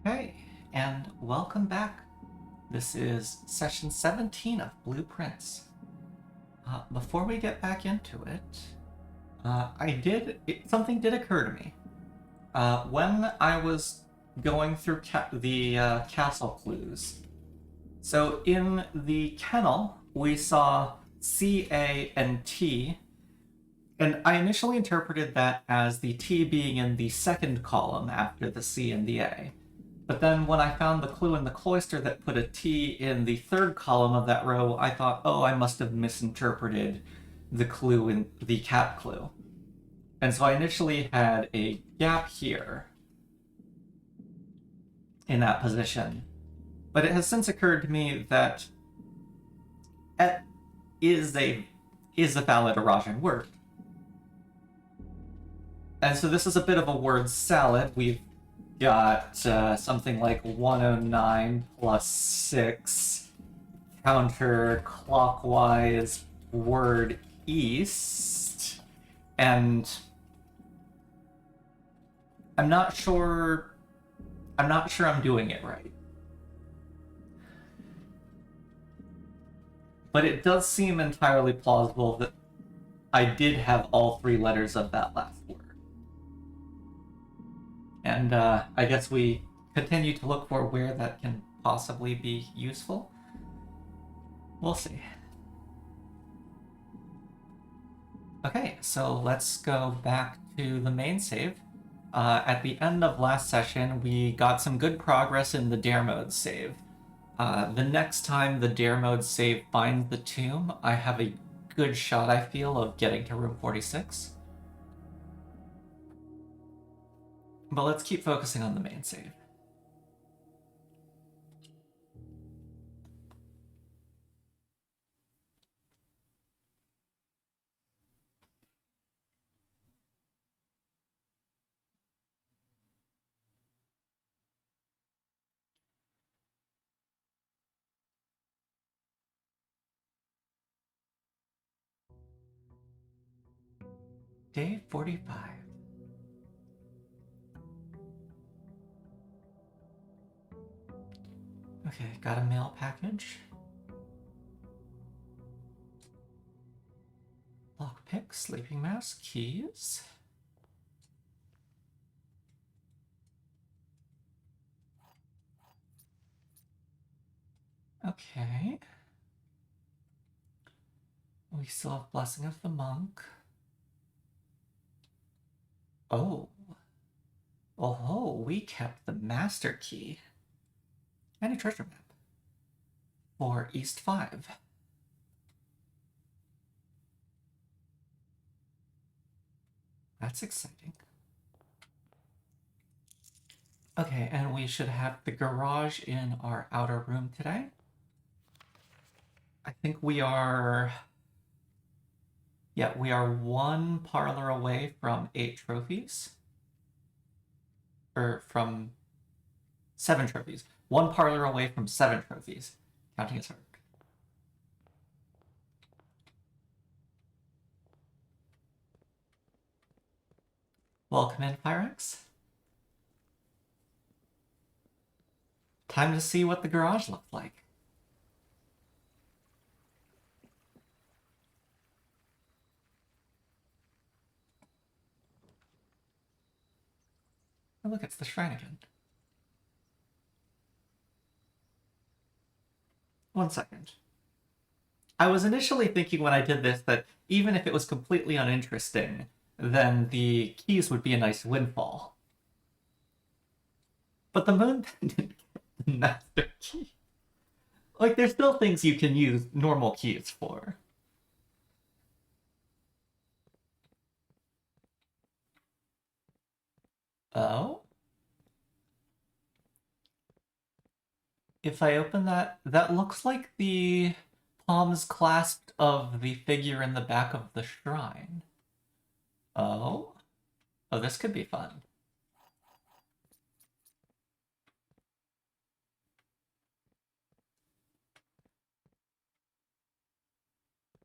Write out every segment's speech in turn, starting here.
Okay, and welcome back. This is session 17 of Blueprints. Before we get back into it, something did occur to me. When I was going through the castle clues, so in the kennel, we saw C, A, and T, and I initially interpreted that as the T being in the second column after the C and the A. But then when I found the clue in the cloister that put a T in the third column of that row, I thought, oh, I must have misinterpreted the clue in the cat clue. And so I initially had a gap here in that position. But it has since occurred to me that et is a valid Arajan word. And so this is a bit of a word salad. We've got something like 109 plus 6 counterclockwise word east, and I'm not sure I'm doing it right. But it does seem entirely plausible that I did have all three letters of that last word. And I guess we continue to look for where that can possibly be useful. We'll see. Okay, so let's go back to the main save. At the end of last session, we got some good progress in the dare mode save. The next time the dare mode save finds the tomb, I have a good shot, I feel, of getting to room 46. But let's keep focusing on the main save. Day 45. Okay, got a mail package. Lockpick, sleeping mask, keys. Okay. We still have Blessing of the Monk. Oh. Oh, we kept the master key. And a treasure map. For East 5. That's exciting. Okay, and we should have the garage in our outer room today. I think we are... Yeah, we are one parlor away from 8 trophies. Or from 7 trophies. One parlor away from 7 trophies. Counting as hard. Welcome in, Pyrex. Time to see what the garage looked like. Oh, look, it's the shrine again. 1 second. I was initially thinking when I did this that even if it was completely uninteresting, then the keys would be a nice windfall. But the moon didn't get the master key. Like, there's still things you can use normal keys for. Oh? If I open that, that looks like the palms clasped of the figure in the back of the shrine. Oh? Oh, this could be fun.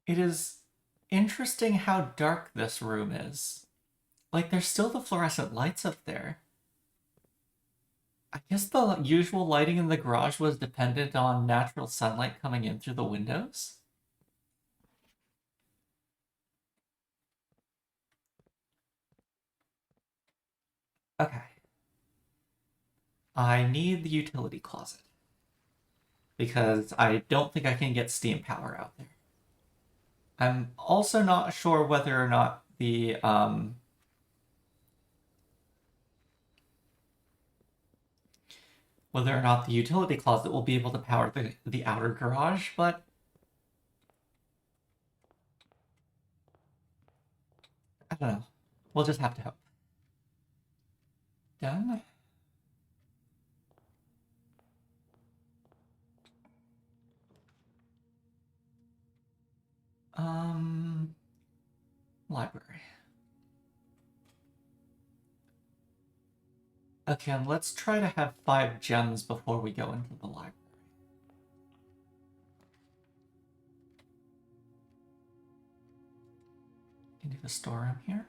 It is interesting how dark this room is. Like, there's still the fluorescent lights up there. I guess the usual lighting in the garage was dependent on natural sunlight coming in through the windows. Okay. I need the utility closet because I don't think I can get steam power out there. I'm also not sure whether or not the utility closet will be able to power the outer garage, but I don't know. We'll just have to hope. Done. Library. Okay, and let's try to have 5 gems before we go into the library. Into the storeroom here.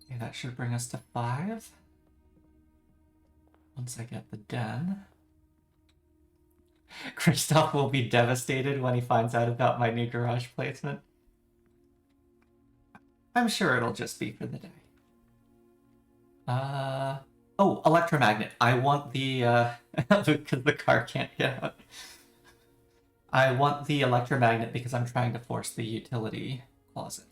Okay, that should bring us to 5. Once I get the den. Christoph will be devastated when he finds out about my new garage placement. I'm sure it'll just be for the day. Oh, electromagnet. I want the, because the car can't get out. I want the electromagnet because I'm trying to force the utility closet.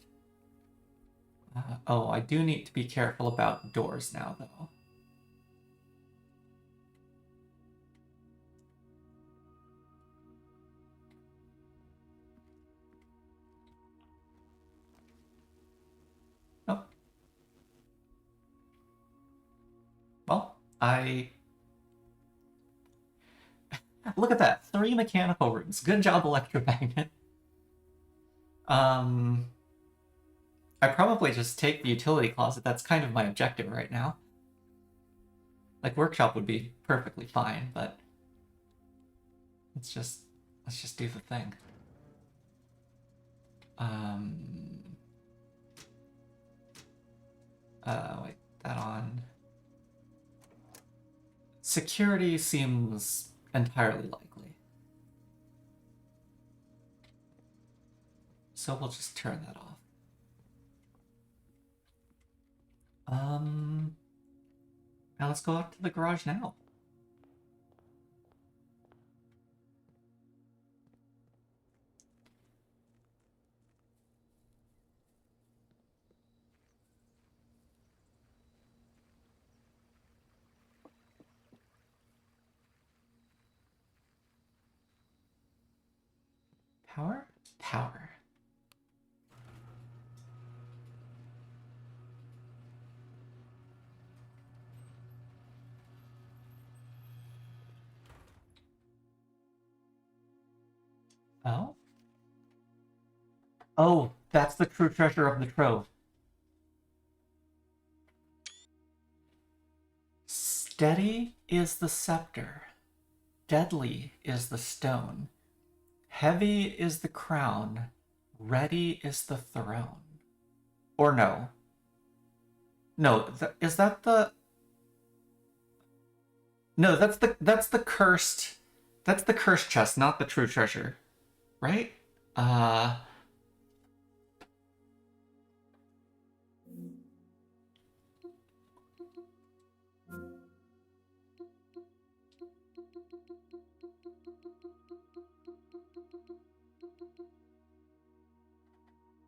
Oh, I do need to be careful about doors now, though. Oh. Well, Look at that. 3 mechanical rooms. Good job, electromagnet. I probably just take the utility closet. That's kind of my objective right now. Like, workshop would be perfectly fine, but let's just do the thing. Wait, that on. Security seems entirely likely. So we'll just turn that off. Now let's go out to the garage now. Power? Power. Oh? Oh, that's the true treasure of the trove. Steady is the scepter. Deadly is the stone. Heavy is the crown. Ready is the throne. Or no. No, is that the... No, that's the cursed... That's the cursed chest, not the true treasure. Right?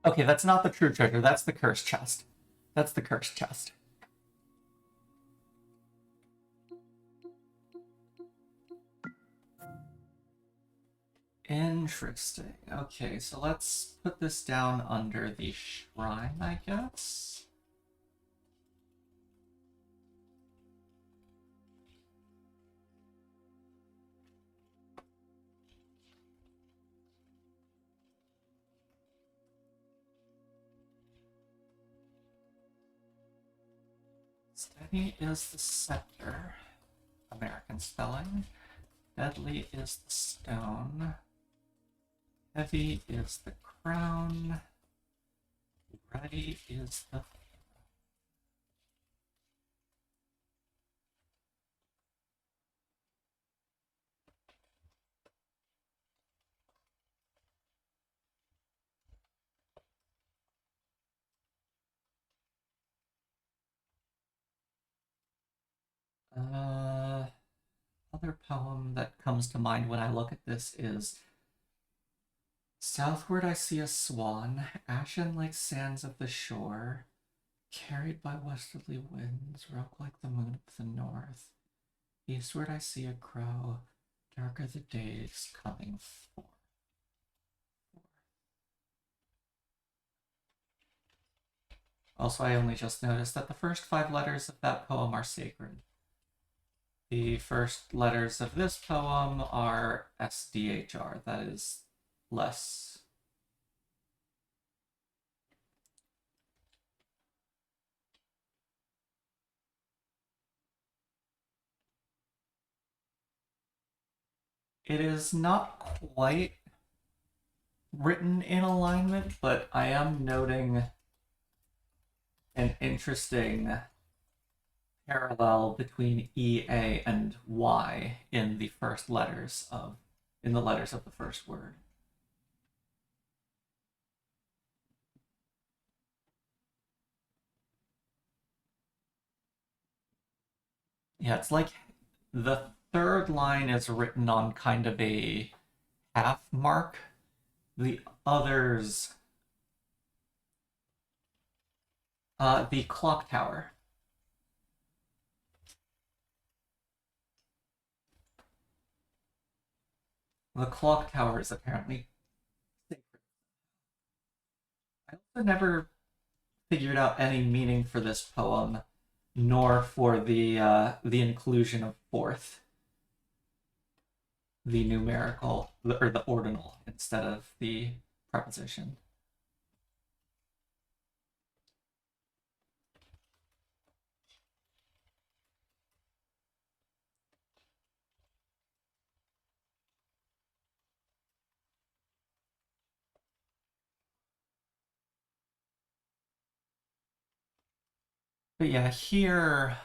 Okay, that's not the true treasure. That's the cursed chest. That's the cursed chest. Interesting. Okay, so let's put this down under the shrine, I guess. Steady is the scepter. American spelling. Deadly is the stone. Heavy is the crown. Ready is the... Other poem that comes to mind when I look at this is Southward I see a swan, ashen like sands of the shore, carried by westerly winds, broke like the moon of the north. Eastward I see a crow, darker the days coming forth. Also, I only just noticed that the first 5 letters of that poem are sacred. The first letters of this poem are SDHR, that is less. It is not quite written in alignment, but I am noting an interesting parallel between E, A, and Y in the letters of the first word. Yeah, it's like the third line is written on kind of a half mark. The others, the clock tower. The clock tower is apparently sacred. I also never figured out any meaning for this poem, nor for the inclusion of fourth, the numerical or the ordinal instead of the preposition. But yeah, here,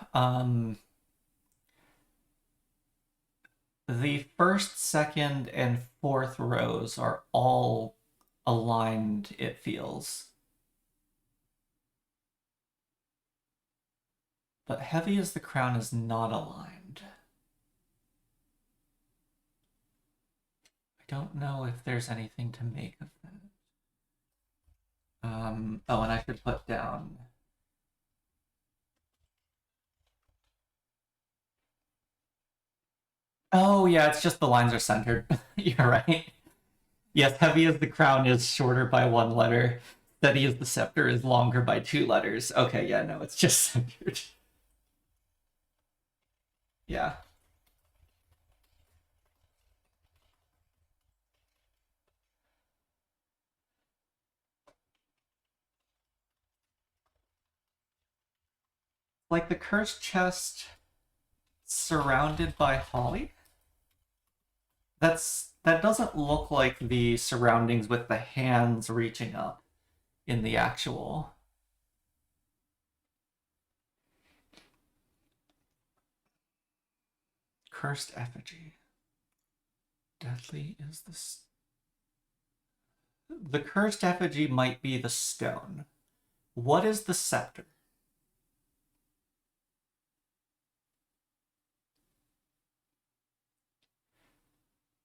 the first, second, and fourth rows are all aligned, it feels. But heavy as the crown is not aligned. I don't know if there's anything to make of that. Oh, and I should put down. Oh, yeah, it's just the lines are centered. You're right. Yes, heavy as the crown is shorter by 1 letter. Steady as the scepter is longer by 2 letters. Okay, yeah, no, it's just centered. Yeah. Like the cursed chest surrounded by holly? That doesn't look like the surroundings with the hands reaching up in the actual. Cursed effigy. Deadly is this. The cursed effigy might be the stone. What is the scepter?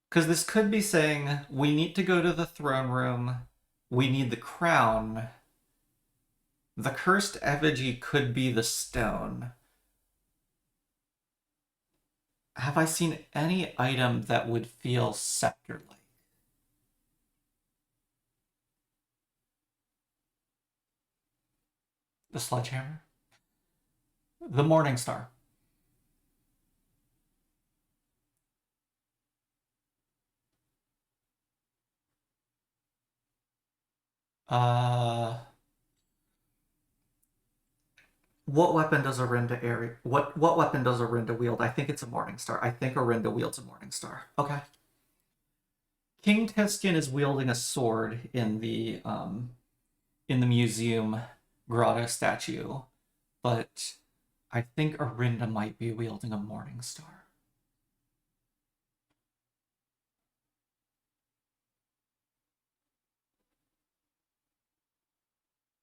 Because this could be saying we need to go to the throne room, we need the crown. The cursed effigy could be the stone. Have I seen any item that would feel scepter like? The sledgehammer? The Morning Star. Uh, what weapon does Orinda what weapon does Orinda wield? I think it's a Morning Star. I think Orinda wields a Morning Star. Okay. King Tiskin is wielding a sword in the museum grotto statue, but I think Orinda might be wielding a Morning Star.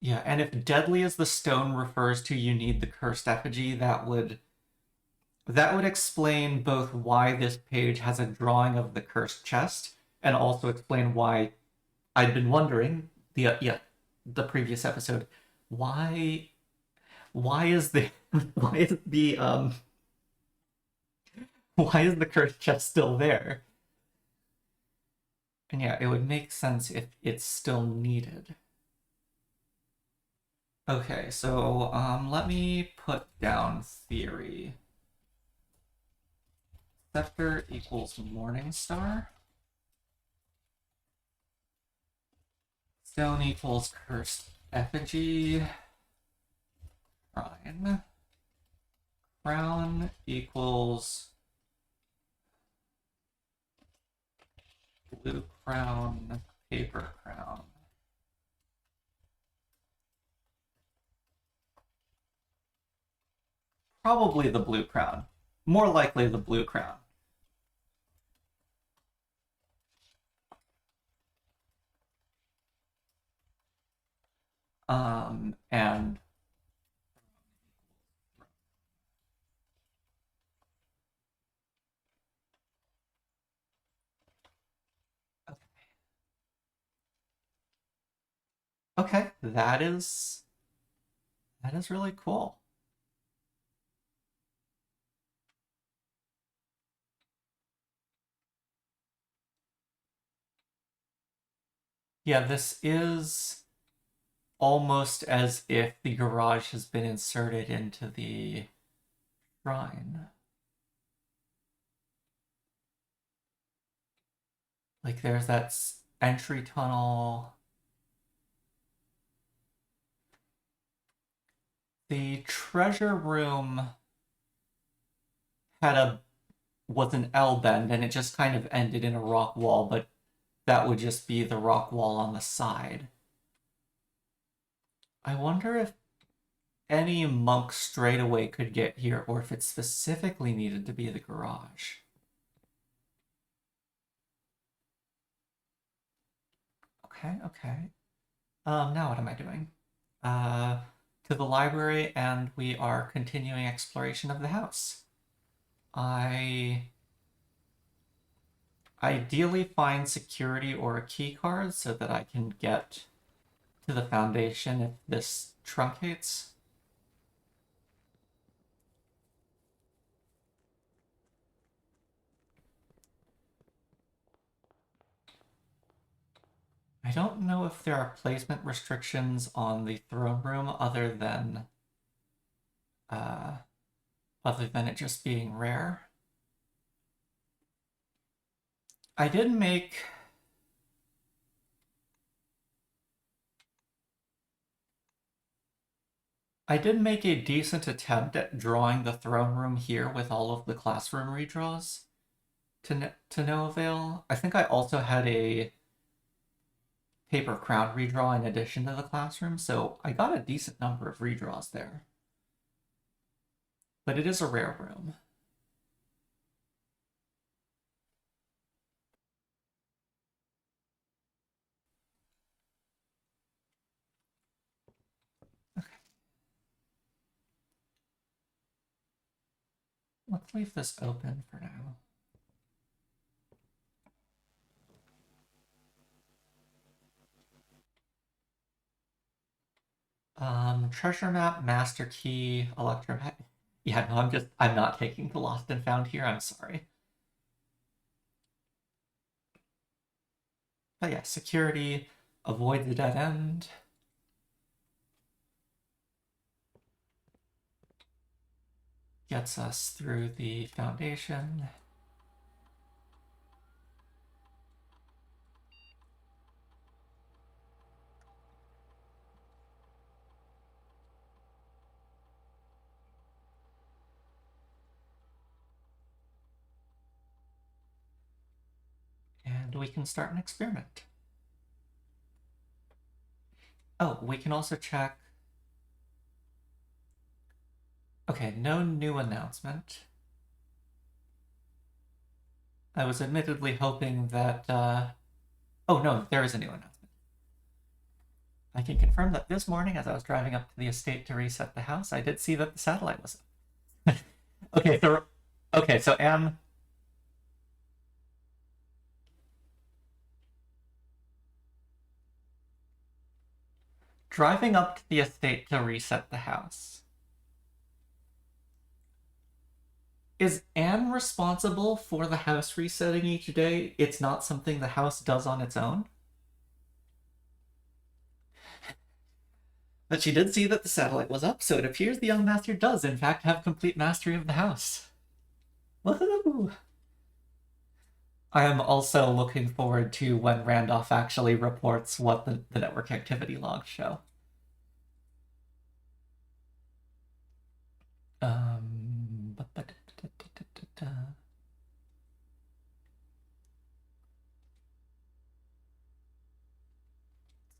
Yeah, and if deadly as the stone refers to you need the cursed effigy, that would that would explain both why this page has a drawing of the cursed chest, and also explain why I'd been wondering the previous episode, why why is the why is the why is the cursed chest still there? And yeah, it would make sense if it's still needed. Okay, so let me put down theory. Scepter equals Morningstar. Stone equals cursed effigy. Shrine. Crown equals blue crown, paper crown. Probably the blue crown. More likely the blue crown. And okay, that is really cool. Yeah, this is almost as if the garage has been inserted into the shrine. Like there's that entry tunnel. The treasure room was an L bend, and it just kind of ended in a rock wall, but that would just be the rock wall on the side. I wonder if any monk straight away could get here, or if it specifically needed to be the garage. Okay. Now what am I doing? To the library, and we are continuing exploration of the house. I ideally find security or a key card so that I can get to the foundation if this truncates. I don't know if there are placement restrictions on the throne room other than it just being rare. I did make a decent attempt at drawing the throne room here with all of the classroom redraws to no avail. I think I also had a paper crown redraw in addition to the classroom, so I got a decent number of redraws there. But it is a rare room. Okay. Let's leave this open for now. Treasure map, master key, electromagnet. Yeah, no, I'm not taking the lost and found here, I'm sorry. But yeah, security, avoid the dead end. Gets us through the foundation. And we can start an experiment. Oh, we can also check. Okay, no new announcement. I was admittedly hoping that, oh no, there is a new announcement. I can confirm that this morning, as I was driving up to the estate to reset the house, I did see that the satellite was up. Okay, Okay, so Anne, driving up to the estate to reset the house. Is Anne responsible for the house resetting each day? It's not something the house does on its own? But she did see that the satellite was up, so it appears the young master does, in fact, have complete mastery of the house. Woohoo! I am also looking forward to when Randolph actually reports what the network activity logs show. Um,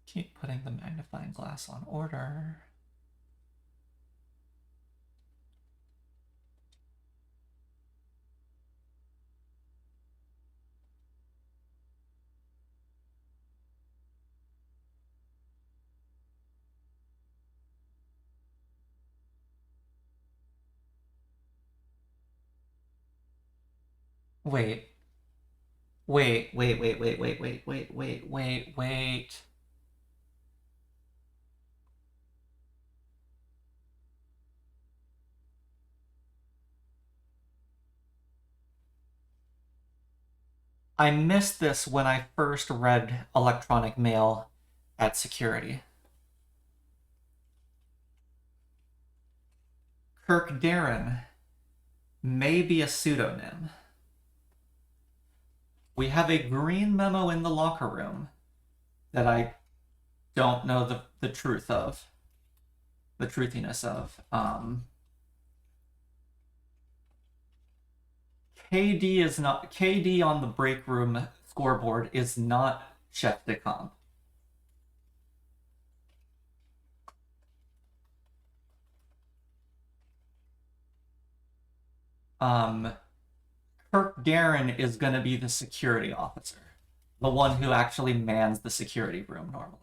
Keep putting the magnifying glass on order. Wait. Wait. I missed this when I first read electronic mail at security. Kirk Darren may be a pseudonym. We have a green memo in the locker room that I don't know the truth of, the truthiness of. KD on the break room scoreboard is not chef de camp. Kirk Darren is going to be the security officer, the one who actually mans the security room normally.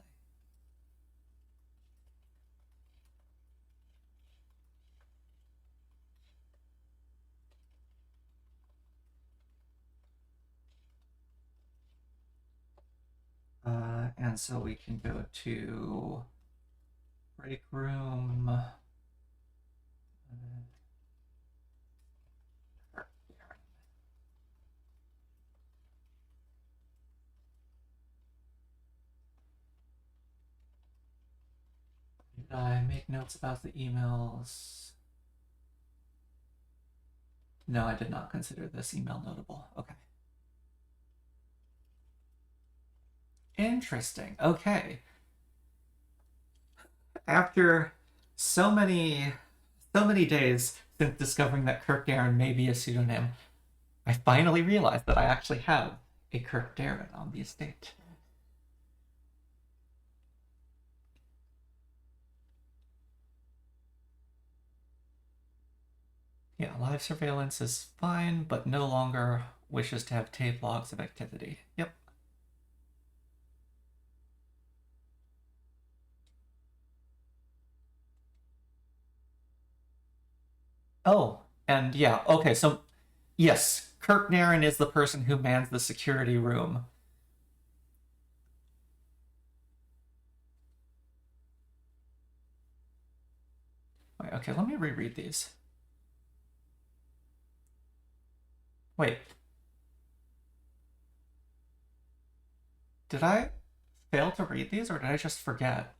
And so we can go to break room. Did I make notes about the emails? No, I did not consider this email notable. Okay. Interesting. Okay. After so many days since discovering that Kirk Darren may be a pseudonym, I finally realized that I actually have a Kirk Darren on the estate. Yeah, live surveillance is fine, but no longer wishes to have tape logs of activity. Yep. Oh, and yeah, okay, so yes, Kirk Darren is the person who mans the security room. Wait, okay, let me reread these. Wait. Did I fail to read these, or did I just forget?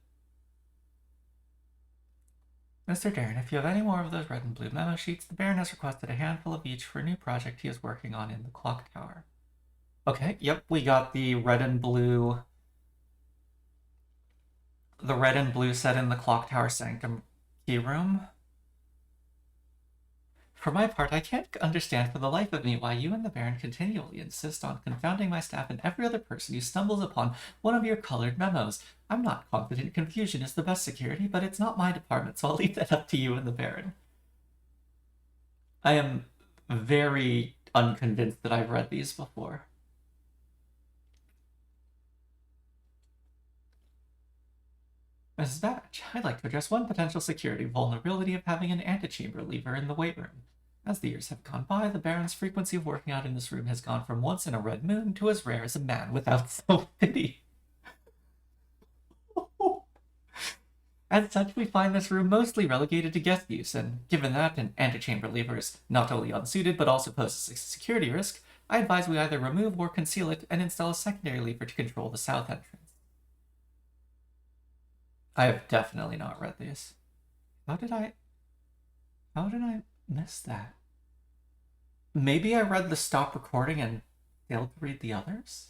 Mr. Darren, if you have any more of those red and blue memo sheets, the Baron has requested a handful of each for a new project he is working on in the clock tower. Okay, yep, we got the red and blue set in the clock tower sanctum key room. For my part, I can't understand for the life of me why you and the Baron continually insist on confounding my staff and every other person who stumbles upon one of your colored memos. I'm not confident confusion is the best security, but it's not my department, so I'll leave that up to you and the Baron. I am very unconvinced that I've read these before. Mrs. Batch, I'd like to address one potential security vulnerability of having an antechamber lever in the weight room. As the years have gone by, the Baron's frequency of working out in this room has gone from once in a red moon to as rare as a man without self-pity. As such, we find this room mostly relegated to guest use, and given that an antechamber lever is not only unsuited but also poses a security risk, I advise we either remove or conceal it and install a secondary lever to control the south entrance. I have definitely not read these. How did I miss that? Maybe I read the stop recording and failed to read the others?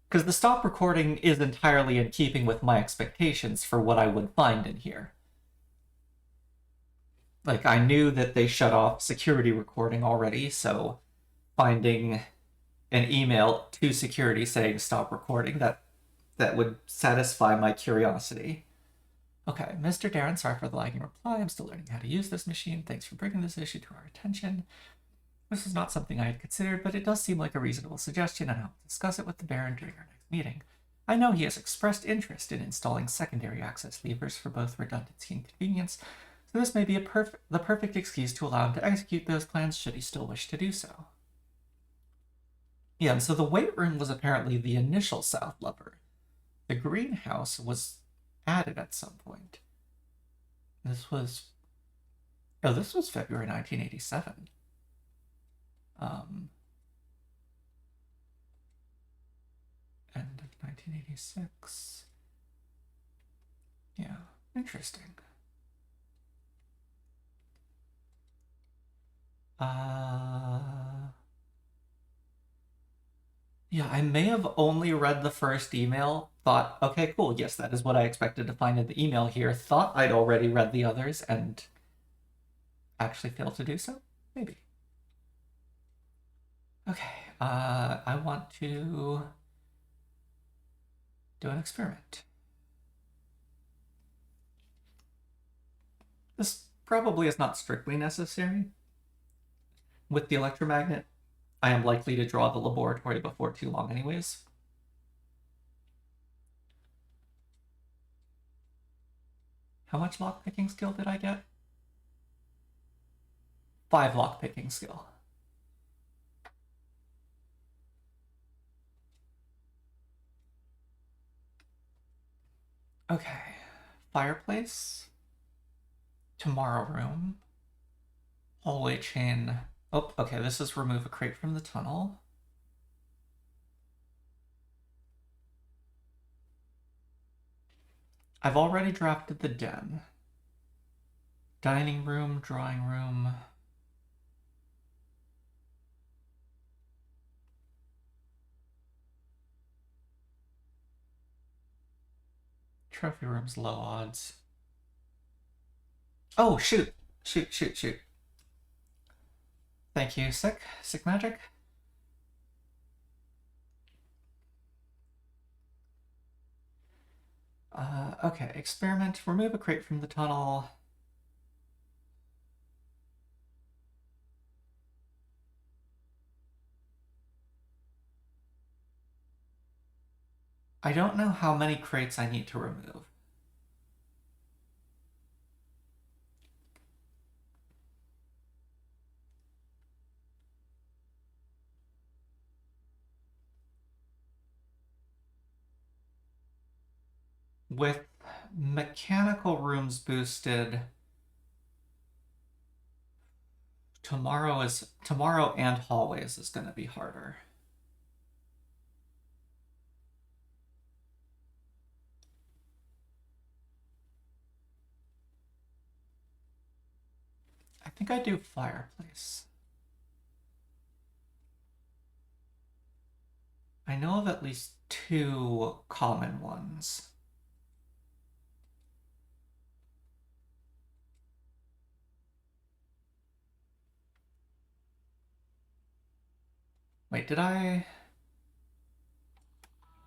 Because the stop recording is entirely in keeping with my expectations for what I would find in here. Like, I knew that they shut off security recording already, so finding an email to security saying stop recording, that would satisfy my curiosity. Okay, Mr. Darren, sorry for the lagging reply. I'm still learning how to use this machine. Thanks for bringing this issue to our attention. This is not something I had considered, but it does seem like a reasonable suggestion, and I'll discuss it with the Baron during our next meeting. I know he has expressed interest in installing secondary access levers for both redundancy and convenience, so this may be the perfect excuse to allow him to execute those plans should he still wish to do so. Yeah, and so the weight room was apparently the initial south lever. The greenhouse was added at some point. This was February 1987. End of 1986. Yeah, interesting. Yeah, I may have only read the first email, thought, okay, cool, yes, that is what I expected to find in the email here, thought I'd already read the others, and actually failed to do so? Maybe. Okay, I want to do an experiment. This probably is not strictly necessary. With the electromagnet, I am likely to draw the laboratory before too long anyways. How much lockpicking skill did I get? 5 lockpicking skill. Okay. Fireplace. Tomorrow room. Hallway chain. Oh, okay, this is remove a crate from the tunnel. I've already drafted the den. Dining room, drawing room. Trophy room's low odds. Oh, shoot. Shoot. Thank you, Sick Magic. Okay, experiment. Remove a crate from the tunnel. I don't know how many crates I need to remove. With mechanical rooms boosted, tomorrow and hallways is going to be harder. I think I do fireplace. I know of at least 2 common ones. Wait, did I?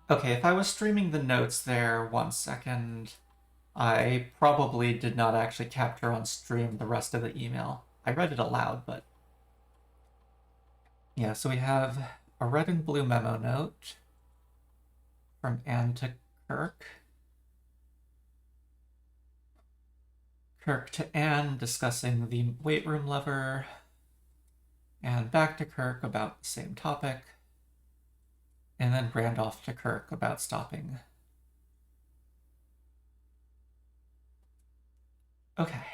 Okay, if I was streaming the notes there, 1 second, I probably did not actually capture on stream the rest of the email. I read it aloud, but... Yeah, so we have a red and blue memo note from Anne to Kirk. Kirk to Anne discussing the weight room lever, and back to Kirk about the same topic, and then Randolph to Kirk about stopping. Okay.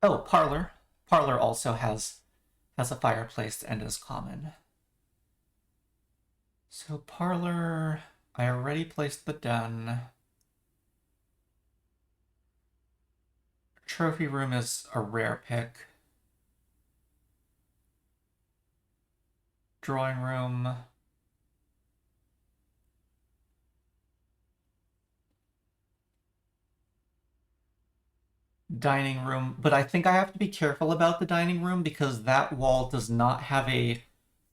Oh, parlor. Parlor also has a fireplace and is common. So parlor, I already placed the den. Trophy room is a rare pick. Drawing room. Dining room, but I think I have to be careful about the dining room because that wall does not have a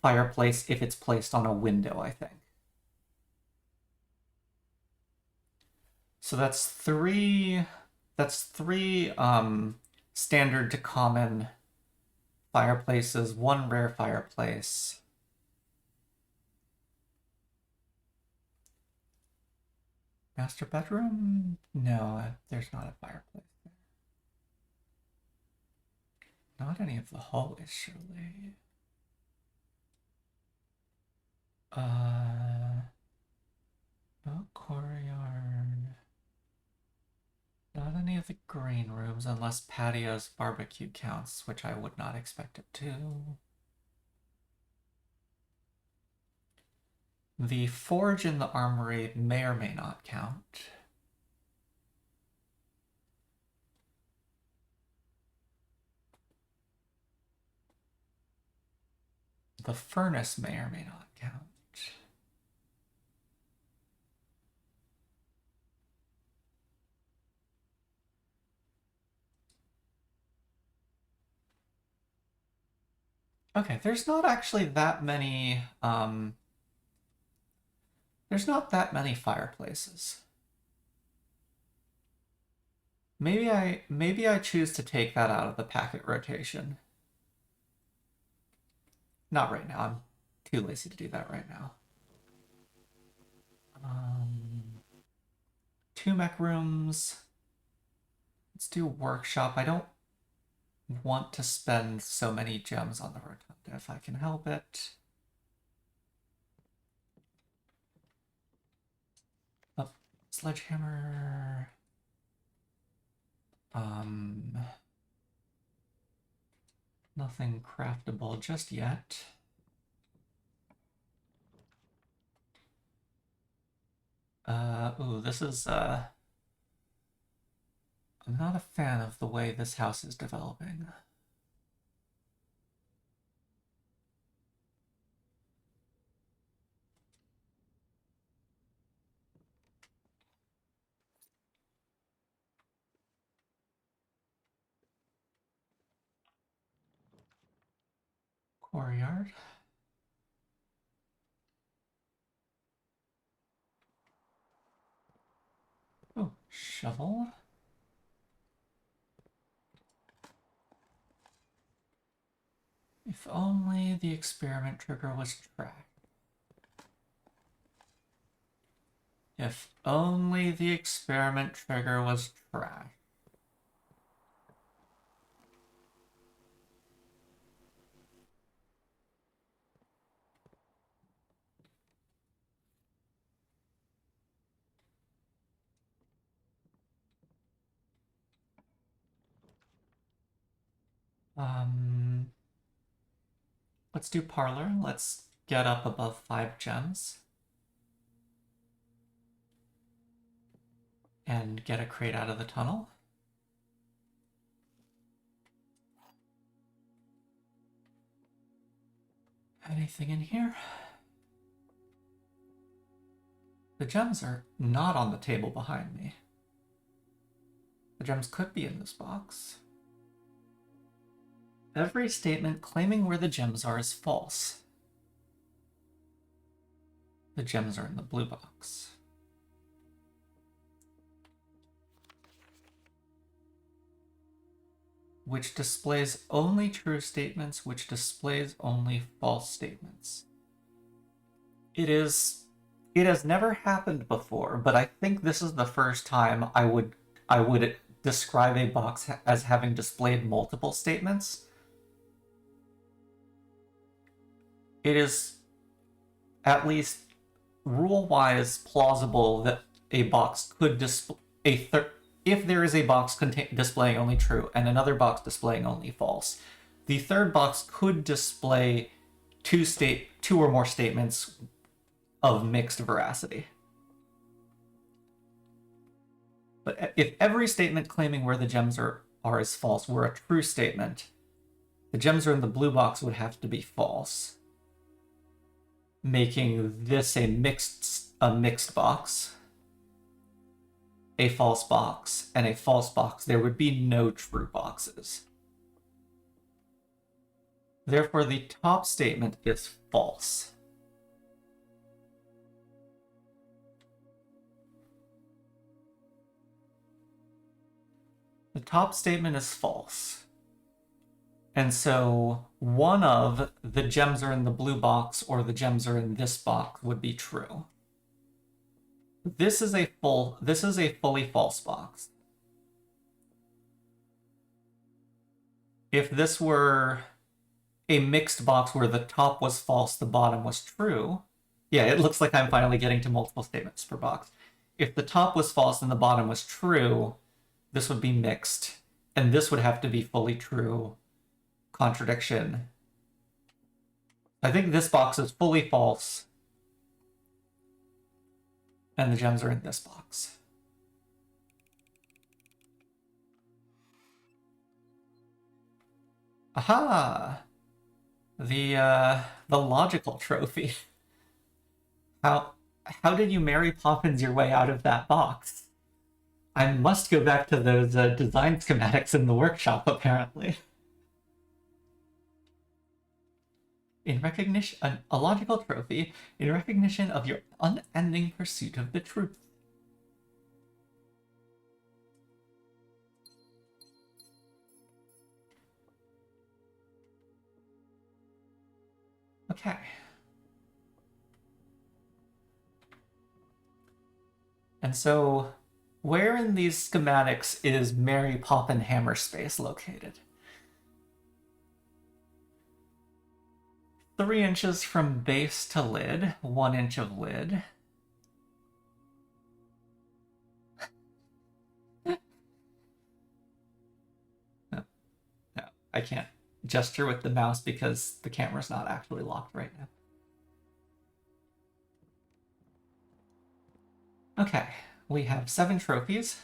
fireplace if it's placed on a window, I think. So that's three standard to common fireplaces, one rare fireplace. Master bedroom? No, there's not a fireplace there. Not any of the hallways, surely. Not courtyard. Not any of the green rooms, unless patio's barbecue counts, which I would not expect it to. The forge in the armory may or may not count. The furnace may or may not count. Okay, there's not actually that many, there's not that many fireplaces. Maybe I choose to take that out of the packet rotation. Not right now. I'm too lazy to do that right now. 2 mech rooms. Let's do workshop. I don't want to spend so many gems on the rotunda if I can help it. Oh, sledgehammer. Nothing craftable just yet. Ooh, this is, I'm not a fan of the way this house is developing. Courtyard. Oh, shovel. If only the experiment trigger was tracked. If only the experiment trigger was tracked. Let's do parlor. Let's get up above 5 gems. And get a crate out of the tunnel. Anything in here? The gems are not on the table behind me. The gems could be in this box. Every statement claiming where the gems are is false. The gems are in the blue box. Which displays only true statements, which displays only false statements. It has never happened before, but I think this is the first time I would describe a box as having displayed multiple statements. It is at least rule-wise plausible that a box could display if there is a box displaying only true and another box displaying only false, the third box could display two or more statements of mixed veracity. But if every statement claiming where the gems are is false were a true statement, the gems are in the blue box would have to be false, making this a mixed box, a false box, and a false box. There would be no true boxes. Therefore, the top statement is false. The top statement is false. And so one of the gems are in the blue box or the gems are in this box would be true. This is a fully false box. If this were a mixed box where the top was false, the bottom was true. Yeah, it looks like I'm finally getting to multiple statements per box. If the top was false and the bottom was true, this would be mixed, and this would have to be fully true. Contradiction. I think this box is fully false, and the gems are in this box. Aha! The logical trophy. How did you Mary Poppins your way out of that box? I must go back to those design schematics in the workshop, apparently. In recognition, a logical trophy in recognition of your unending pursuit of the truth. Okay. And so, where in these schematics is Mary Poppin Hammer Space located? 3 inches from base to lid, 1 inch of lid. No, I can't gesture with the mouse because the camera's not actually locked right now. Okay, we have 7 trophies.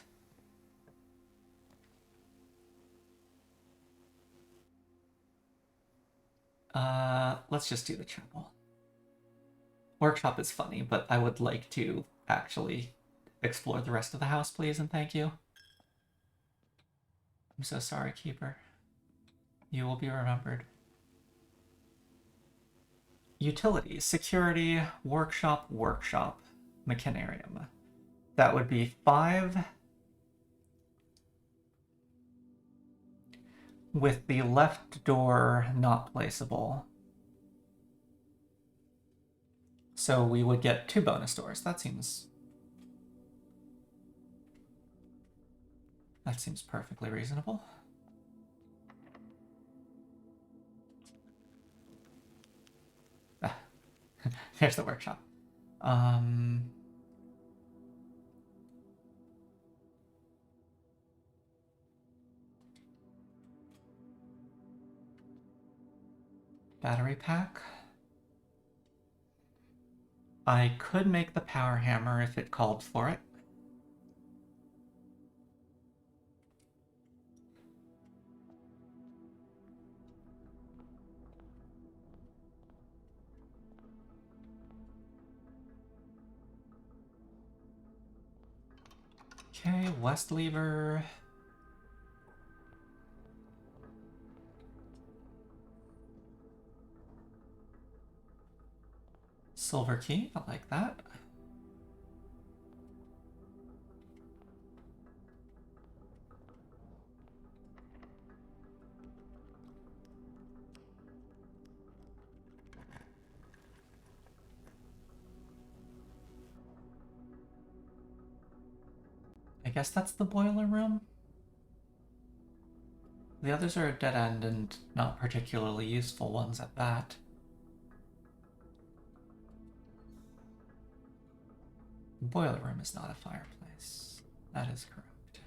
Let's just do the chapel. Workshop is funny, but I would like to actually explore the rest of the house, please, and thank you. I'm so sorry, Keeper. You will be remembered. Utilities, security, workshop, machinarium. That would be 5. With the left door not placeable. So we would get 2 bonus doors. That seems perfectly reasonable. There's the workshop. Battery pack. I could make the power hammer if it called for it. Okay, west lever. Silver key, I like that. guess that's the boiler room. The others are a dead end and not particularly useful ones at that. The boiler room is not a fireplace. That is correct.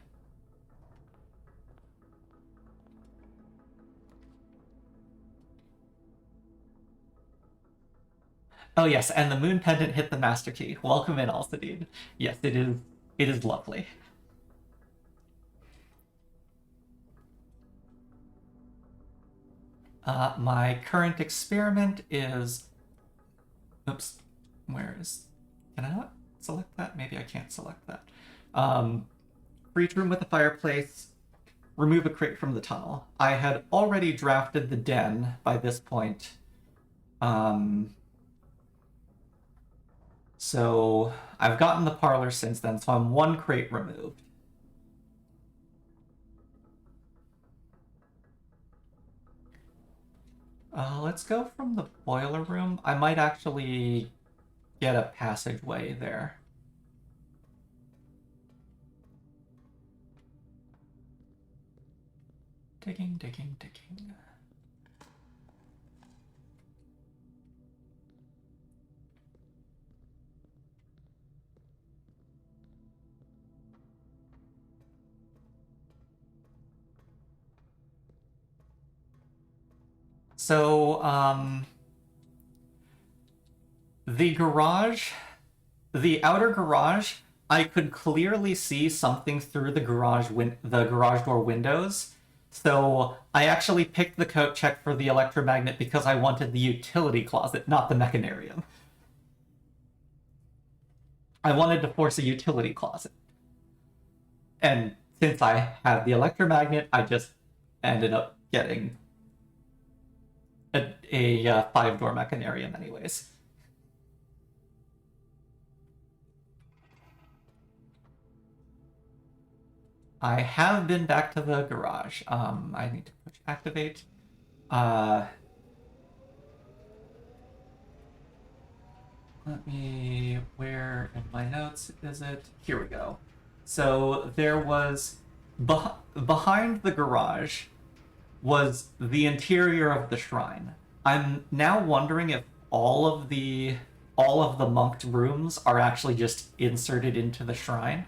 Oh yes, and the moon pendant hit the master key. Welcome in, Alcidine. Yes, it is. It is lovely. My current experiment is... Oops. Where is... Can I not select that? Maybe I can't select that. Breach room with a fireplace. Remove a crate from the tunnel. I had already drafted the den by this point. So I've gotten the parlor since then, so I'm one crate removed. Let's go from the boiler room. I might actually get a passageway there. Digging, digging, digging. So, the garage, the outer garage, I could clearly see something through the garage door windows. So I actually picked the coat check for the electromagnet because I wanted the utility closet, not the mechanarium. I wanted to force a utility closet. And since I had the electromagnet, I just ended up getting a 5-door mechanarium anyways. I have been back to the garage. I need to push activate. Let me... Where in my notes is it? Here we go. So there was... behind the garage was the interior of the shrine. I'm now wondering if all of the monked rooms are actually just inserted into the shrine.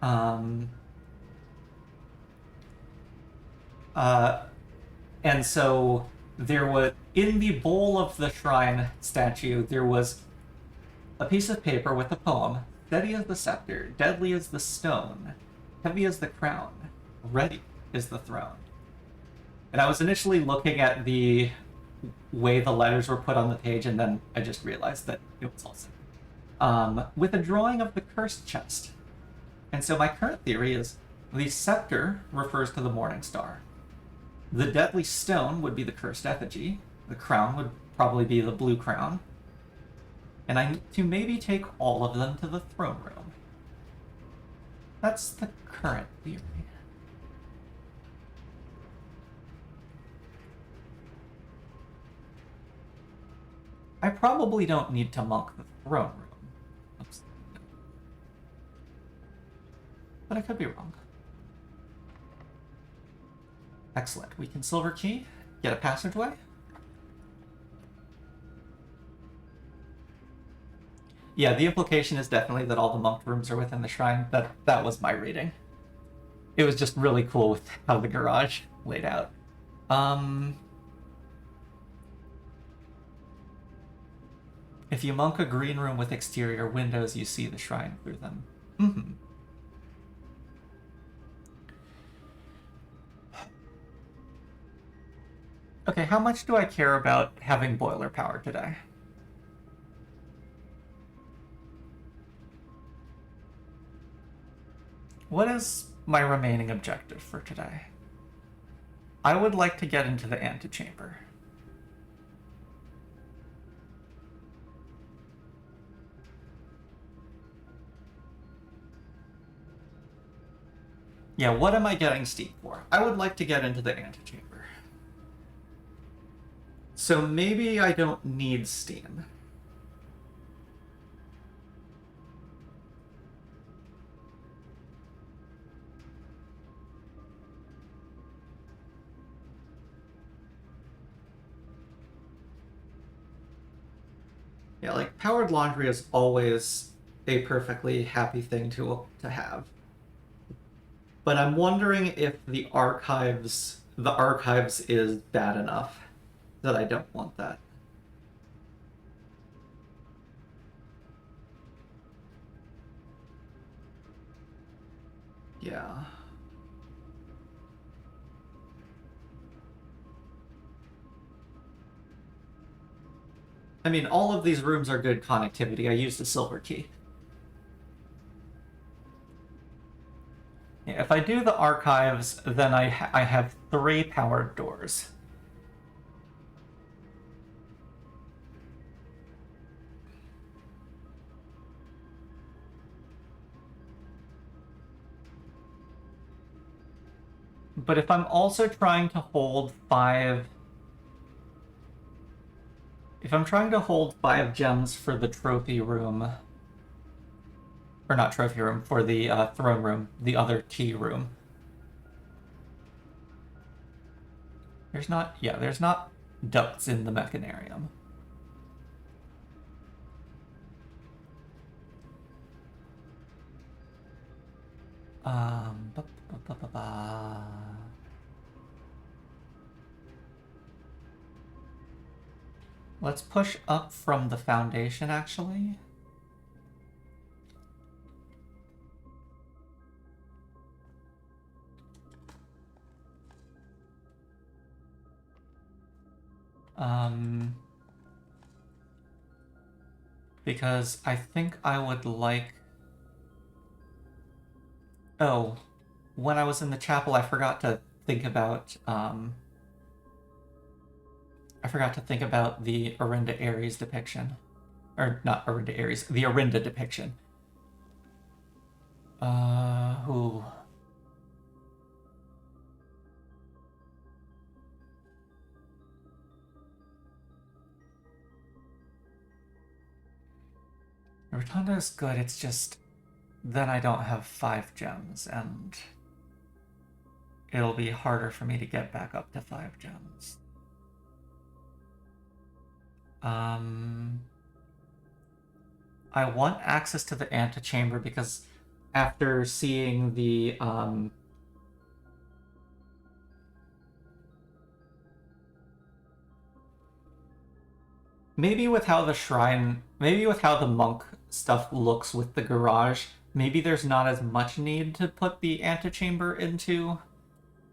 And so there was, in the bowl of the shrine statue, there was a piece of paper with a poem: steady as the scepter, deadly as the stone, heavy as the crown, ready is the throne. And I was initially looking at the way the letters were put on the page, and then I just realized that it was also with a drawing of the cursed chest. And so my current theory is the scepter refers to the morning star. The deadly stone would be the cursed effigy. The crown would probably be the blue crown. And I need to maybe take all of them to the throne room. That's the current theory. I probably don't need to monk the throne room. Oops. But I could be wrong. Excellent. We can silver key, get a passageway. Yeah, the implication is definitely that all the monked rooms are within the shrine. That was my reading. It was just really cool with how the garage laid out. If you monk a green room with exterior windows, you see the shrine through them. Mm-hmm. Okay, how much do I care about having boiler power today? What is my remaining objective for today? I would like to get into the antechamber. Yeah, what am I getting steam for? I would like to get into the antechamber. So maybe I don't need steam. Yeah, like powered laundry is always a perfectly happy thing to have. But I'm wondering if the archives is bad enough that I don't want that. Yeah. I mean, all of these rooms are good connectivity. I used a silver key. Yeah, if I do the archives, then I have 3 powered doors. But if I'm also trying to hold 5... If I'm trying to hold 5 gems for the trophy room... Or not trophy room, for the throne room, the other key room. There's not ducts in the mechanarium. Ba, ba, ba, ba, ba. Let's push up from the foundation, actually. Because I think I would like... Oh, when I was in the chapel, I forgot to think about, I forgot to think about the Orinda Ares depiction. Or, not Orinda Ares, the Orinda depiction. Who... Rotunda is good, it's just... Then I don't have 5 gems, and... It'll be harder for me to get back up to 5 gems. I want access to the antechamber because after seeing the, maybe with how the monk stuff looks with the garage, maybe there's not as much need to put the antechamber into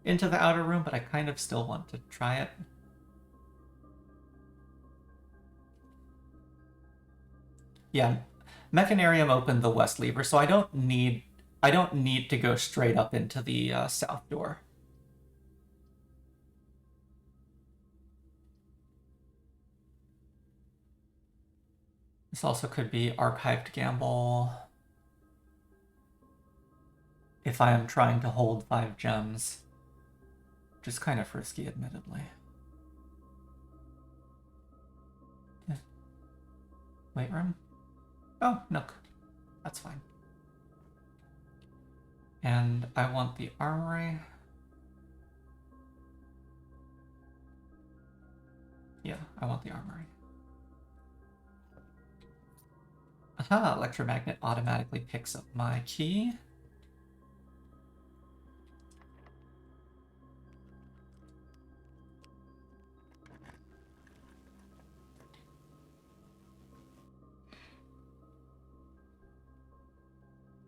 the outer room, but I kind of still want to try it. Yeah, Mechanarium opened the west lever, so I don't need to go straight up into the south door. This also could be archived gamble if I am trying to hold 5 gems, which is kind of risky, admittedly. Yeah. Weight room? Oh, Nook. That's fine. And I want the armory. Yeah, I want the armory. Aha, electromagnet automatically picks up my key.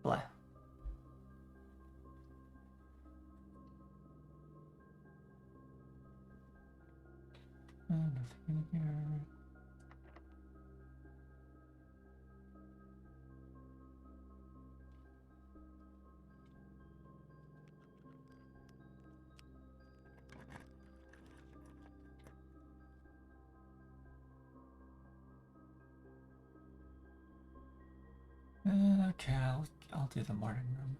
Blah. Nothing here. Okay, I'll do the morning room.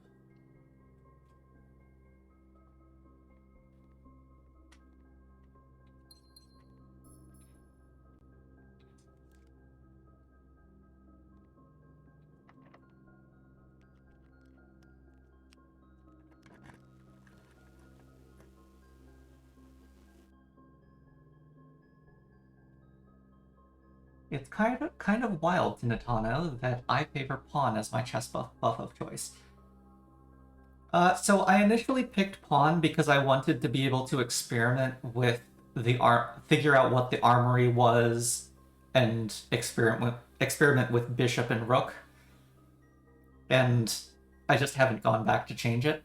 It's kind of wild to Natano that I favor pawn as my chess buff of choice. So I initially picked pawn because I wanted to be able to experiment with figure out what the armory was, and experiment with bishop and rook. And I just haven't gone back to change it.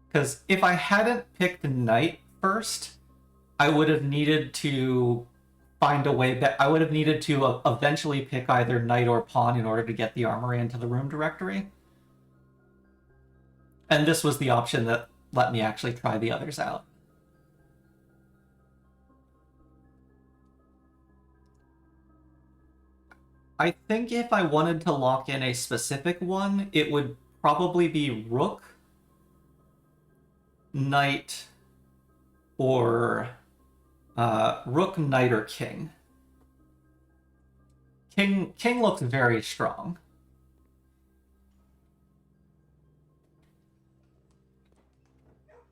Because if I hadn't picked knight first, I would have needed to find a way back. I would have needed to eventually pick either knight or pawn in order to get the armory into the room directory. And this was the option that let me actually try the others out. I think if I wanted to lock in a specific one, it would probably be rook, knight, or rook, knight, or king. King looks very strong.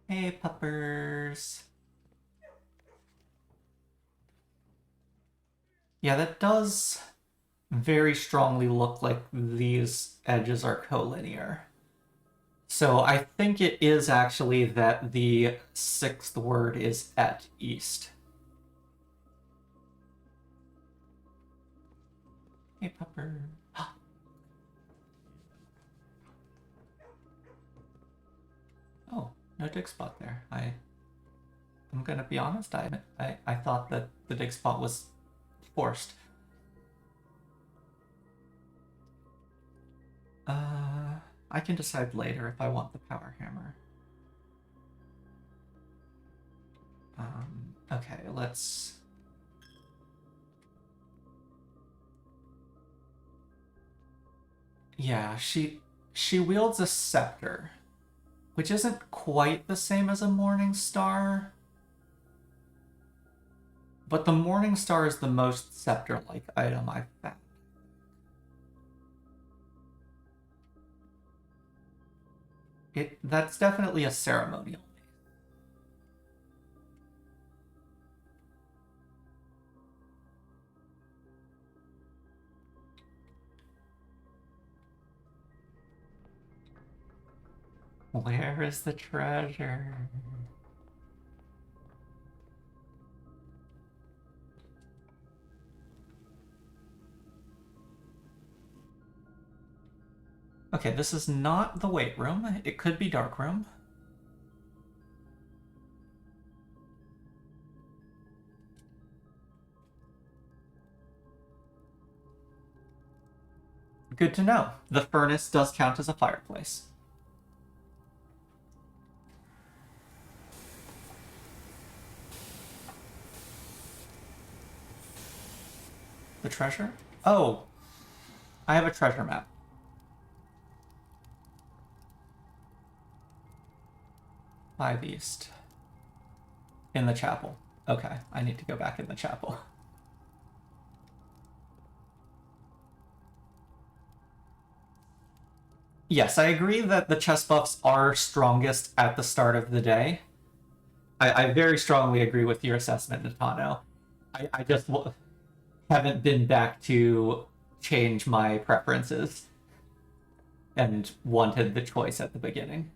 Hey, puppers. Yeah, that does very strongly look like these edges are collinear. So I think it is actually that the sixth word is at east. Hey, pupper. Oh, no dig spot there. I'm gonna be honest, I thought that the dig spot was forced. I can decide later if I want the power hammer. Okay, let's... Yeah, she wields a scepter, which isn't quite the same as a morning star. But the morning star is the most scepter-like item I've found. That's definitely a ceremonial. Where is the treasure? Okay, this is not the weight room. It could be dark room. Good to know. The furnace does count as a fireplace. The treasure? Oh, I have a treasure map. Five east. In the chapel. Okay, I need to go back in the chapel. Yes, I agree that the chess buffs are strongest at the start of the day. I very strongly agree with your assessment, Natano. I just haven't been back to change my preferences and wanted the choice at the beginning.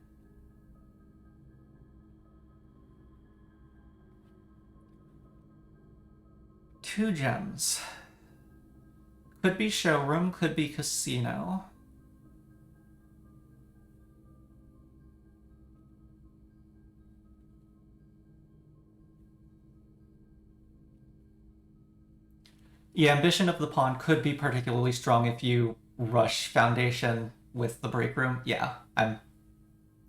Two gems. Could be showroom, could be casino. Yeah, Ambition of the Pawn could be particularly strong if you rush Foundation with the break room. Yeah, I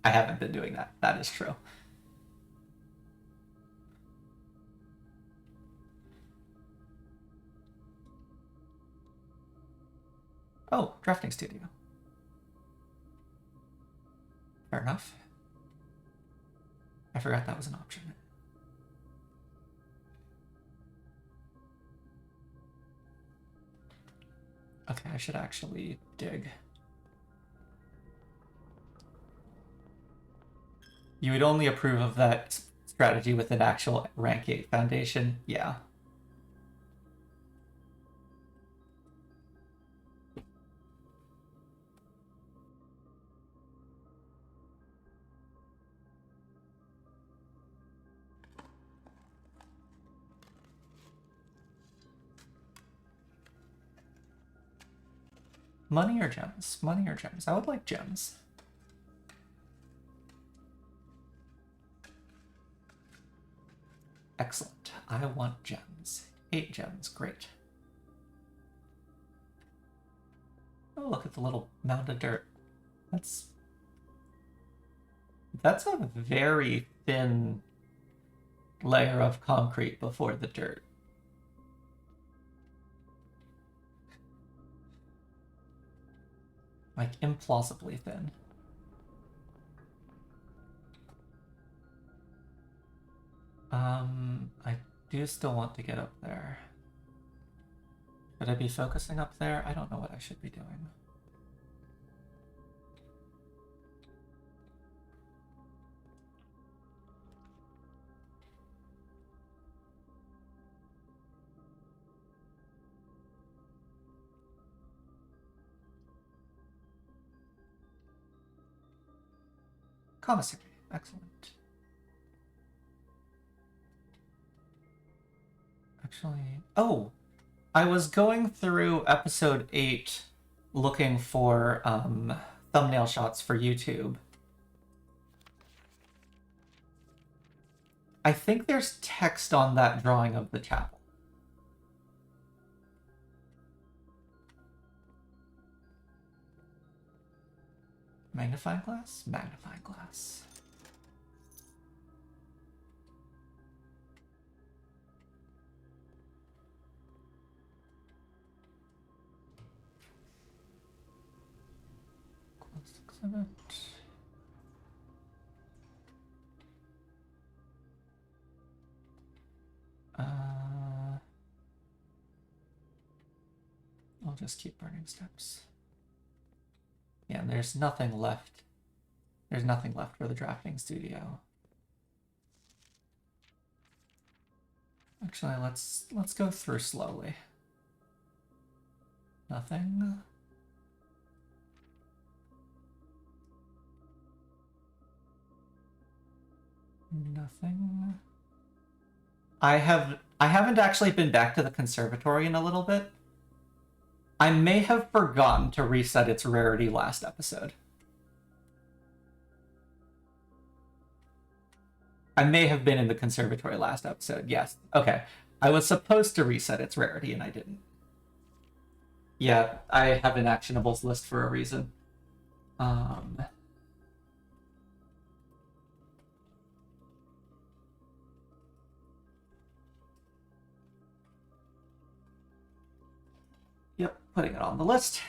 haven't been doing that. That is true. Oh, drafting studio. Fair enough. I forgot that was an option. Okay, I should actually dig. You would only approve of that strategy with an actual rank 8 foundation, yeah. Money or gems? Money or gems? I would like gems. Excellent. I want gems. 8 gems. Great. Oh, look at the little mound of dirt. That's a very thin layer of concrete before the dirt. Like, implausibly thin. I do still want to get up there. Should I be focusing up there? I don't know what I should be doing. Commissary. Excellent. Actually... Oh! I was going through episode 8 looking for thumbnail shots for YouTube. I think there's text on that drawing of the chapel. Magnifying glass? Magnifying glass. Close exhibit. I'll just keep burning steps. Yeah, and there's nothing left. There's nothing left for the drafting studio. Actually, let's go through slowly. Nothing. Nothing. I haven't actually been back to the conservatory in a little bit. I may have forgotten to reset its rarity last episode. I may have been in the conservatory last episode, yes. Okay. I was supposed to reset its rarity and I didn't. Yeah, I have an actionables list for a reason. Yep, putting it on the list.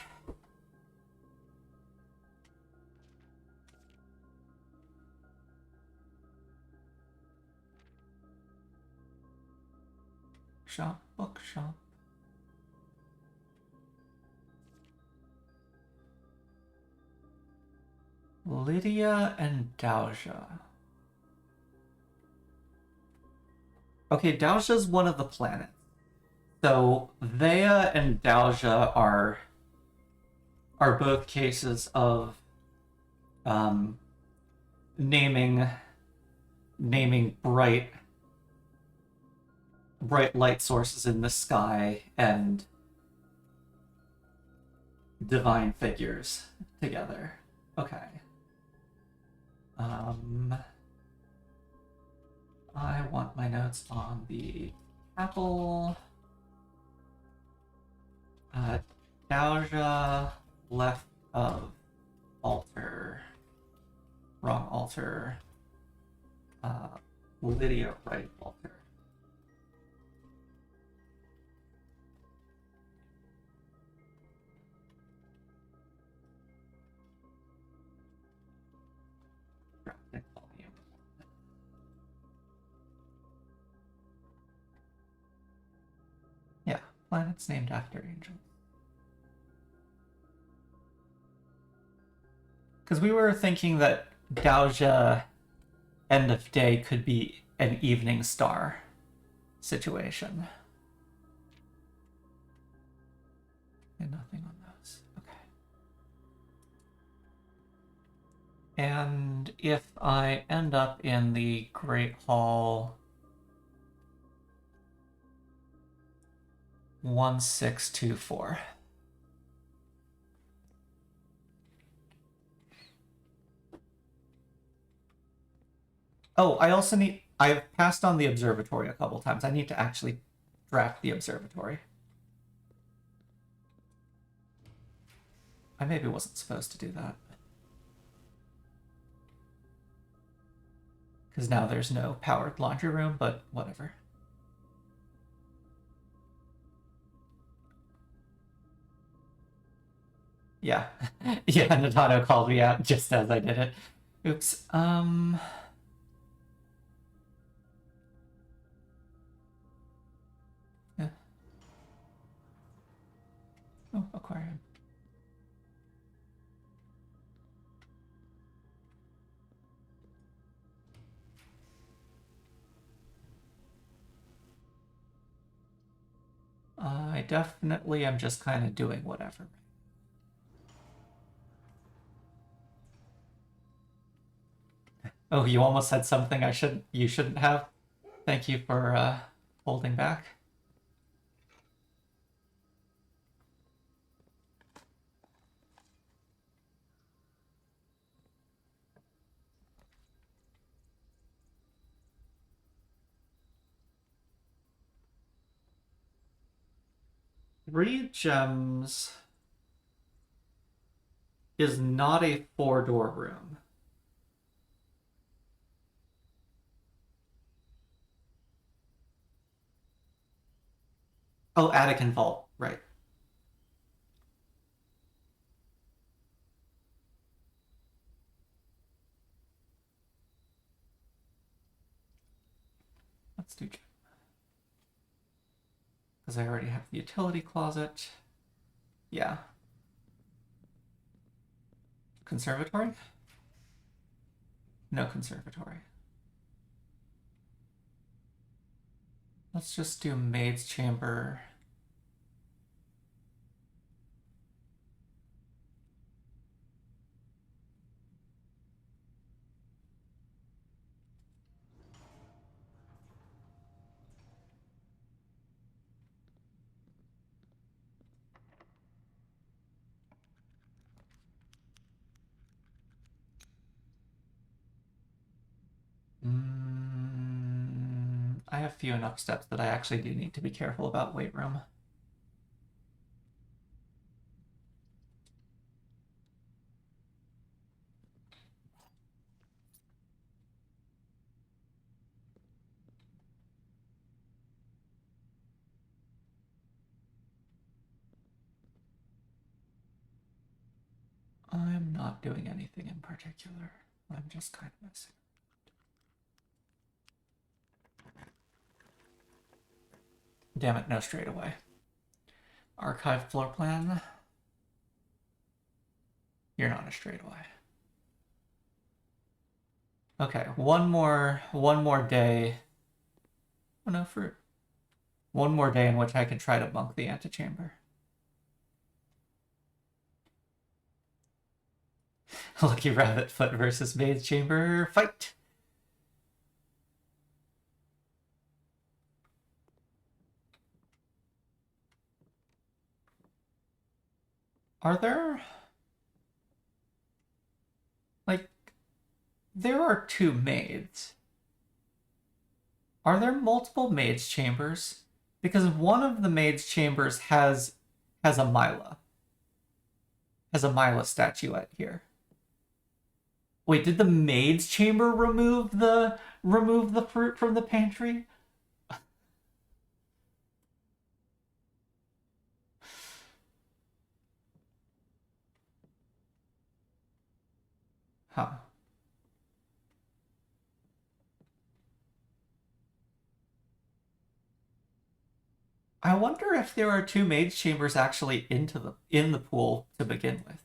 Shop, bookshop. Lydia and Douzha. Okay, Douzha's one of the planets. So Thea and Douzha are both cases of naming bright light sources in the sky and divine figures together. Okay. I want my notes on the apple. Douzha left of altar. Wrong altar. Lydia right of altar. Yeah, planets named after angels. Because we were thinking that Douzha End of Day could be an evening star situation. And nothing on those. Okay. And if I end up in the Great Hall 1624. Oh, I also need... I've passed on the observatory a couple times. I need to actually draft the observatory. I maybe wasn't supposed to do that. Because now there's no powered laundry room, but whatever. Yeah. Yeah, Natano called me out just as I did it. Oops. Yeah. Oh, aquarium. I definitely am just kind of doing whatever. Oh, you almost said something you shouldn't have. Thank you for holding back. Three gems is not a 4-door room. Oh, attic and vault, right. Let's do gem. Because I already have the utility closet. Yeah. Conservatory? No conservatory. Let's just do maid's chamber. I have few enough steps that I actually do need to be careful about weight room. I'm not doing anything in particular. I'm just kind of messing. Damn it, no straightaway. Archive floor plan. You're not a straightaway. Okay, one more day. Oh no, fruit. One more day in which I can try to bunk the antechamber. Lucky Rabbit Foot versus Maid's Chamber fight. Are there... like, there are 2 maids. Are there multiple maids' chambers? Because one of the maids' chambers has a Mila. Has a Mila statuette here. Wait, did the maid's chamber remove the fruit from the pantry? Huh. I wonder if there are 2 maids' chambers actually in the pool to begin with.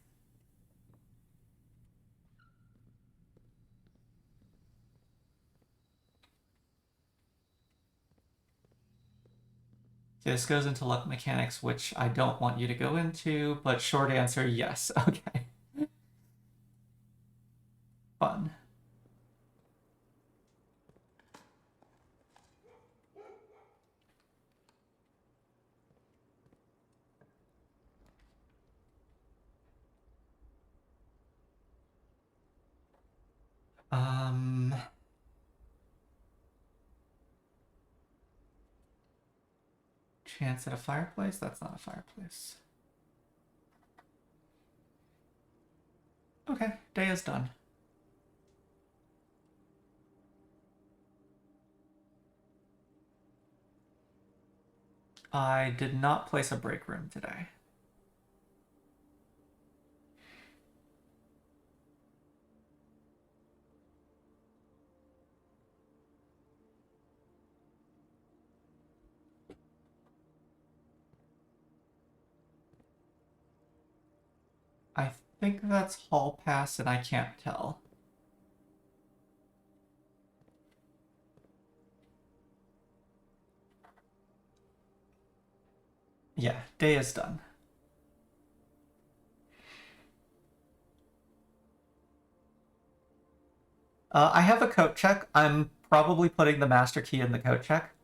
This goes into luck mechanics, which I don't want you to go into, but short answer, yes. Okay. Fun. Chance at a fireplace? That's not a fireplace. Okay, day is done. I did not place a break room today. I think that's hall pass and I can't tell. Yeah, day is done. I have a coat check. I'm probably putting the master key in the coat check.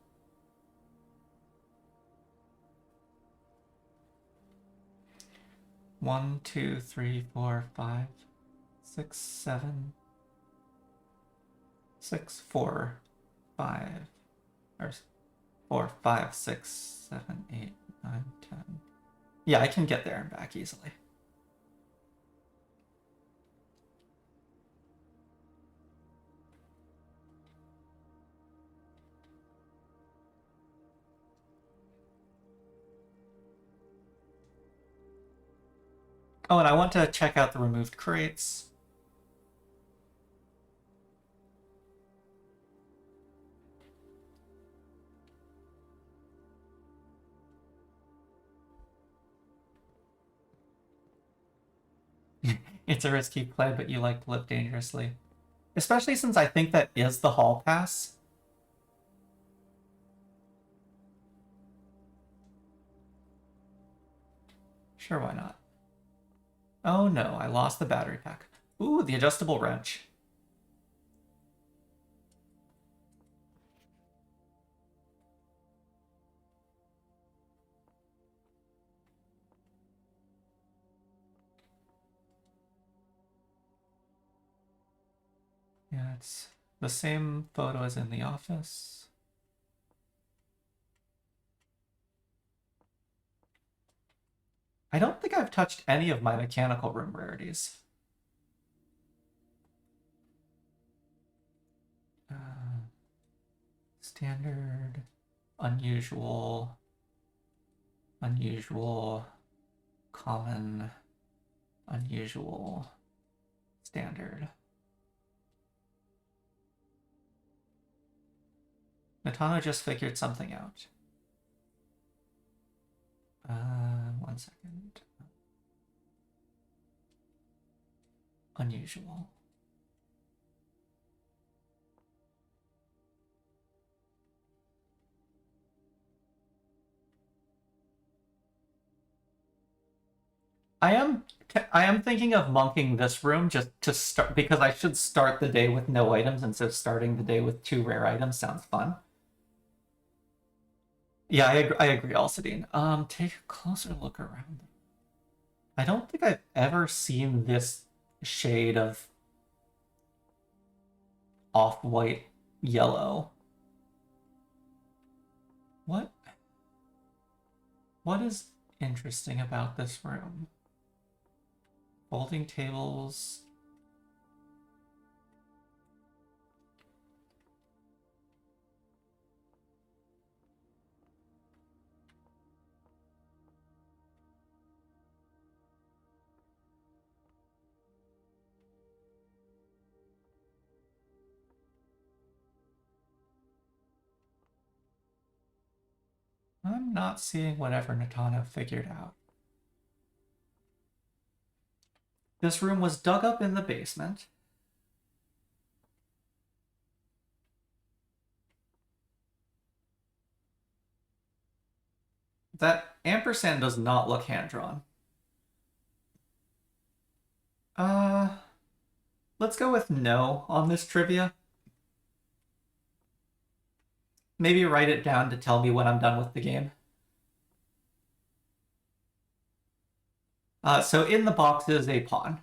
One, two, three, four, five, six, seven, 6, 4, 5, or 4, 5, 6, 7, 8, 9, 10. Yeah, I can get there and back easily. Oh, and I want to check out the removed crates. It's a risky play, but you like to live dangerously. Especially since I think that is the hall pass. Sure, why not? Oh no, I lost the battery pack. Ooh, the adjustable wrench. Yeah, it's the same photo as in the office. I don't think I've touched any of my mechanical room rarities. Standard, unusual, unusual, common, unusual, standard. Natano just figured something out. 1 second. Unusual. I am thinking of monking this room just to start because I should start the day with no items instead of starting the day with 2 rare items. Sounds fun. Yeah, I agree, Alcidine. Take a closer look around. I don't think I've ever seen this shade of off-white yellow. What? What is interesting about this room? Folding tables. I'm not seeing whatever Natano figured out. This room was dug up in the basement. That ampersand does not look hand-drawn. Let's go with no on this trivia. Maybe write it down to tell me when I'm done with the game. So in the box is a pawn.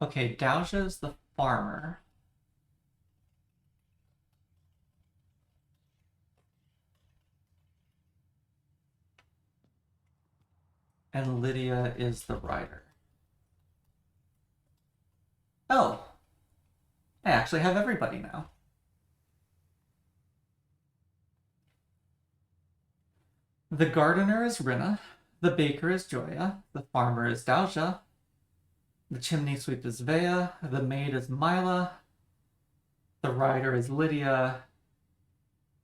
Okay, Dowager's the farmer. And Lydia is the rider. Oh, I actually have everybody now. The gardener is Rinna, the baker is Joya, the farmer is Dowager, the chimney sweep is Vea, the maid is Mila, the rider is Lydia,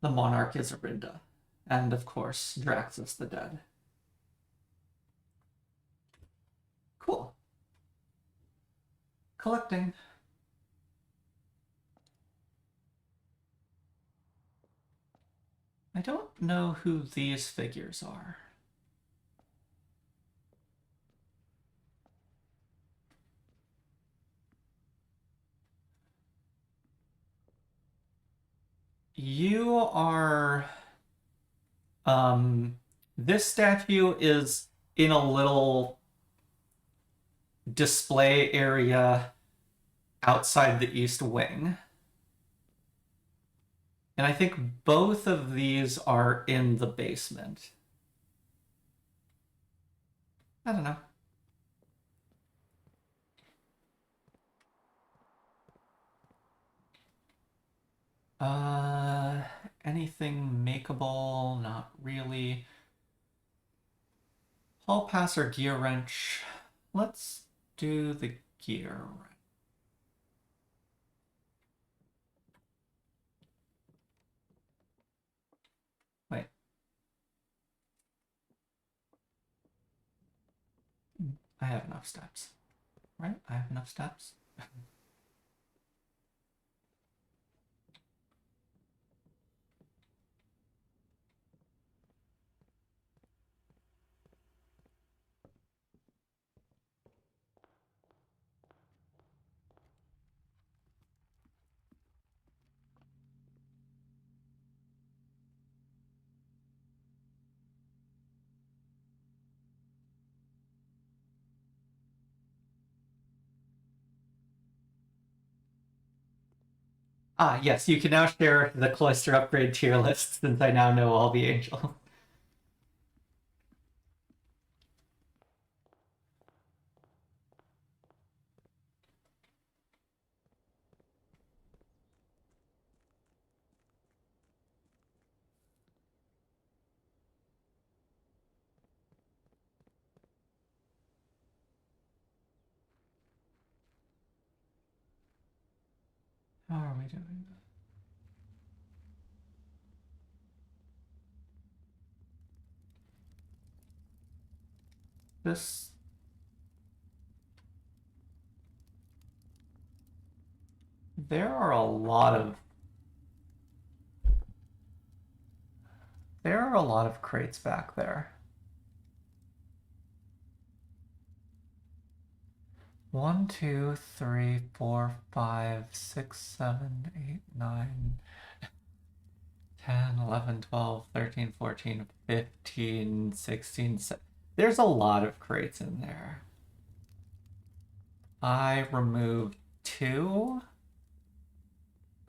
the monarch is Arinda, and of course, Draxus the dead. Cool. Collecting. I don't know who these figures are. You are... this statue is in a little display area outside the east wing. And I think both of these are in the basement. I don't know. Anything makeable? Not really. Hall pass or gear wrench? Let's do the gear wrench. Wait. I have enough steps. Right? I have enough steps. Ah, yes, you can now share the cloister upgrade tier list since I now know all the angels. How are we doing? This... There are a lot of... There are a lot of crates back there. 1, 2, 3, 4, 5, 6, 7, 8, 9, 10, 11, 12, 13, 14, 15, 16, 17. There's a lot of crates in there. I removed 2.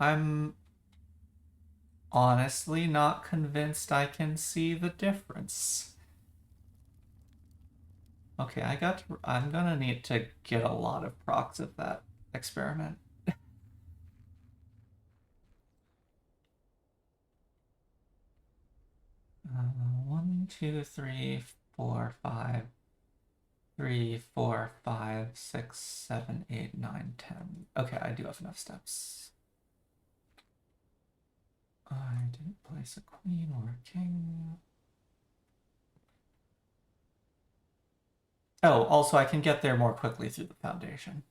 I'm honestly not convinced I can see the difference. Okay, I'm gonna need to get a lot of procs of that experiment. 1, 2, 3, 4, 5, 3, 4, 5, 6, 7, 8, 9, 10. Okay, I do have enough steps. I didn't place a queen or a king. Oh, also I can get there more quickly through the foundation.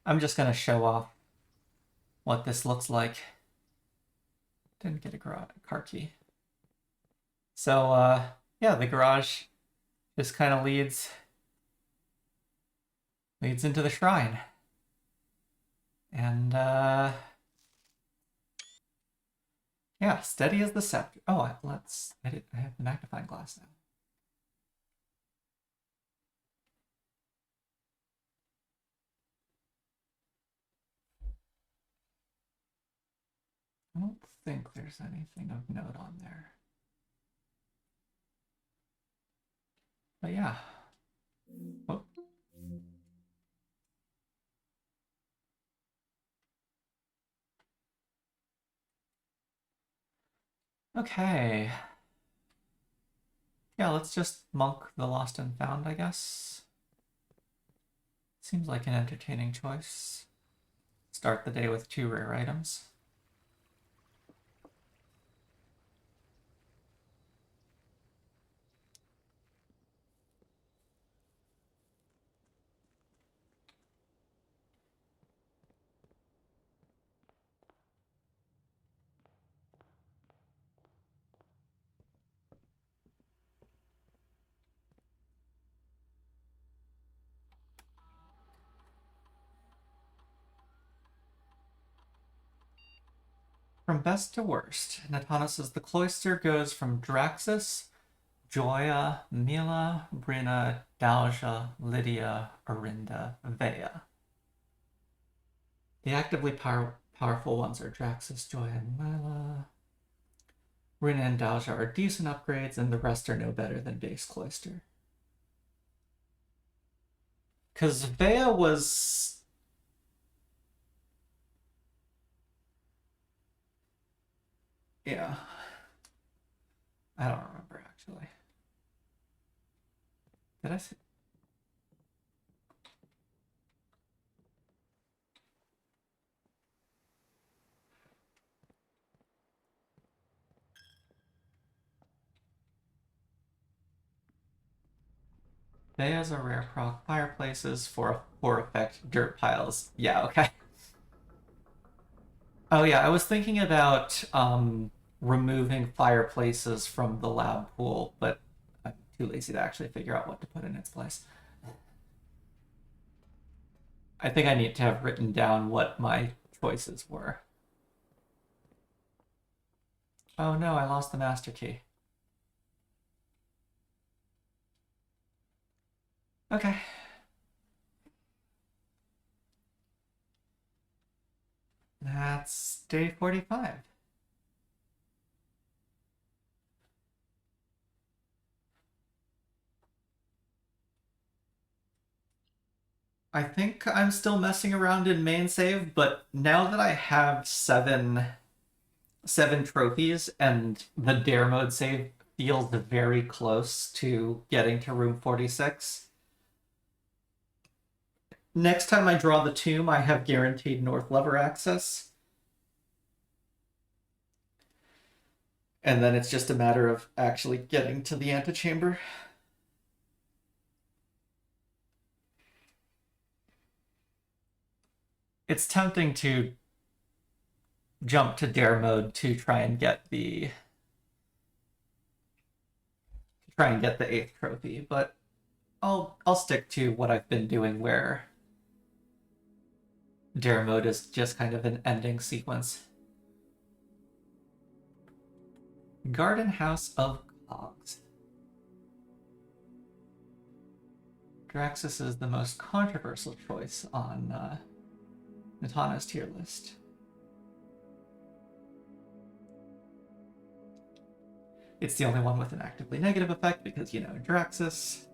I'm just gonna show off what this looks like. Didn't get a car key. So, yeah, the garage just kind of leads into the shrine. And, yeah, steady as the scepter. Oh, I have the magnifying glass now. I don't think there's anything of note on there. But yeah. Oh. Okay. Yeah, let's just monk the lost and found, I guess. Seems like an entertaining choice. Start the day with 2 rare items. From best to worst, Natana says the cloister goes from Draxus, Joya, Mila, Brina, Dalja, Lydia, Arinda, Vea. The actively powerful ones are Draxus, Joya, and Mila. Brina and Dalja are decent upgrades, and the rest are no better than base cloister. Because Vea was... Yeah. I don't remember, actually. Did I say... Veas are rare proc fireplaces for effect dirt piles. Yeah, okay. Oh yeah, I was thinking about removing fireplaces from the lab pool, but I'm too lazy to actually figure out what to put in its place. I think I need to have written down what my choices were. Oh no, I lost the master key. Okay. That's day 45. I think I'm still messing around in main save, but now that I have seven trophies and the dare mode save feels very close to getting to room 46. Next time I draw the tomb, I have guaranteed north lever access. And then it's just a matter of actually getting to the antechamber. It's tempting to jump to dare mode to try and get the 8th trophy, but I'll stick to what I've been doing, where dare mode is just kind of an ending sequence. Garden House of Cogs. Draxus is the most controversial choice on Natana's tier list. It's the only one with an actively negative effect because, you know, Draxus.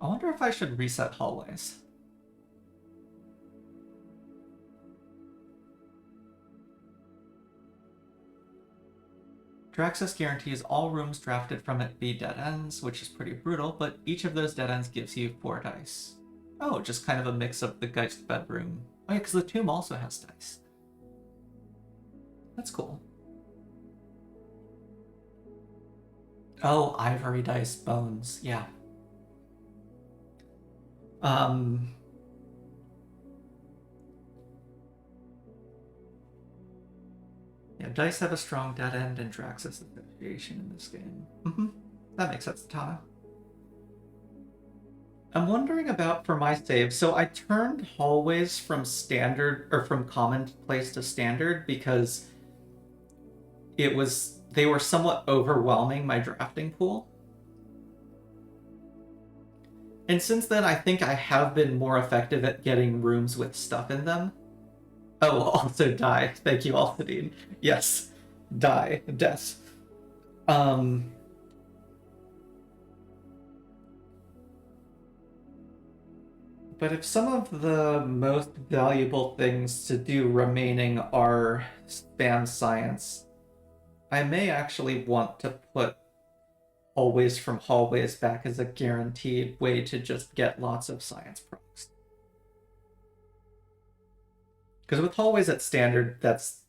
I wonder if I should reset hallways. Draxus guarantees all rooms drafted from it be dead ends, which is pretty brutal, but each of those dead ends gives you 4 dice. Oh, just kind of a mix of the Geist bedroom. Oh yeah, because the tomb also has dice. That's cool. Oh, ivory dice, bones, yeah. Yeah, dice have a strong dead end and Draxus association in this game. That makes sense, Tana. I'm wondering about for my save. So I turned hallways from standard or from commonplace to standard because they were somewhat overwhelming my drafting pool. And since then, I think I have been more effective at getting rooms with stuff in them. Oh, also die. Thank you, Althadine. Yes, die, death. But if some of the most valuable things to do remaining are spam science, I may actually want to put hallways from hallways back as a guaranteed way to just get lots of science procs. Because with hallways at standard, that's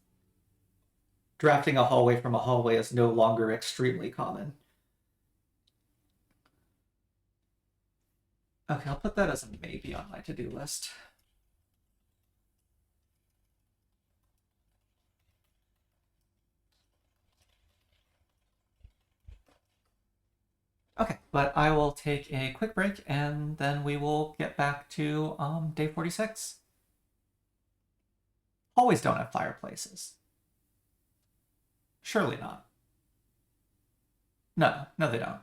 drafting a hallway from a hallway is no longer extremely common. Okay, I'll put that as a maybe on my to-do list. Okay, but I will take a quick break and then we will get back to day 46. Hallways don't have fireplaces. Surely not. No, no, they don't.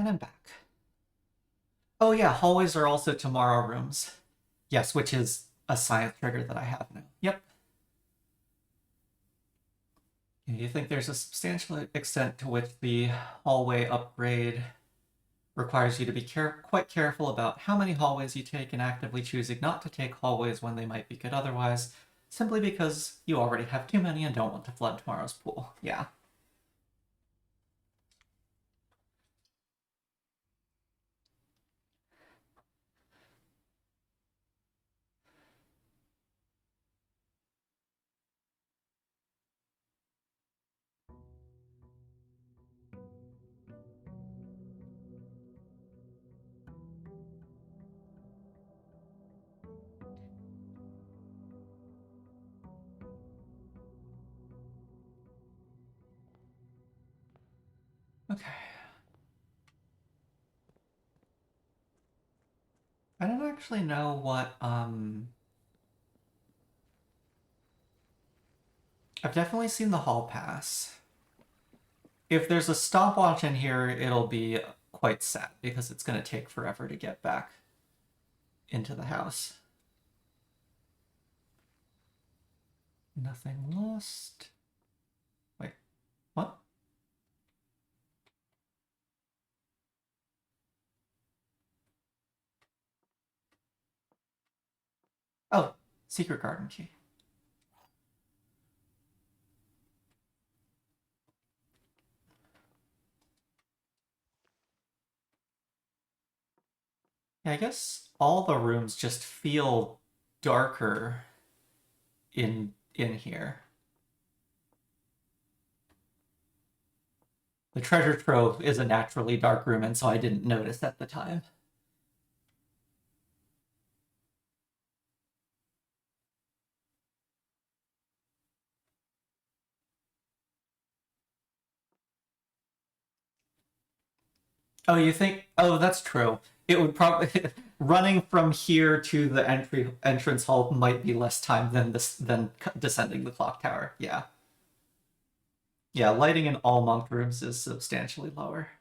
And I'm back. Oh yeah, hallways are also tomorrow rooms. Yes, which is a science trigger that I have now. Yep. You think there's a substantial extent to which the hallway upgrade requires you to be quite careful about how many hallways you take and actively choosing not to take hallways when they might be good otherwise, simply because you already have too many and don't want to flood tomorrow's pool. Yeah. Okay. I don't actually know what, I've definitely seen the hall pass. If there's a stopwatch in here, it'll be quite sad because it's going to take forever to get back into the house. Nothing lost. Wait, what? Oh, secret garden key. Yeah, I guess all the rooms just feel darker in here. The treasure trove is a naturally dark room, and so I didn't notice at the time. Oh, you think? Oh, that's true. It would probably running from here to the entrance hall might be less time than descending the clock tower. Yeah, yeah. Lighting in all monk rooms is substantially lower.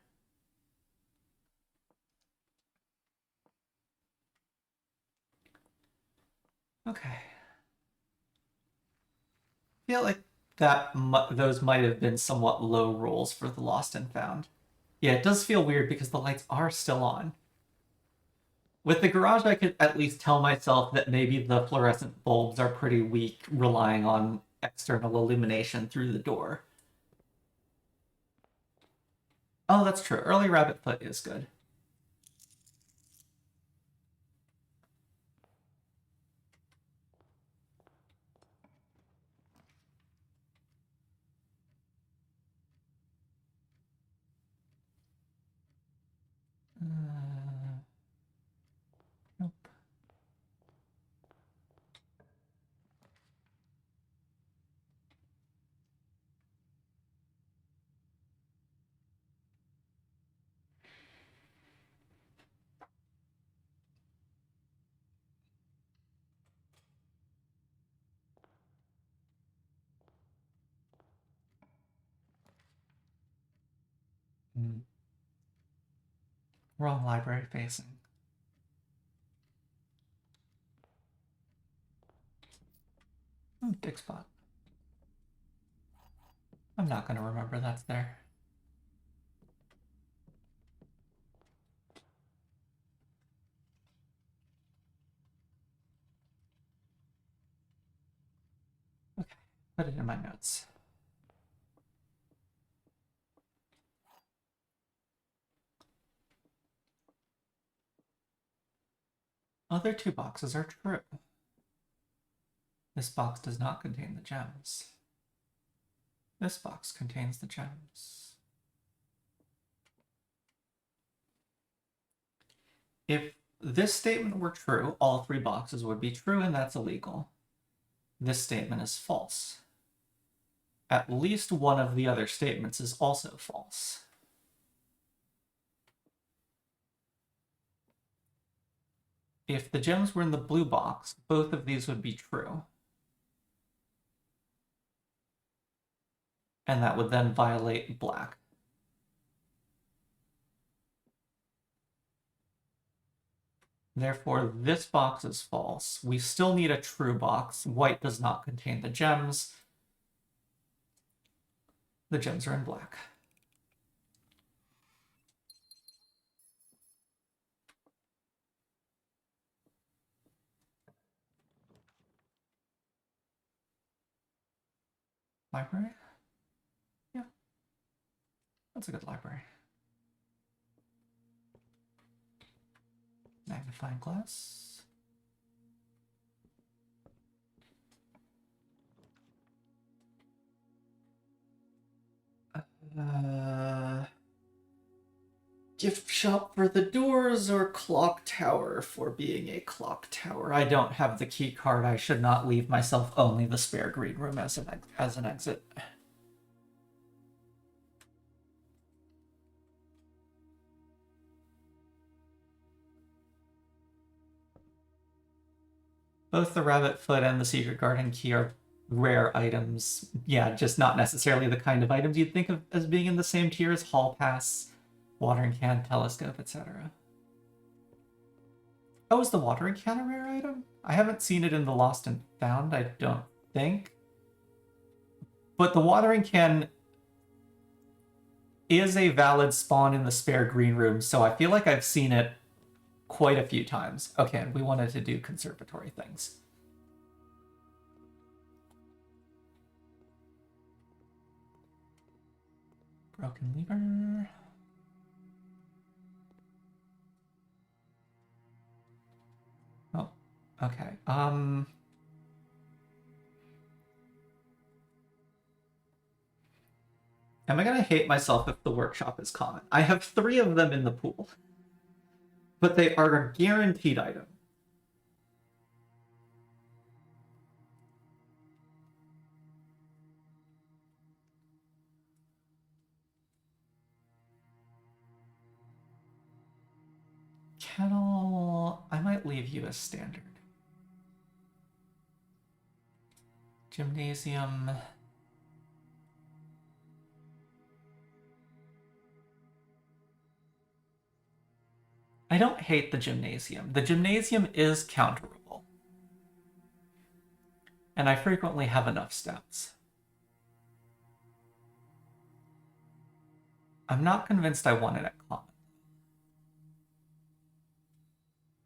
Okay. I feel like those might have been somewhat low rolls for the lost and found. Yeah, it does feel weird because the lights are still on. With the garage, I could at least tell myself that maybe the fluorescent bulbs are pretty weak, relying on external illumination through the door. Oh, that's true. Early rabbit foot is good. Nope. Wrong library facing. Dick spot. I'm not going to remember that's there. Okay, put it in my notes. Other two boxes are true. This box does not contain the gems. This box contains the gems. If this statement were true, all three boxes would be true, and that's illegal. This statement is false. At least one of the other statements is also false. If the gems were in the blue box, both of these would be true. And that would then violate black. Therefore, this box is false. We still need a true box. White does not contain the gems. The gems are in black. Library? Yeah. That's a good library. Magnifying glass. Gift shop for the doors or clock tower for being a clock tower. I don't have the key card. I should not leave myself only the spare green room as an exit. Both the rabbit foot and the secret garden key are rare items. Yeah, just not necessarily the kind of items you'd think of as being in the same tier as hall pass, watering can, telescope, etc. Oh, is the watering can a rare item? I haven't seen it in the Lost and Found, I don't think. But the watering can is a valid spawn in the spare green room, so I feel like I've seen it quite a few times. Okay, we wanted to do conservatory things. Broken lever. Oh, okay. Am I gonna hate myself if the workshop is common? I have 3 of them in the pool, but they are a guaranteed item. Kennel, I might leave you as standard. Gymnasium. I don't hate the gymnasium. The gymnasium is counterable. And I frequently have enough steps. I'm not convinced I want it at common.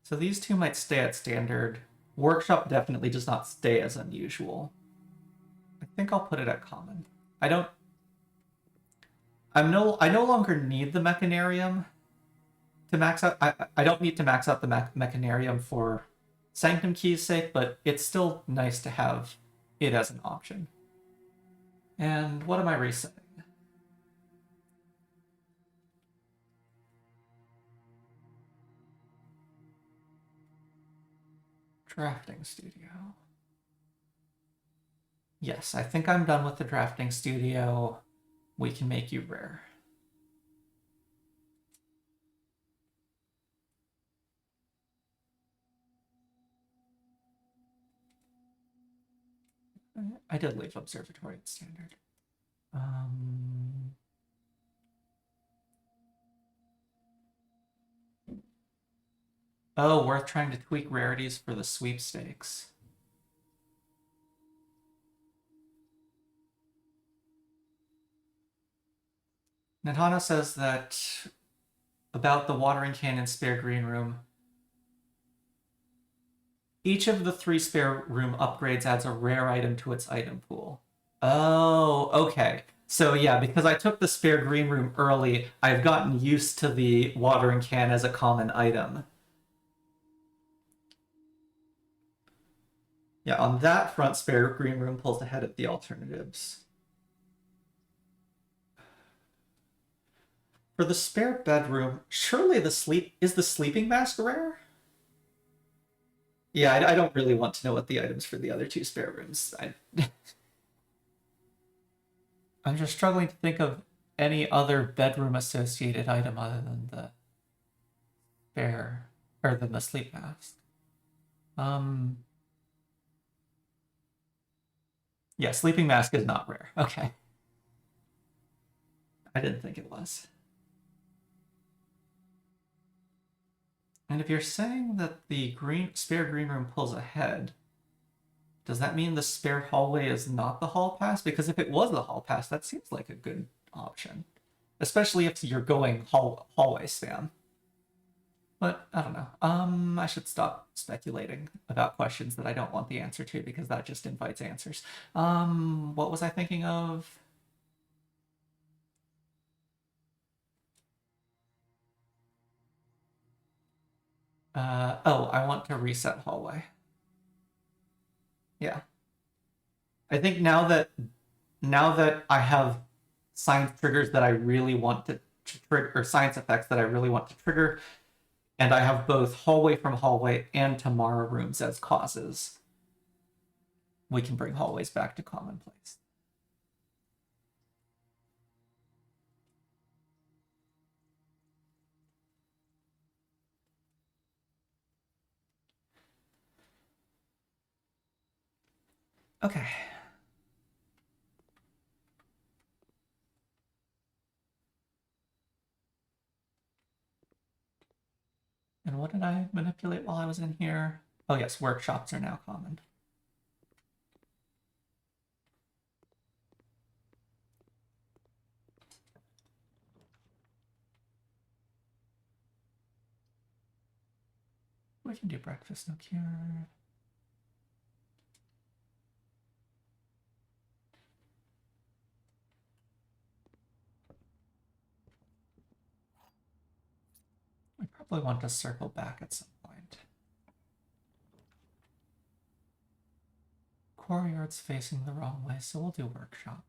So these 2 might stay at standard. Workshop definitely does not stay as unusual. I think I'll put it at common. I no longer need the mechanarium to max out. I don't need to max out the mechanarium for Sanctum Key's sake, but it's still nice to have it as an option. And what am I resetting? Drafting studio. Yes, I think I'm done with the drafting studio. We can make you rare. I did leave observatory at standard. Oh, worth trying to tweak rarities for the sweepstakes. Natana says that about the watering can and spare green room. Each of the 3 spare room upgrades adds a rare item to its item pool. Oh, okay. So yeah, because I took the spare green room early, I've gotten used to the watering can as a common item. Yeah, on that front, spare green room pulls ahead of the alternatives. For the spare bedroom, surely the sleeping mask rare? Yeah, I don't really want to know what the items for the other 2 spare rooms. I'm just struggling to think of any other bedroom associated item other than the spare, or than the sleep mask. Yeah, sleeping mask is not rare. Okay. I didn't think it was. And if you're saying that the spare green room pulls ahead, does that mean the spare hallway is not the hall pass? Because if it was the hall pass, that seems like a good option. Especially if you're going hallway spam. But I don't know. I should stop speculating about questions that I don't want the answer to because that just invites answers. What was I thinking of? Oh, I want to reset hallway. Yeah. I think now that I have science triggers that I really want to trigger, or science effects that I really want to trigger, and I have both hallway from hallway and Tamara rooms as causes, we can bring hallways back to commonplace. Okay. And what did I manipulate while I was in here? Oh yes, workshops are now common. We can do breakfast, no cure. We probably want to circle back at some point. Courtyard's facing the wrong way, so we'll do workshop.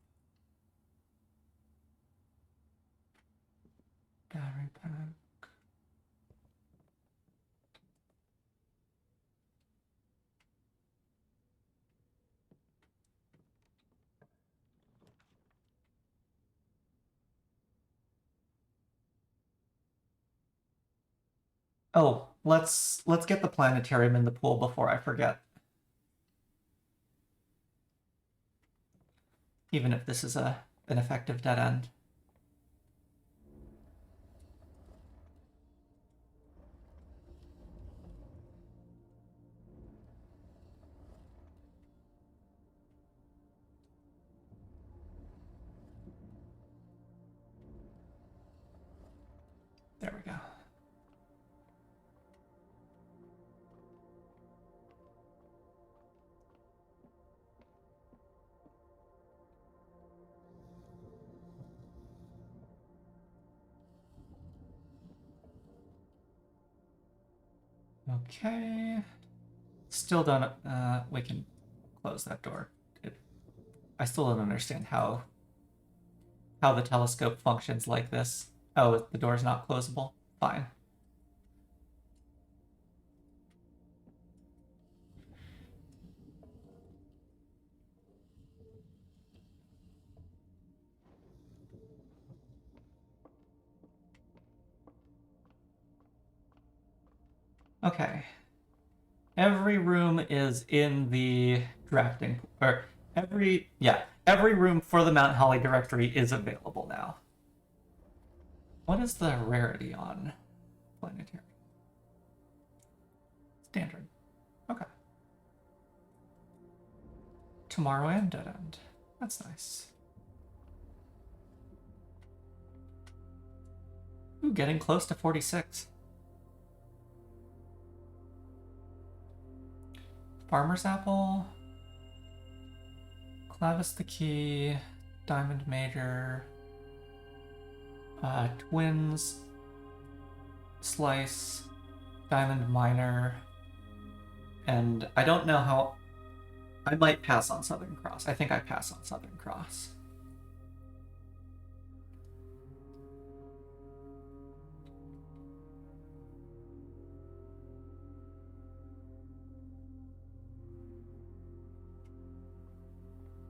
Battery pack. Oh, let's get the planetarium in the pool before I forget. Even if this is an effective dead end. There we go. Okay. Still don't. We can close that door. I still don't understand how the telescope functions like this. Oh, the door's not closable? Fine. Okay. Every room is in the drafting, or every room for the Mount Holly directory is available now. What is the rarity on planetary? Standard. Okay. Tomorrow and Dead End. That's nice. Ooh, getting close to 46. Farmer's Apple. Clavis the Key. Diamond Major. Twins. Slice. Diamond Minor. And I don't know how... I might pass on Southern Cross. I think I pass on Southern Cross.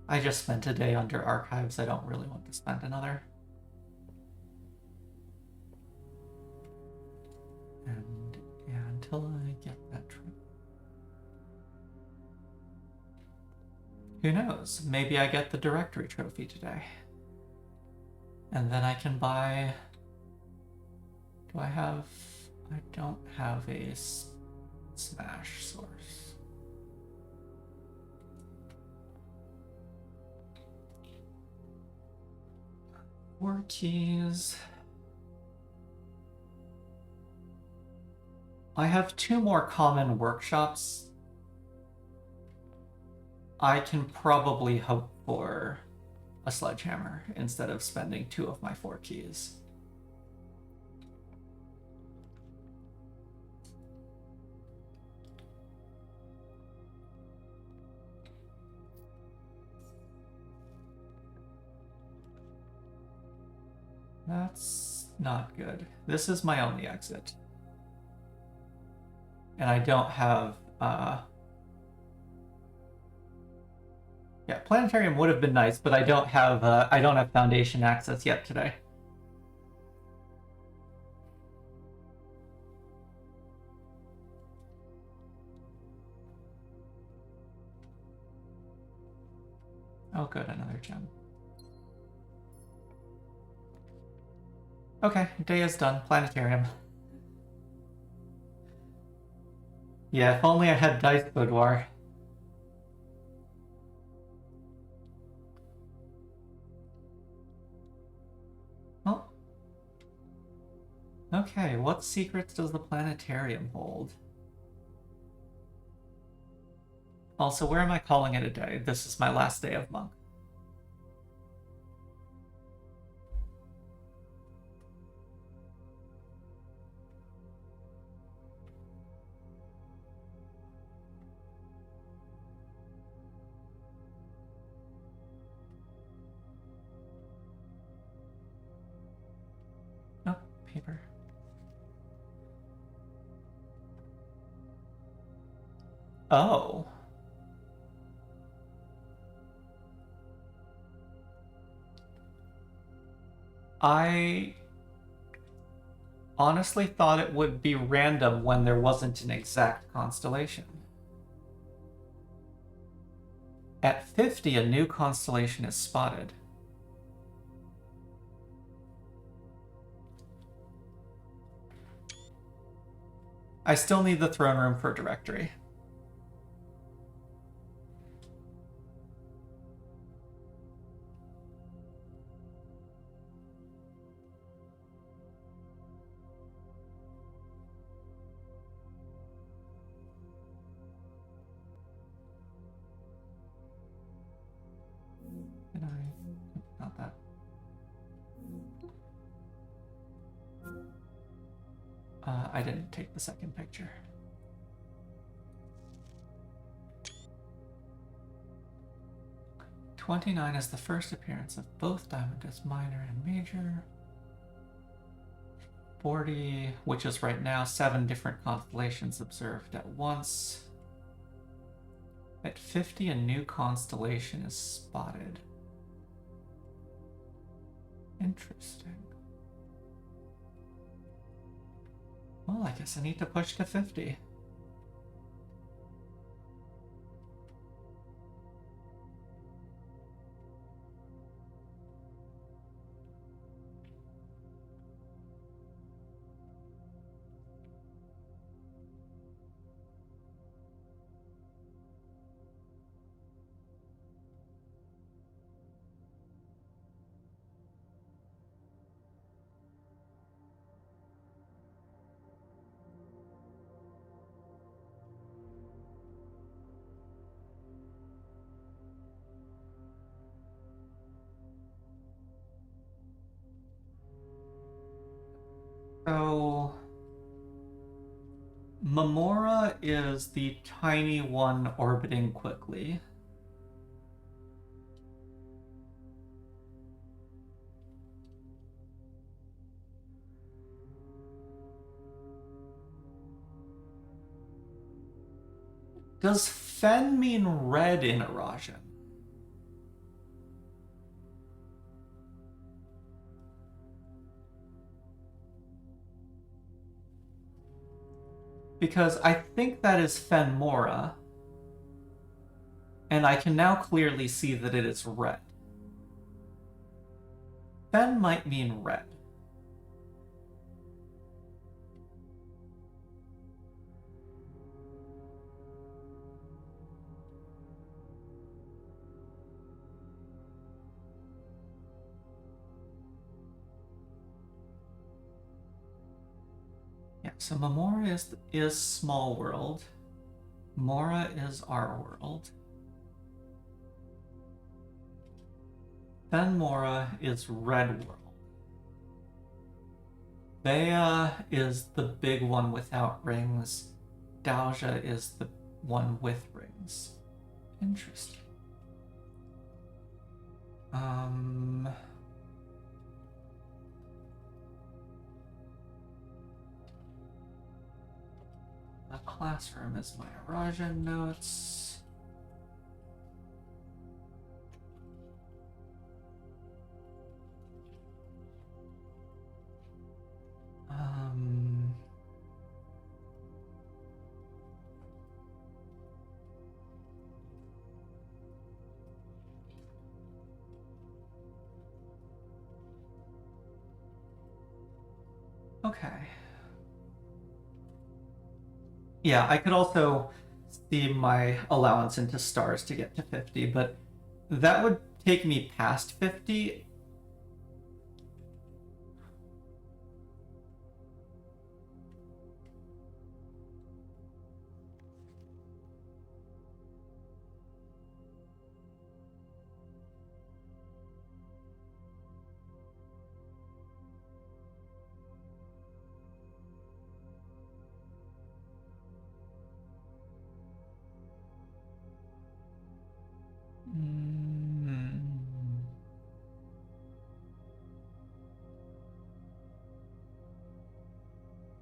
I just spent a day under archives. I don't really want to spend another. And yeah, until I get that trip. Who knows? Maybe I get the directory trophy today. And then I can buy... Do I have... I don't have a smash source. Four keys. I have 2 more common workshops. I can probably hope for a sledgehammer instead of spending 2 of my 4 keys. That's not good. This is my only exit. And I don't have, yeah, planetarium would have been nice, but I don't have foundation access yet today. Oh, good, another gem. Okay, day is done. Planetarium. Yeah, if only I had dice boudoir. Oh. Okay, what secrets does the planetarium hold? Also, where am I calling it a day? This is my last day of monk. Oh, paper. Oh. I honestly thought it would be random when there wasn't an exact constellation. At 50, a new constellation is spotted. I still need the throne room for directory. Not that. I didn't take the second picture. "29 is the first appearance of both Diamond as minor and major. 40, which is right now 7 different constellations observed at once. At 50, a new constellation is spotted. Interesting. Well, I guess I need to push to 50. So, Mamora is the tiny one orbiting quickly. Does Fen mean red in Arajan? Because I think that is Fenmora, and I can now clearly see that it is red. Fen might mean red. So Mamora is small world. Mora is our world. Then Mora is red world. Bea is the big one without rings. Dalja is the one with rings. Interesting. The classroom is my Araja notes. Okay. Yeah, I could also see my allowance into stars to get to 50, but that would take me past 50.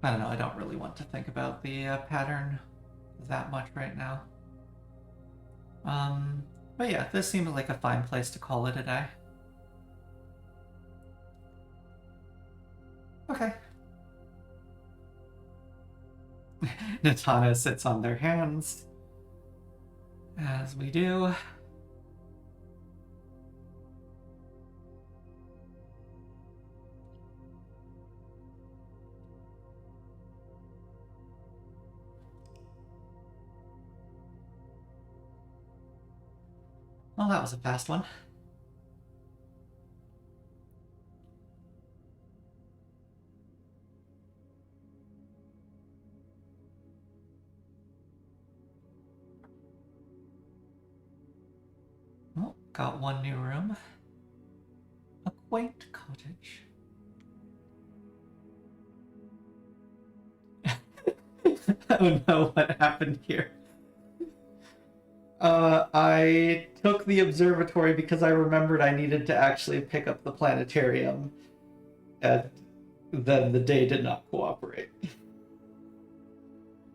I don't know, I don't really want to think about the pattern that much right now. But yeah, this seems like a fine place to call it a day. Okay. Natana sits on their hands, as we do. Well, that was a fast one. Well, got one new room. A quaint cottage. Oh no, what happened here? I took the observatory because I remembered I needed to actually pick up the planetarium, and then the day did not cooperate.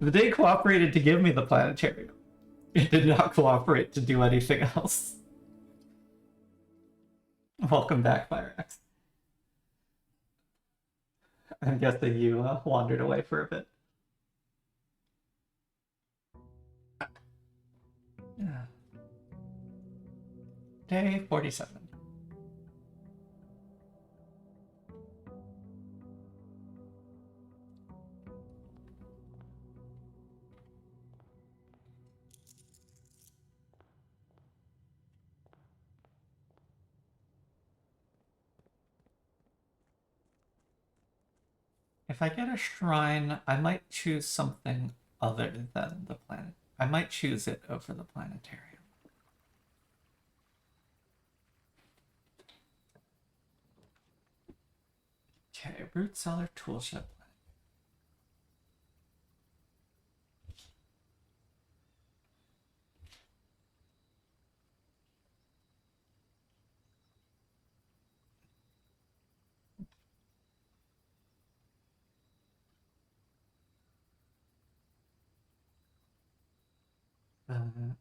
The day cooperated to give me the planetarium. It did not cooperate to do anything else. Welcome back, Fyrax. I'm guessing you wandered away for a bit. Yeah. Day 47. If I get a shrine, I might choose something other than the planet. I might choose it over the planetarium. Okay, root cellar toolshed.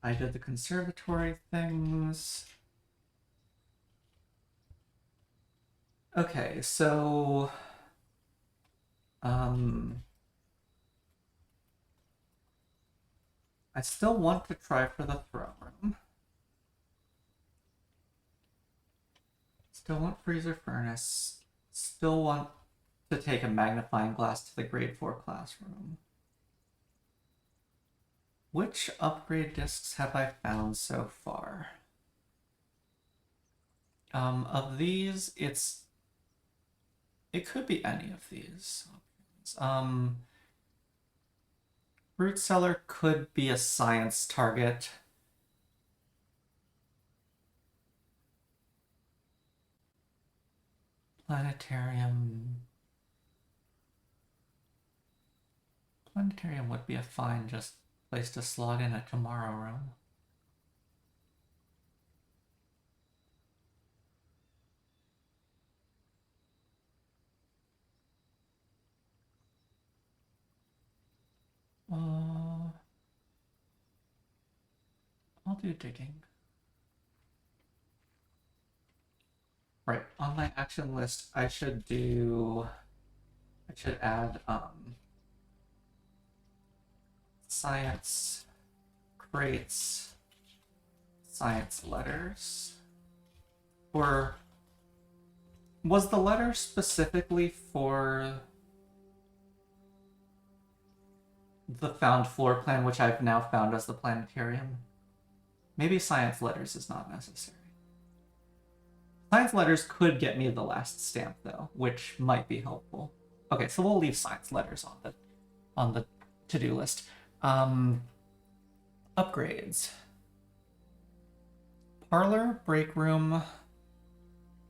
I did the conservatory things. Okay, so I still want to try for the throne room. Still want freezer furnace. Still want to take a magnifying glass to the grade 4 classroom. Which upgrade discs have I found so far? Of these, it could be any of these. Root cellar could be a science target. Planetarium. Planetarium would be a fine just place to slot in a tomorrow room. I'll do digging. Right, on my action list, I should add science crates, science letters. Or was the letter specifically for the found floor plan, which I've now found as the planetarium? Maybe science letters is not necessary. Science letters could get me the last stamp though, which might be helpful. Okay, so we'll leave science letters on the to-do list. Upgrades. Parlor, break room,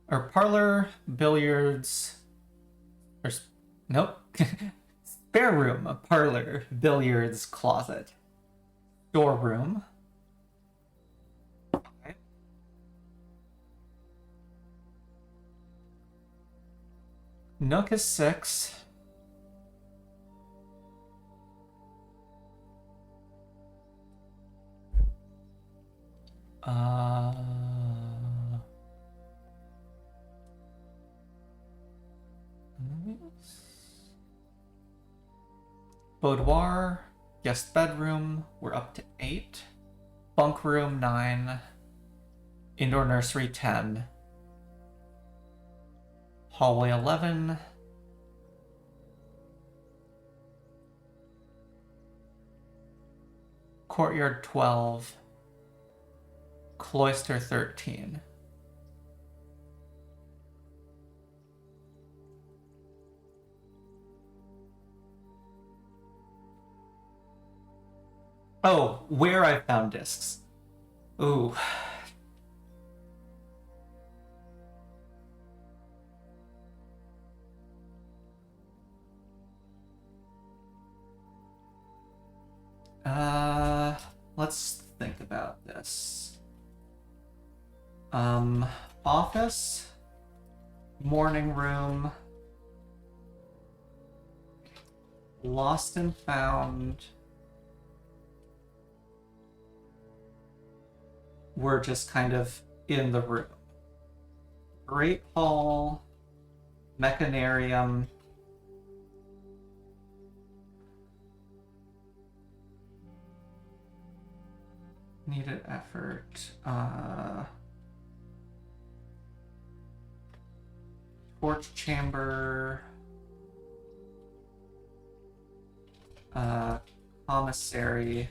or parlor, billiards, or nope. Spare room, parlor, billiards, closet, storeroom. Okay. Nook is 6. Boudoir, guest bedroom, we're up to 8. Bunk room 9. Indoor nursery 10. Hallway 11. Courtyard 12. Cloister 13. Oh, where I found discs. Ooh. Let's think about this. Office, morning room, lost and found. We're just kind of in the room. Great Hall, Mechanarium. Needed effort. Torch chamber. Commissary.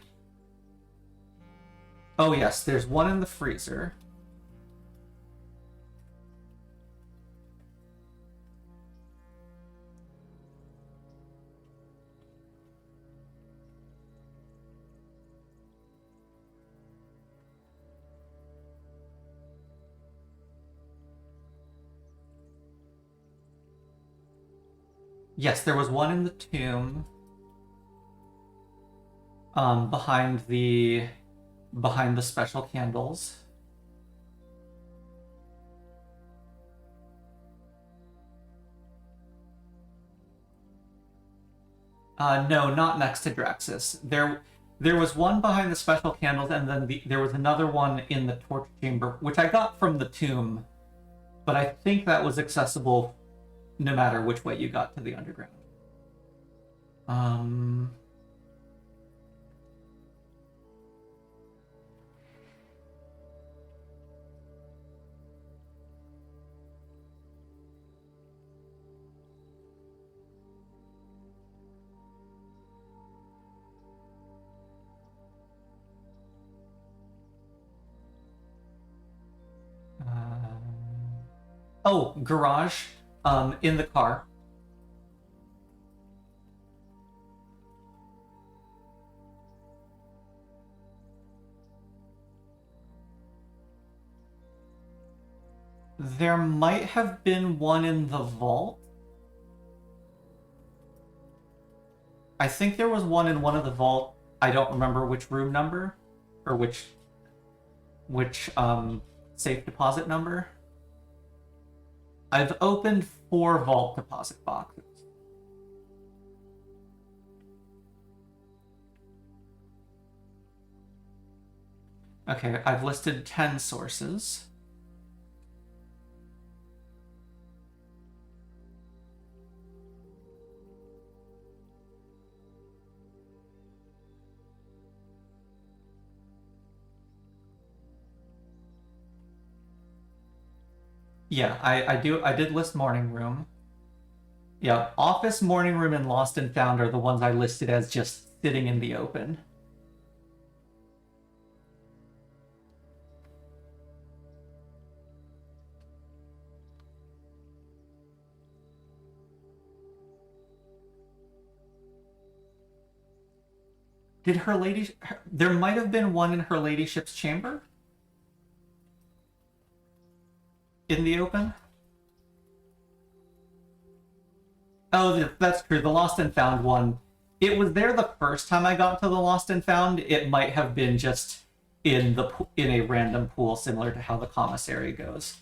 Oh yes, there's one in the freezer. Yes, there was one in the tomb. Behind the special candles. No, not next to Draxus. There was one behind the special candles, and then there was another one in the torch chamber, which I got from the tomb, but I think that was accessible no matter which way you got to the underground. Oh, garage, in the car. There might have been one in the vault. I think there was one in one of the vault. I don't remember which room number or which safe deposit number. I've opened 4 vault deposit boxes. Okay, I've listed 10 sources. Yeah, I did list morning room. Yeah, office, morning room, and lost and found are the ones I listed as just sitting in the open. Did her lady... There might have been one in her ladyship's chamber? In the open? Oh, that's true. The lost and found one. It was there the first time I got to the lost and found. It might have been just in a random pool, similar to how the commissary goes.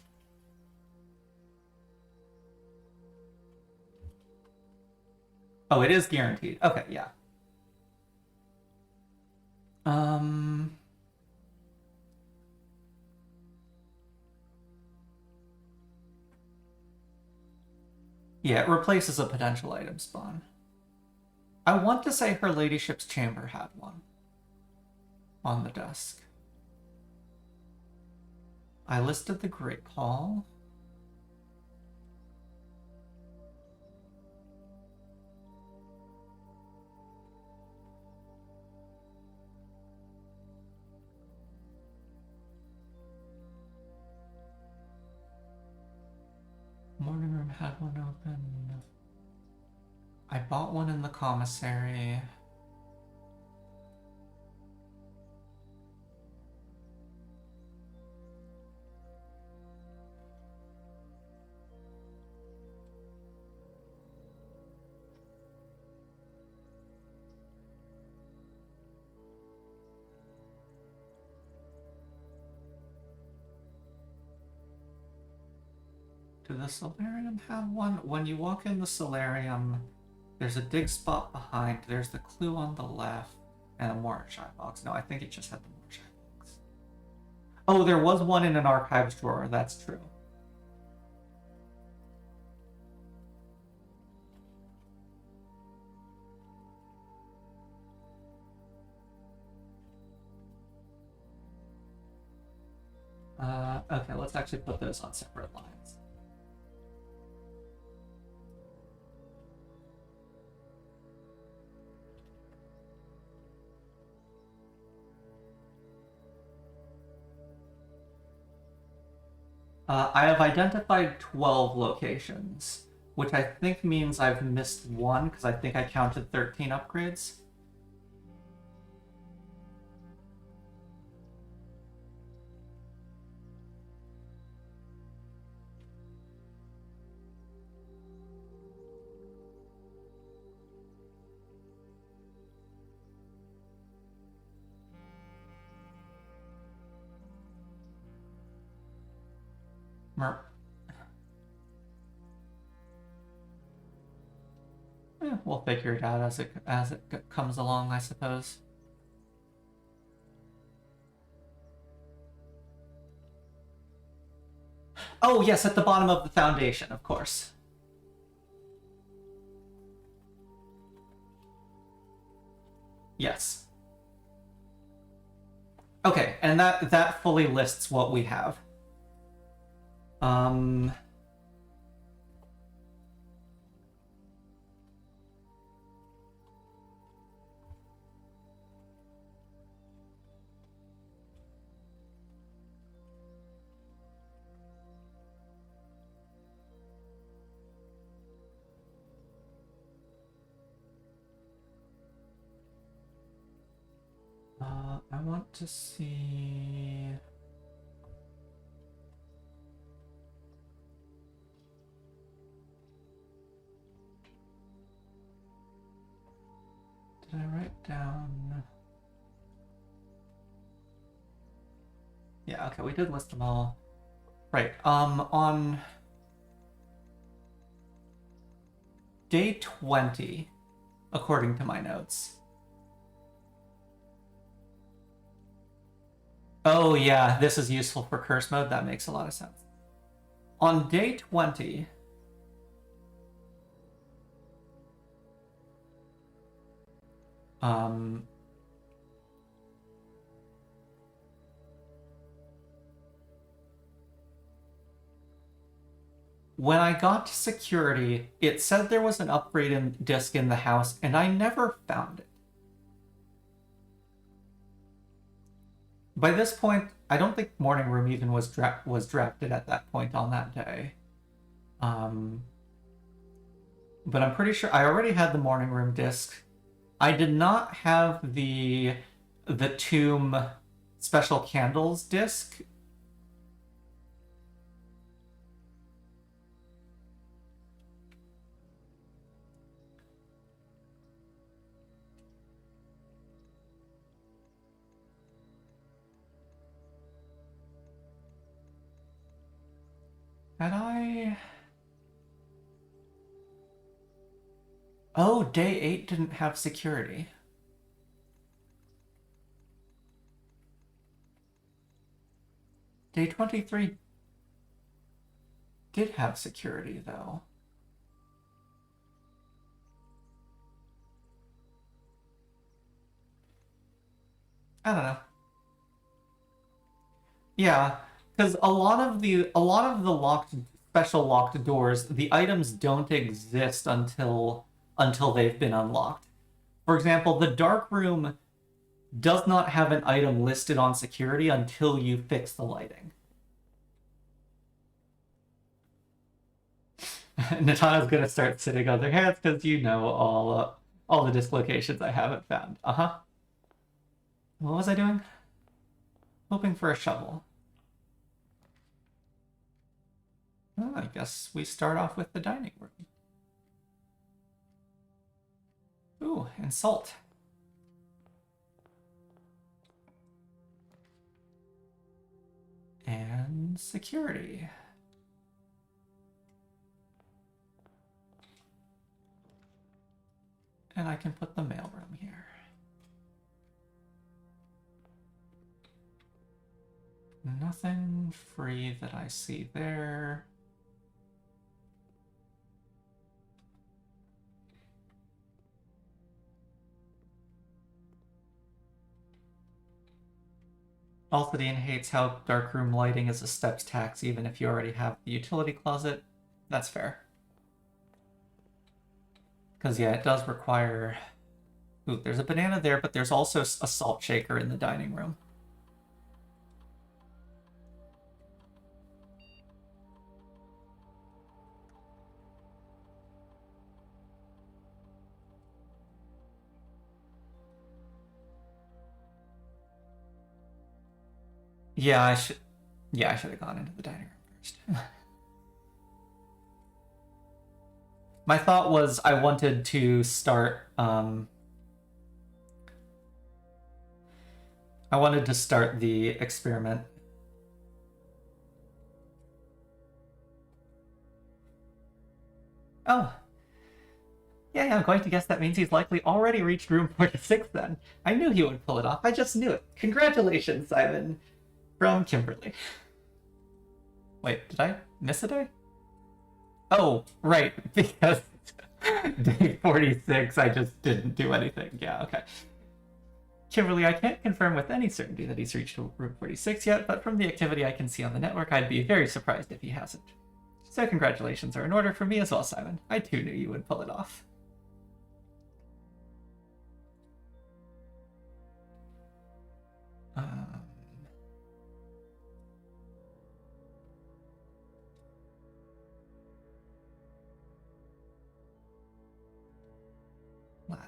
Oh, it is guaranteed. Okay, yeah. Yeah, it replaces a potential item spawn. I want to say her ladyship's chamber had one on the desk. I listed the Great Hall. Morning room had one open. I bought one in the commissary. Did the solarium have one? When you walk in the solarium, there's a dig spot behind, there's the clue on the left, and a Morishai box. No, I think it just had the Morishai box. Oh, there was one in an archives drawer, that's true. Okay, let's actually put those on separate lines. I have identified 12 locations, which I think means I've missed one, because I think I counted 13 upgrades. We'll figure it out as it comes along, I suppose. Oh yes, at the bottom of the foundation, of course. Yes. Okay, and that fully lists what we have. I want to see... down. Yeah, okay, we did list them all. Right, on day 20, according to my notes. Oh yeah, this is useful for curse mode. That makes a lot of sense. On day 20, when I got to security, it said there was an upgrade in disk in the house, and I never found it. By this point, I don't think Morning Room even was drafted at that point on that day. But I'm pretty sure I already had the Morning Room disc. I did not have the Tomb Special Candles disc. Had I... Oh, day 8 didn't have security. Day 23 did have security, though. I don't know. Yeah, because a lot of the special locked doors, the items don't exist until they've been unlocked. For example, the dark room does not have an item listed on security until you fix the lighting. Natana's gonna start sitting on their hands because you know all the dislocations I haven't found. Uh-huh. What was I doing? Hoping for a shovel. Well, I guess we start off with the dining room. Ooh, and salt. And security. And I can put the mailroom here. Nothing free that I see there. Althadine hates how darkroom lighting is a steps tax even if you already have the utility closet. That's fair. Because, yeah, it does require... Ooh, there's a banana there, but there's also a salt shaker in the dining room. Yeah, I should have gone into the dining room first. My thought was I wanted to start the experiment. Oh. Yeah, I'm going to guess that means he's likely already reached room 46 then. I knew he would pull it off. I just knew it. Congratulations, Simon. From Kimberly. Wait, did I miss a day? Oh, right, because day 46 I just didn't do anything. Yeah, okay. Kimberly, I can't confirm with any certainty that he's reached room 46 yet, but from the activity I can see on the network, I'd be very surprised if he hasn't. So congratulations are in order for me as well, Simon. I too knew you would pull it off. Lab.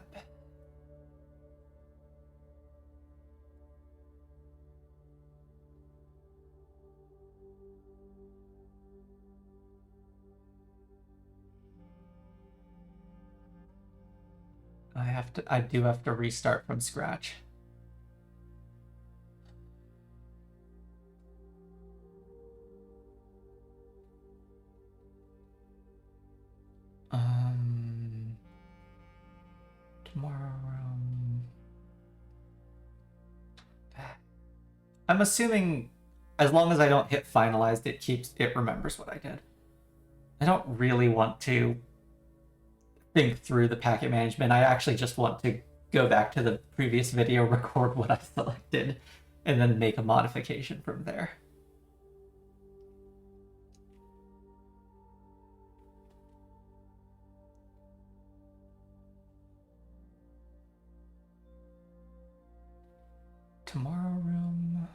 I I do have to restart from scratch. Tomorrow room. I'm assuming as long as I don't hit finalized, it remembers what I did. I don't really want to think through the packet management. I actually just want to go back to the previous video, record what I selected, and then make a modification from there. Tomorrow room.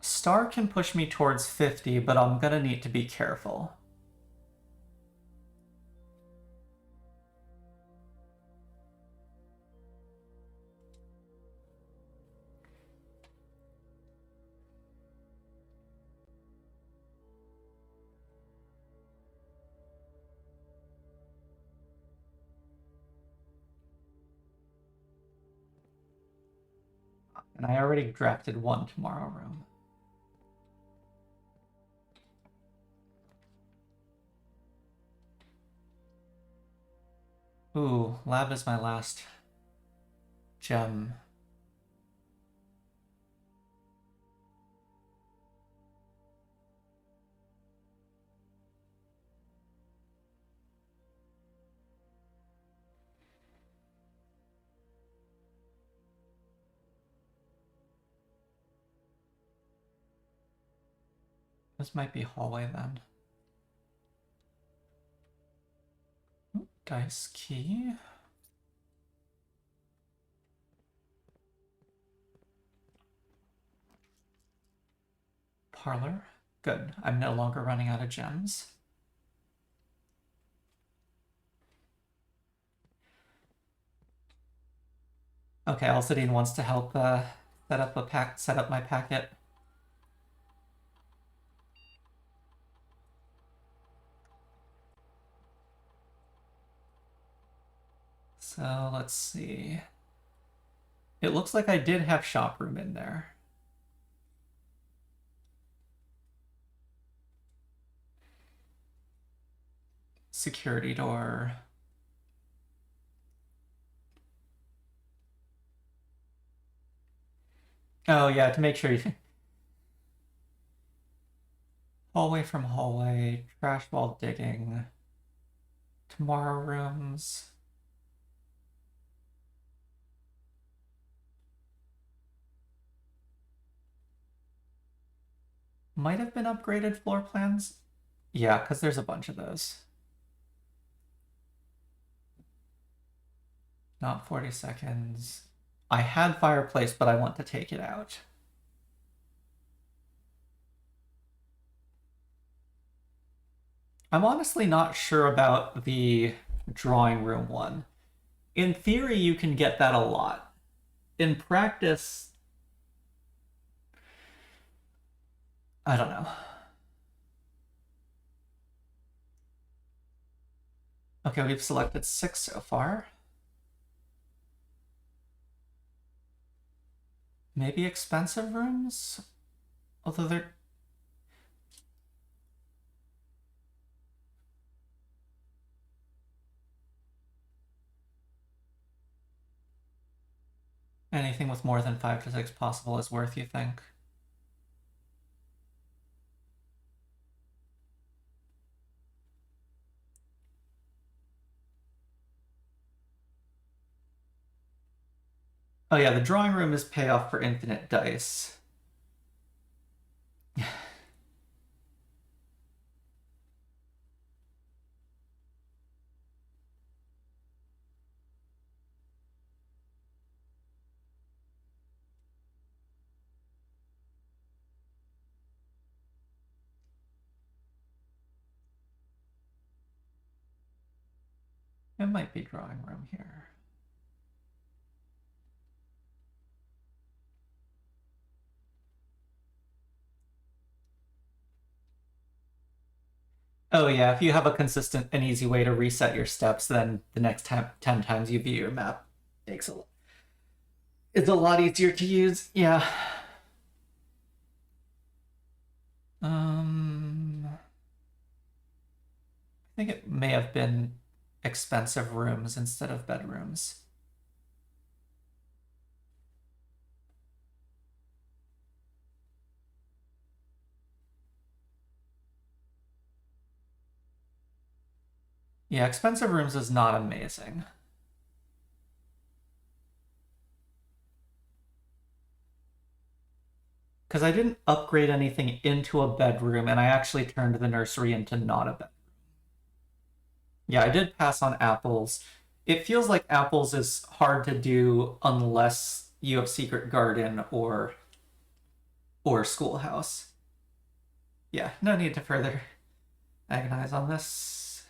Star can push me towards 50, but I'm gonna need to be careful. And I already drafted one tomorrow room. Ooh, lab is my last gem. This might be hallway then. Ooh, dice key. Parlor. Good. I'm no longer running out of gems. Okay, Alcidine wants to help set up my packet. So let's see. It looks like I did have shop room in there. Security door. Oh yeah, to make sure you... Hallway from hallway, trash wall digging, tomorrow rooms. Might have been upgraded floor plans. Yeah, because there's a bunch of those. Not 40 seconds. I had fireplace, but I want to take it out. I'm honestly not sure about the drawing room one. In theory, you can get that a lot. In practice, I don't know. Okay, we've selected 6 so far. Maybe expensive rooms? Although they're... Anything with more than 5 to 6 possible is worth, you think? Oh yeah, the drawing room is payoff for infinite dice. It might be drawing room here. Oh yeah, if you have a consistent and easy way to reset your steps, then the next 10 times you view your map it's a lot easier to use. Yeah. I think it may have been expensive rooms instead of bedrooms. Yeah, expensive rooms is not amazing. Because I didn't upgrade anything into a bedroom, and I actually turned the nursery into not a bedroom. Yeah, I did pass on apples. It feels like apples is hard to do unless you have secret garden or schoolhouse. Yeah, no need to further agonize on this.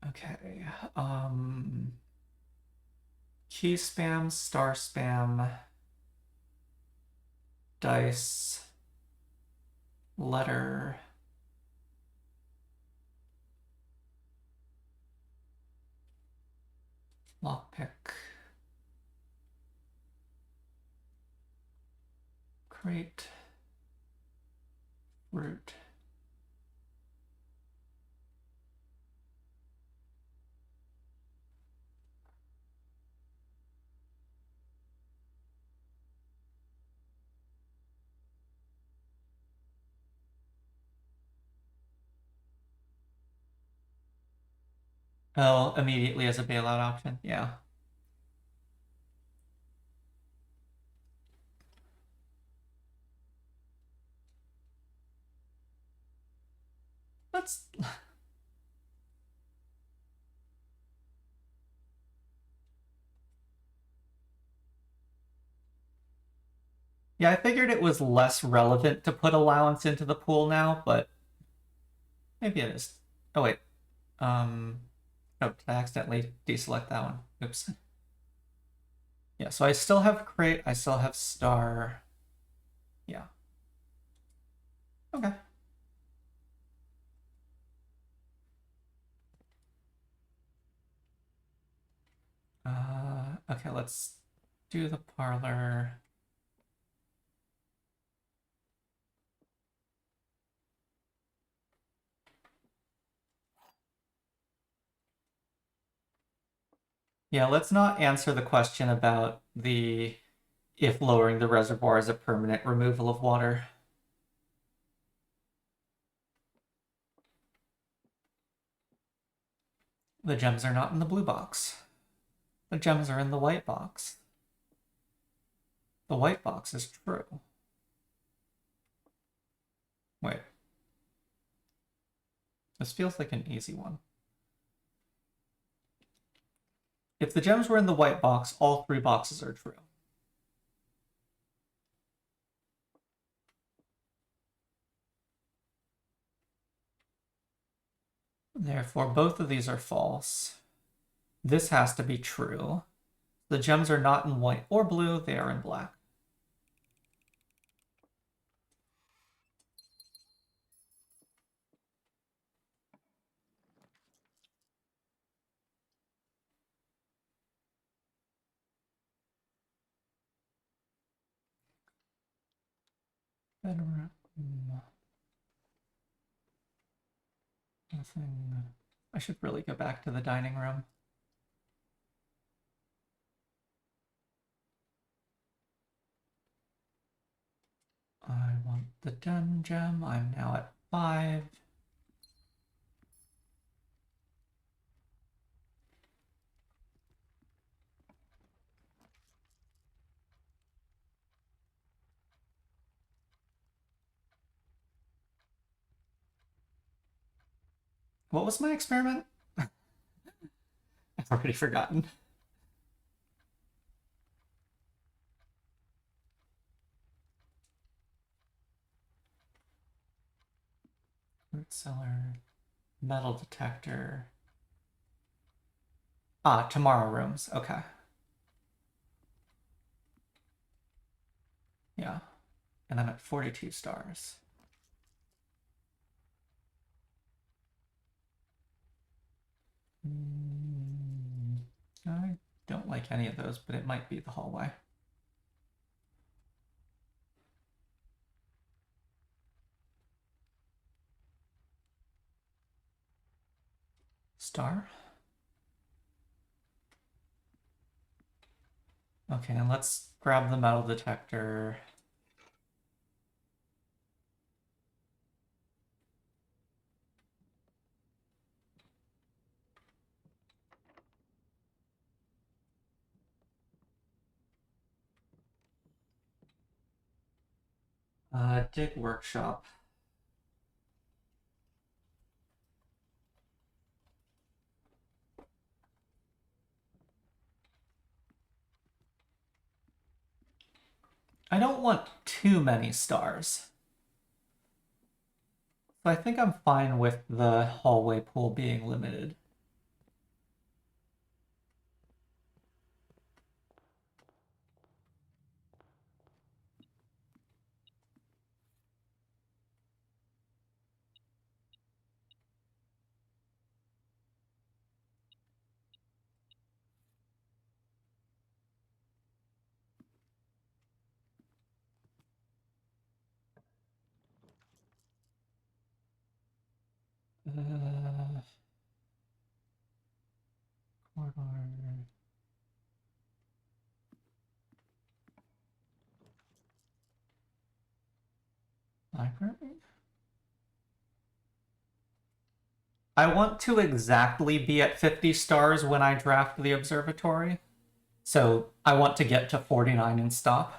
Okay. Key spam, star spam, dice, letter. Lockpick. Crate. Root. Oh, immediately as a bailout option. Yeah. Let's. Yeah, I figured it was less relevant to put allowance into the pool now, but maybe it is. Oh wait. Oh, did I accidentally deselect that one? Oops. Yeah, so I still have crate, I still have star. Yeah. Okay. Okay, let's do the parlor. Yeah, let's not answer the question about the if lowering the reservoir is a permanent removal of water. The gems are not in the blue box. The gems are in the white box. The white box is true. Wait. This feels like an easy one. If the gems were in the white box, all 3 boxes are true. Therefore, both of these are false. This has to be true. The gems are not in white or blue, they are in black. Bedroom. Nothing. I should really go back to the dining room. I want the den gem. I'm now at 5. What was my experiment? I've already forgotten. Root cellar, metal detector. Ah, tomorrow rooms. Okay. Yeah. And I'm at 42 stars. I don't like any of those, but it might be the hallway. Star? Okay, and let's grab the metal detector. Dig workshop. I don't want too many stars. So I think I'm fine with the hallway pool being limited. Corridor. Library? I want to exactly be at 50 stars when I draft the observatory. So I want to get to 49 and stop.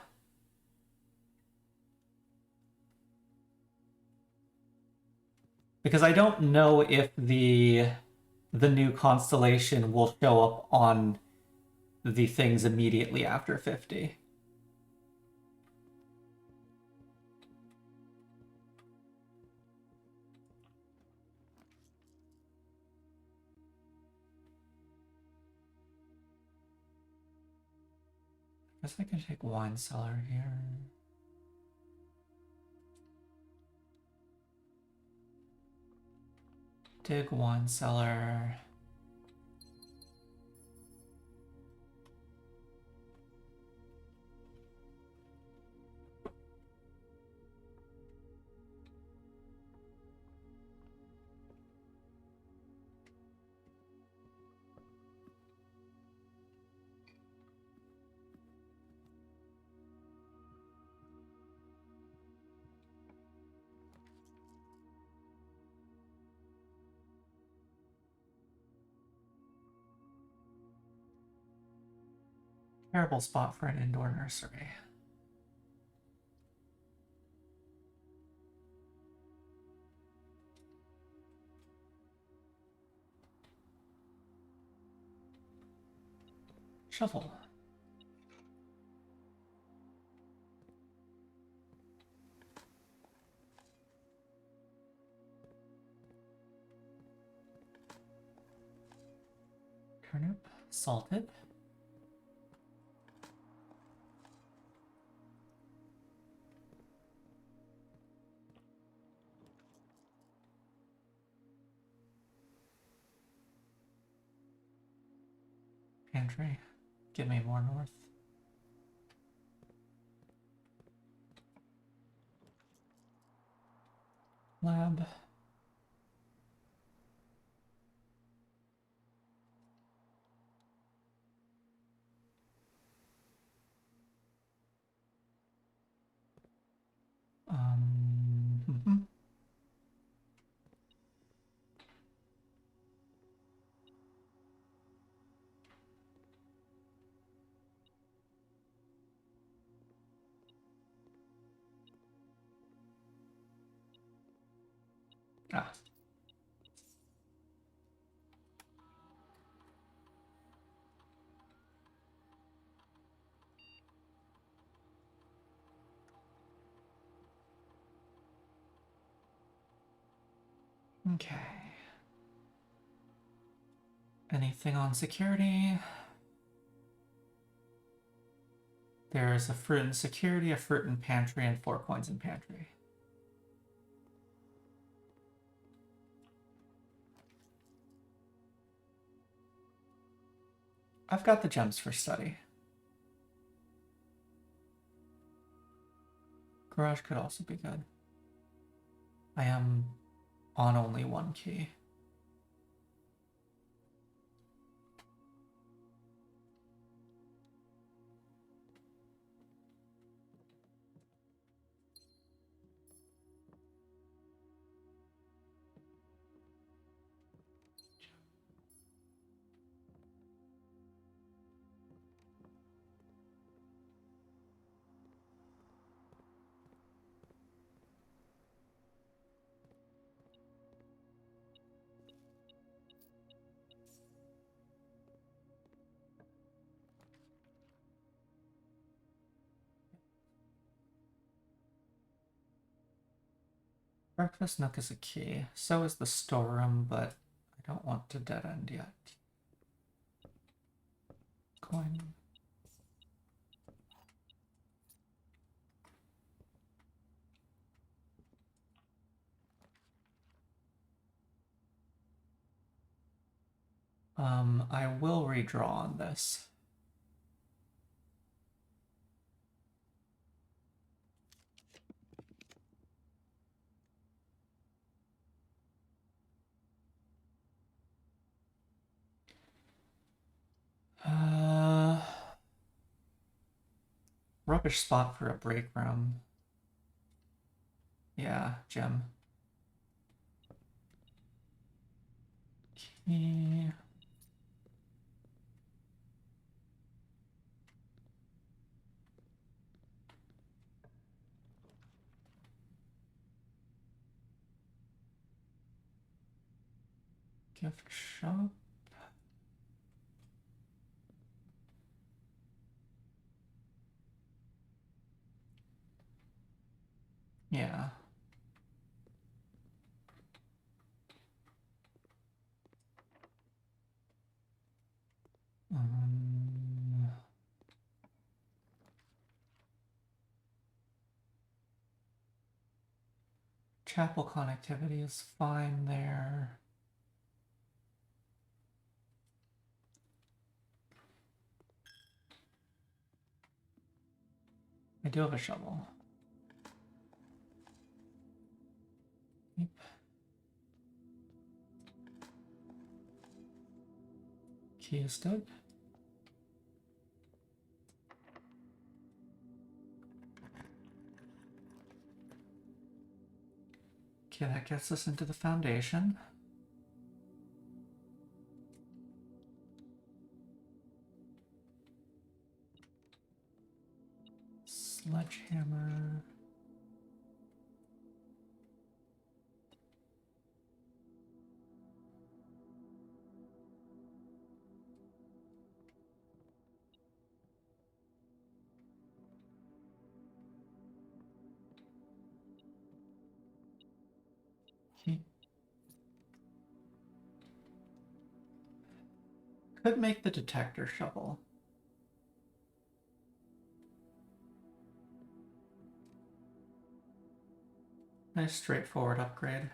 Because I don't know if the new constellation will show up on the things immediately after 50. I guess I can take wine cellar here. Dig wine cellar. Terrible spot for an indoor nursery. Shovel. Turnip. Salted. Pantry. Give me more north. Lab. Mhm. Ah. Okay. Anything on security? There's a fruit in security, a fruit in pantry, and 4 coins in pantry. I've got the gems for study. Garage could also be good. I am on only one key. Breakfast nook is a key. So is the storeroom, but I don't want to dead end yet. Coin. I will redraw on this. Rubbish spot for a break room. Yeah, gem. Key. Gift shop. Yeah. Chapel connectivity is fine there. I do have a shovel. Yep. Key is good. Okay, that gets us into the foundation. Sledgehammer. Could make the detector shovel. Nice straightforward upgrade.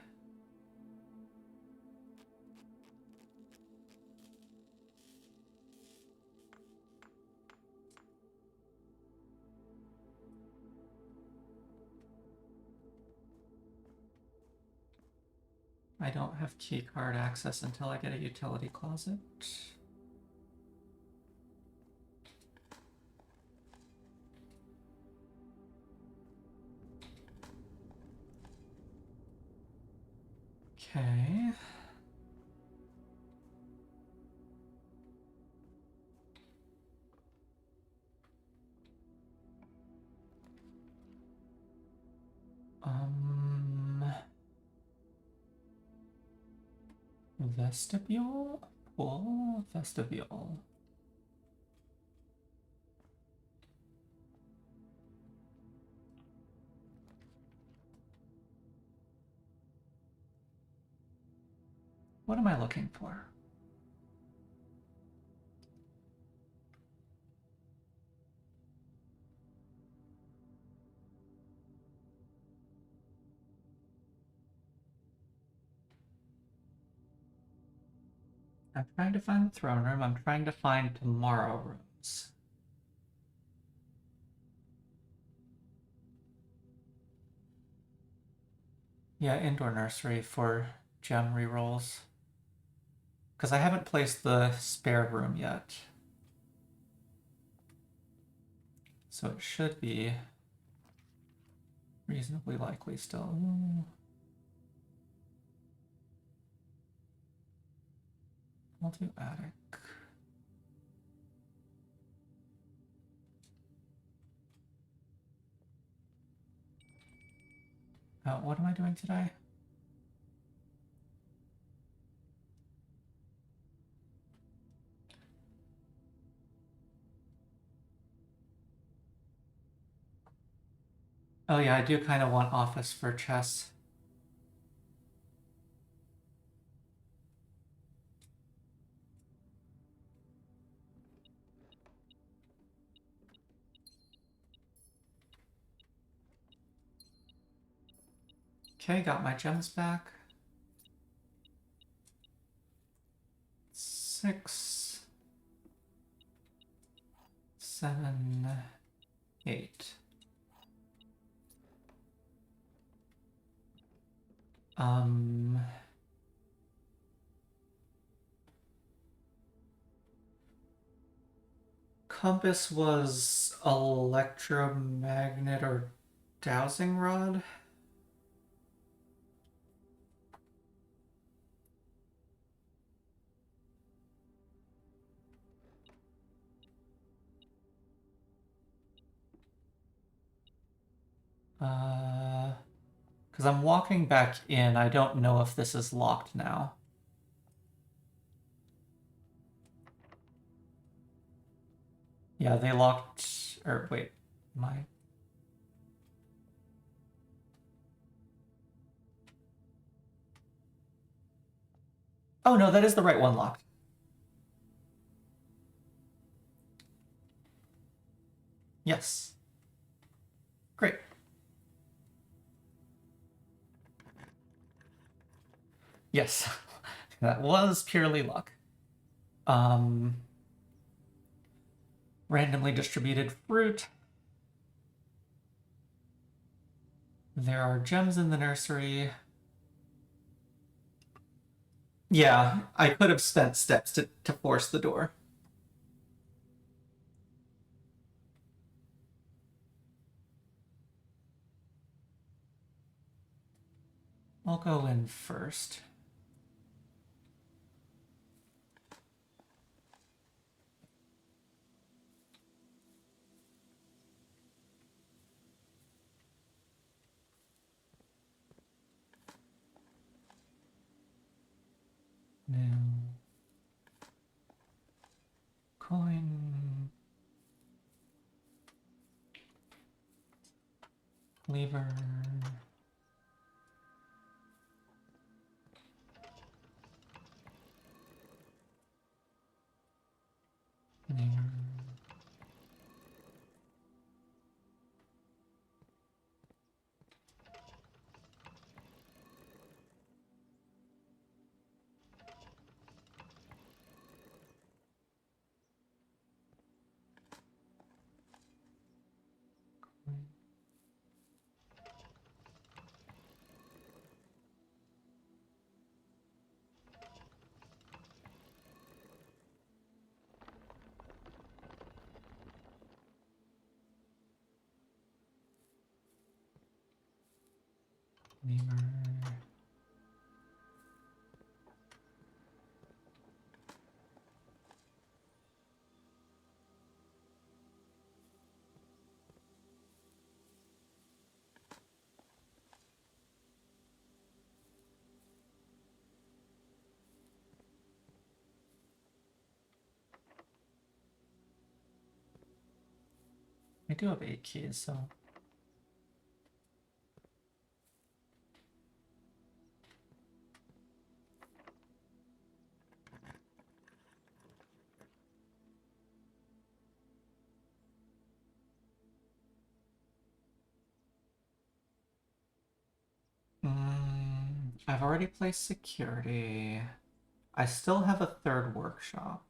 I don't have keycard access until I get a utility closet. Okay. Vestibule? Pool? Vestibule. What am I looking for? I'm trying to find the throne room. I'm trying to find tomorrow rooms. Yeah, indoor nursery for gem rerolls. Because I haven't placed the spare room yet. So it should be reasonably likely still. Ooh. I'll do attic. What am I doing today? Oh yeah, I do kind of want office for chess. Okay, got my gems back. 6, 7, 8. Compass was electromagnet or dowsing rod. Because I'm walking back in. I don't know if this is locked now. Yeah, they locked... Or wait, my... Oh no, that is the right one locked. Yes. Great. Yes. That was purely luck. Randomly distributed fruit. There are gems in the nursery. Yeah, I could have spent steps to force the door. I'll go in first. Now, coin, lever, lever. Lever. I do have 8 keys, so... I've already placed security. I still have a third workshop.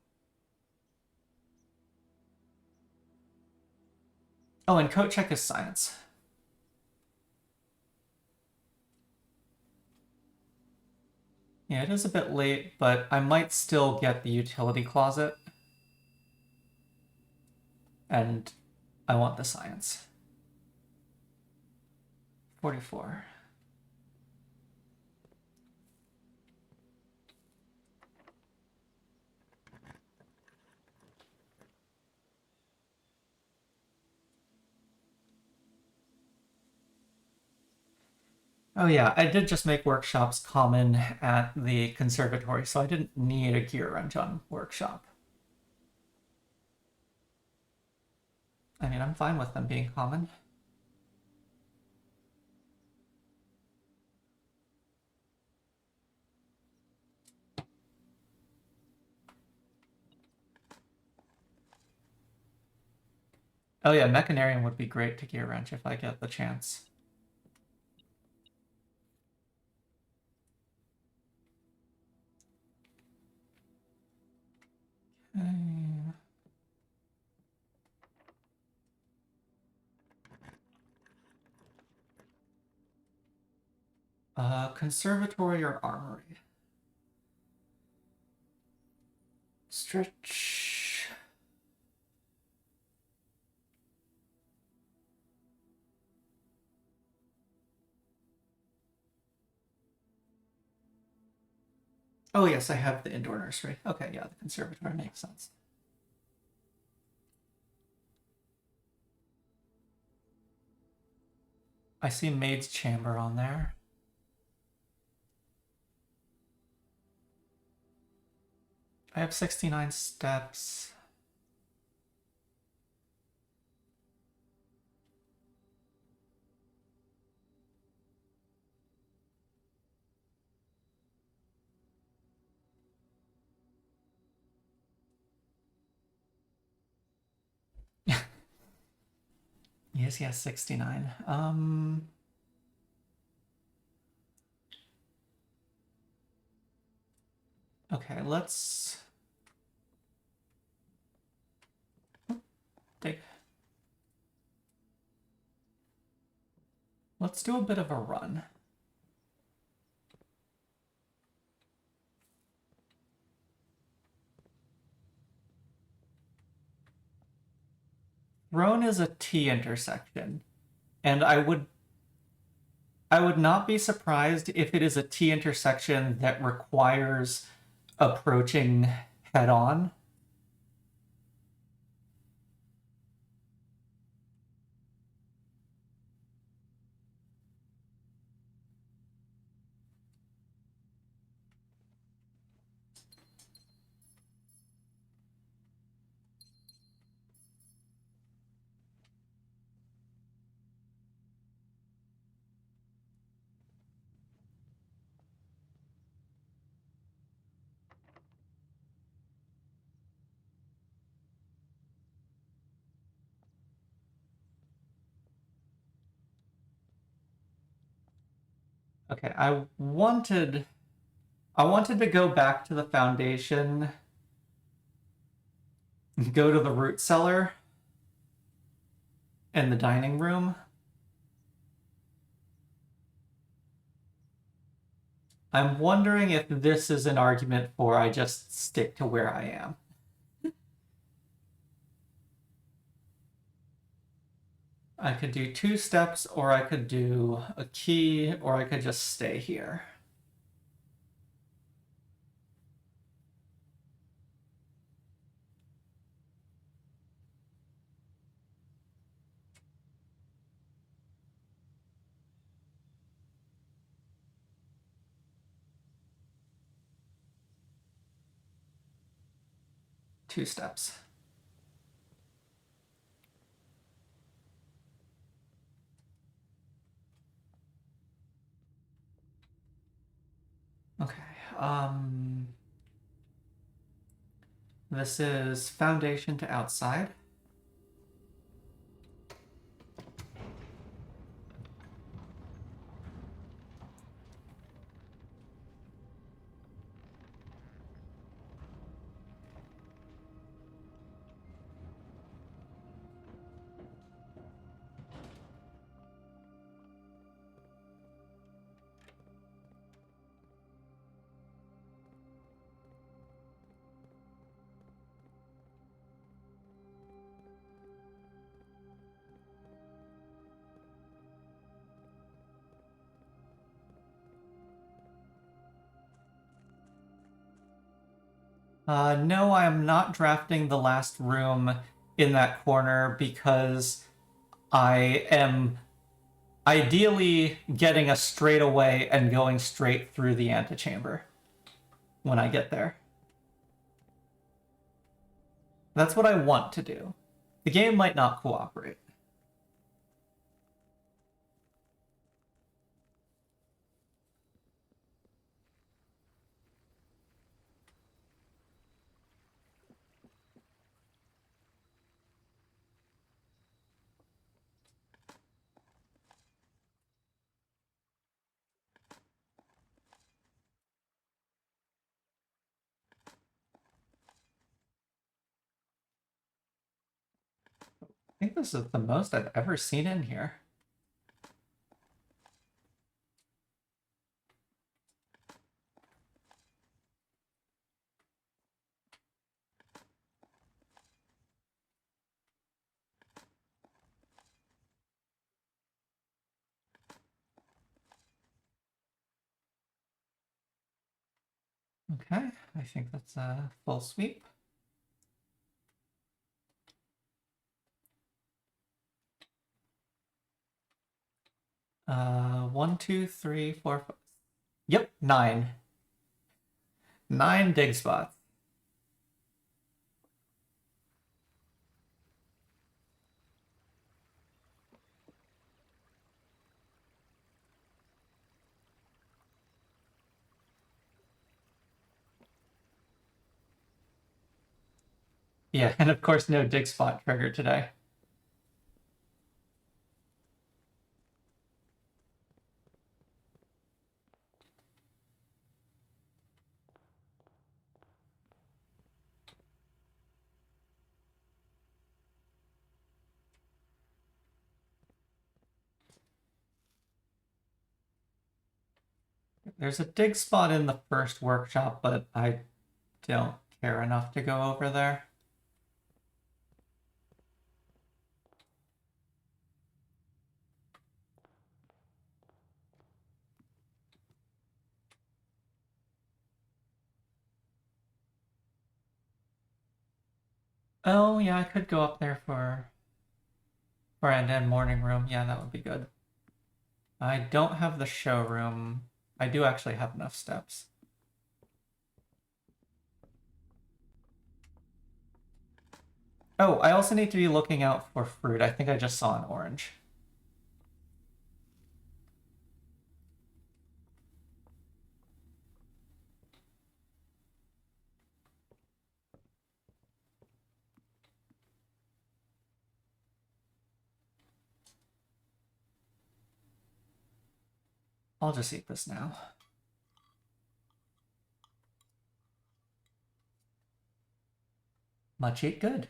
Oh, and coat check is science. Yeah, it is a bit late, but I might still get the utility closet. And I want the science. 44. Oh yeah, I did just make workshops common at the conservatory, so I didn't need a gear wrench on workshop. I mean, I'm fine with them being common. Oh yeah, Mechanarian would be great to gear wrench if I get the chance. Okay. Conservatory or armory? Stretch. Oh yes, I have the indoor nursery. Okay, yeah, the conservatory makes sense. I see maid's chamber on there. I have 69 steps. Yes, 69. Okay, let's take. Let's do a bit of a run. Throne is a T intersection, and I would not be surprised if it is a T intersection that requires approaching head on. Okay, I wanted to go back to the foundation, go to the root cellar and the dining room. I'm wondering if this is an argument for I just stick to where I am. I could do 2 steps, or I could do a key, or I could just stay here. Two steps. Okay. This is foundation to outside. No, I am not drafting the last room in that corner because I am ideally getting a straightaway and going straight through the antechamber when I get there. That's what I want to do. The game might not cooperate. I think this is the most I've ever seen in here. Okay, I think that's a full sweep. One, two, three, four, five. Yep, 9. 9 dig spots. Yeah, and of course no dig spot trigger today. There's a dig spot in the first workshop, but I don't care enough to go over there. Oh, yeah, I could go up there for end morning room. Yeah, that would be good. I don't have the showroom. I do actually have enough steps. Oh, I also need to be looking out for fruit. I think I just saw an orange. I'll just eat this now. Much eat good.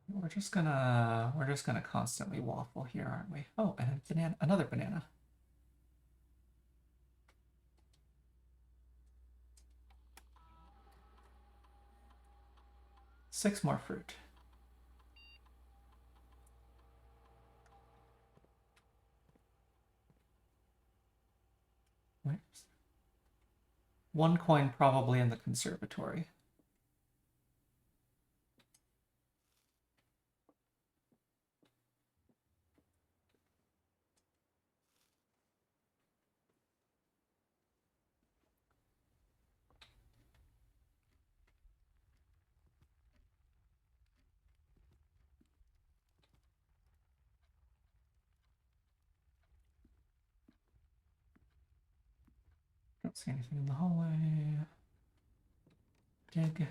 We're just gonna constantly waffle here, aren't we? Oh, and a banana, another banana. 6 more fruit. Wait. 1 coin probably in the conservatory. Don't see anything in the hallway. Dig.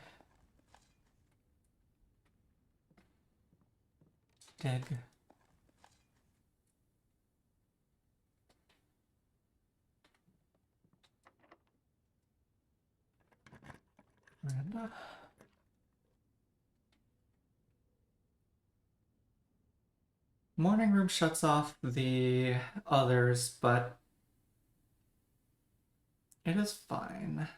Dig. Miranda. Morning room shuts off the others, but it is fine.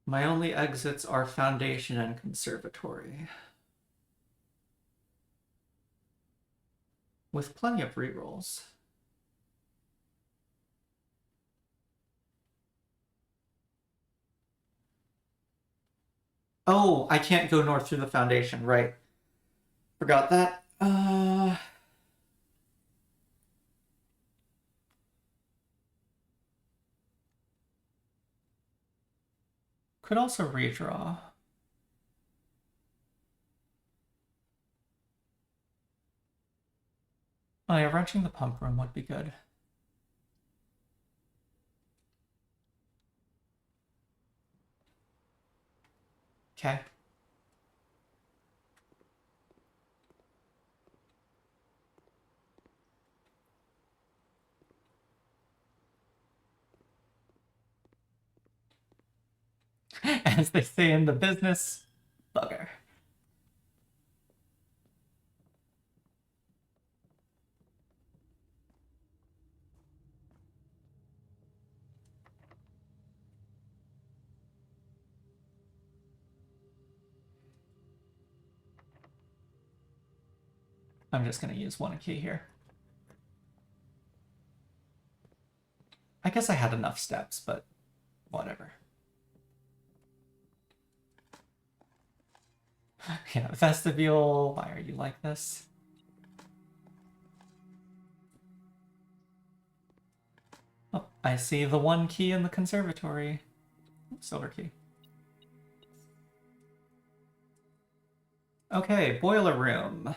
My only exits are Foundation and Conservatory. With plenty of rerolls. Oh, I can't go north through the Foundation, right. Forgot that. Could also redraw. Oh yeah, wrenching the pump room would be good. Okay. As they say in the business, bugger. I'm just going to use one key here. I guess I had enough steps, but whatever. Yeah, vestibule, why are you like this? Oh, I see the one key in the conservatory. Silver key. Okay, boiler room.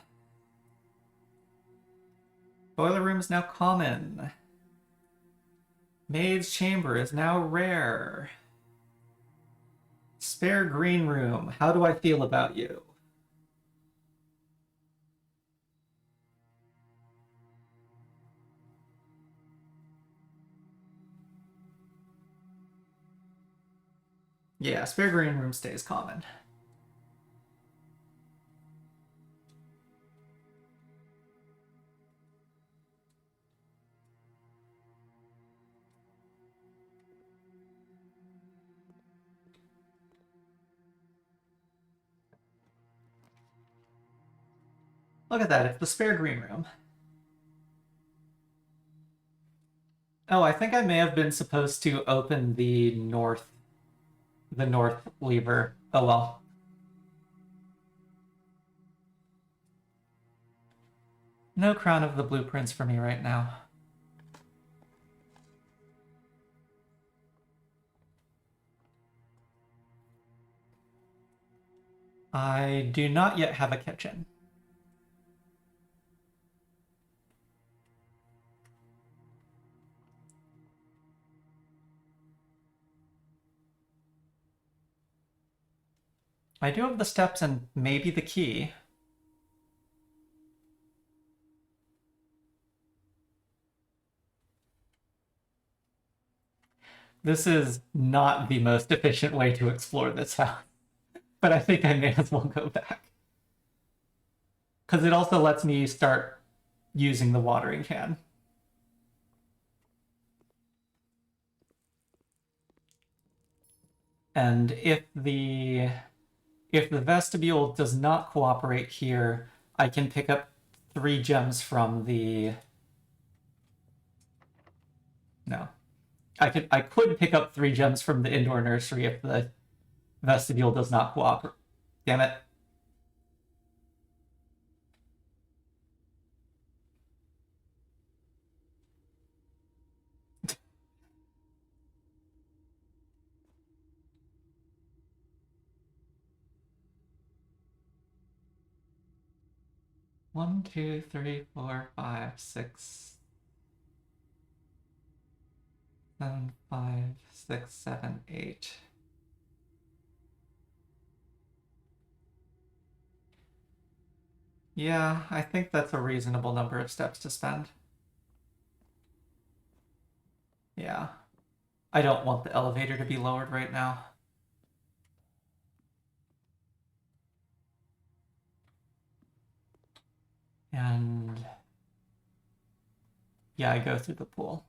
Boiler room is now common. Maid's chamber is now rare. Spare green room. How do I feel about you? Yeah, spare green room stays common. Look at that, it's the spare green room. Oh, I think I may have been supposed to open the north lever. Oh well. No crown of the blueprints for me right now. I do not yet have a kitchen. I do have the steps and maybe the key. This is not the most efficient way to explore this house, but I think I may as well go back. Because it also lets me start using the watering can. And if the vestibule does not cooperate here, I can pick up 3 gems from the... No. I could pick up 3 gems from the indoor nursery if the vestibule does not cooperate. Damn it. One, two, three, 4, 5, 6, 7, 5, 6, 7, 8. Yeah, I think that's a reasonable number of steps to spend. Yeah. I don't want the elevator to be lowered right now. And yeah, I go through the pool.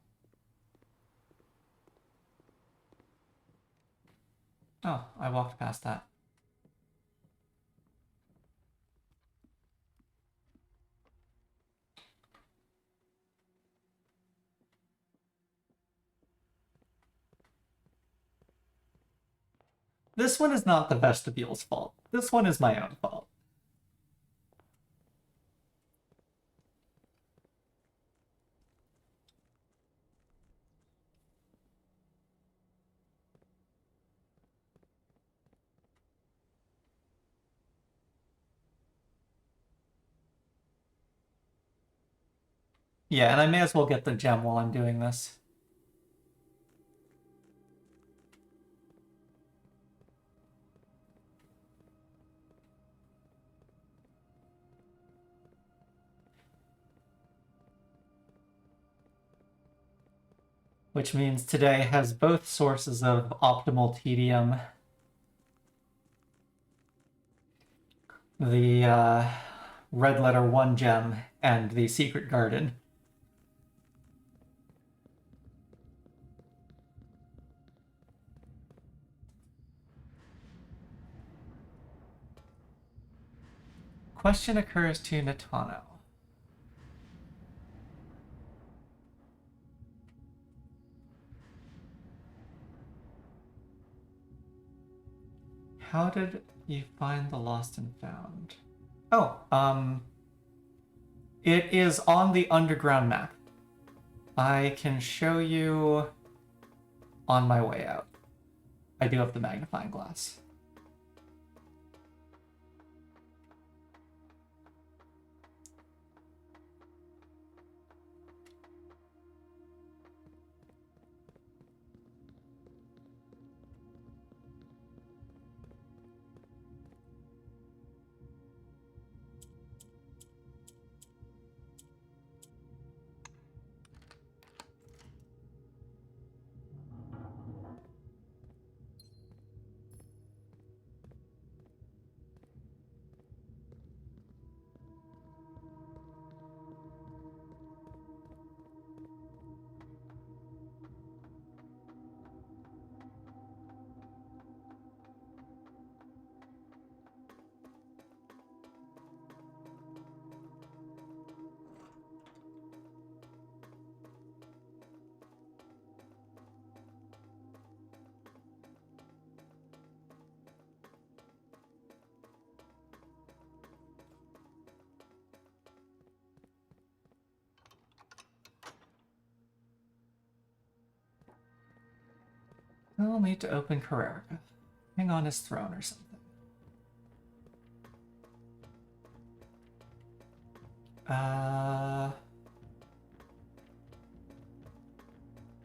Oh, I walked past that. This one is not the vestibule's fault. This one is my own fault. Yeah, and I may as well get the gem while I'm doing this. Which means today has both sources of optimal tedium. The red letter 1 gem and the secret garden. Question occurs to Natano. How did you find the lost and found? Oh, it is on the underground map. I can show you on my way out. I do have the magnifying glass. We'll need to open Carrera. Hang on his throne or something. Oh,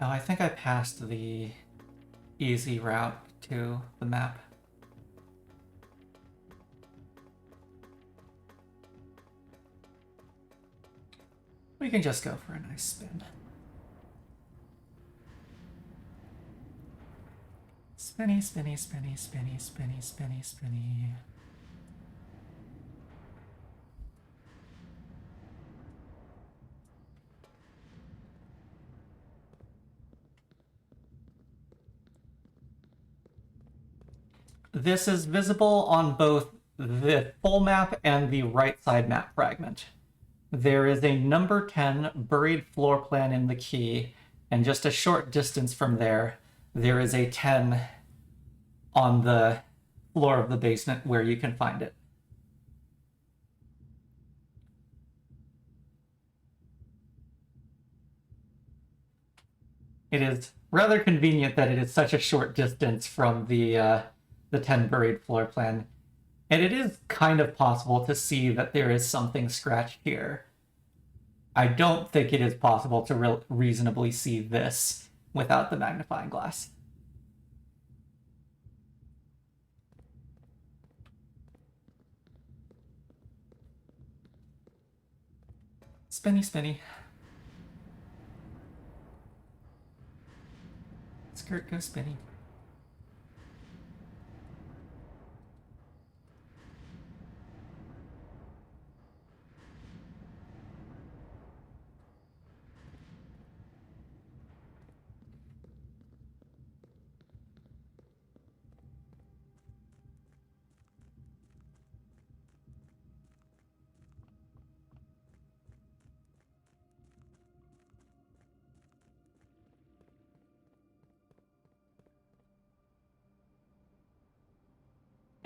I think I passed the easy route to the map. We can just go for a nice spin. Spinny, spinny, spinny, spinny, spinny, spinny, spinny. This is visible on both the full map and the right side map fragment. There is a number 10 buried floor plan in the key, and just a short distance from there, there is a 10 on the floor of the basement where you can find it. It is rather convenient that it is such a short distance from the 10 buried floor plan. And it is kind of possible to see that there is something scratched here. I don't think it is possible to reasonably see this without the magnifying glass. Spinny, spinny. Skirt go spinny.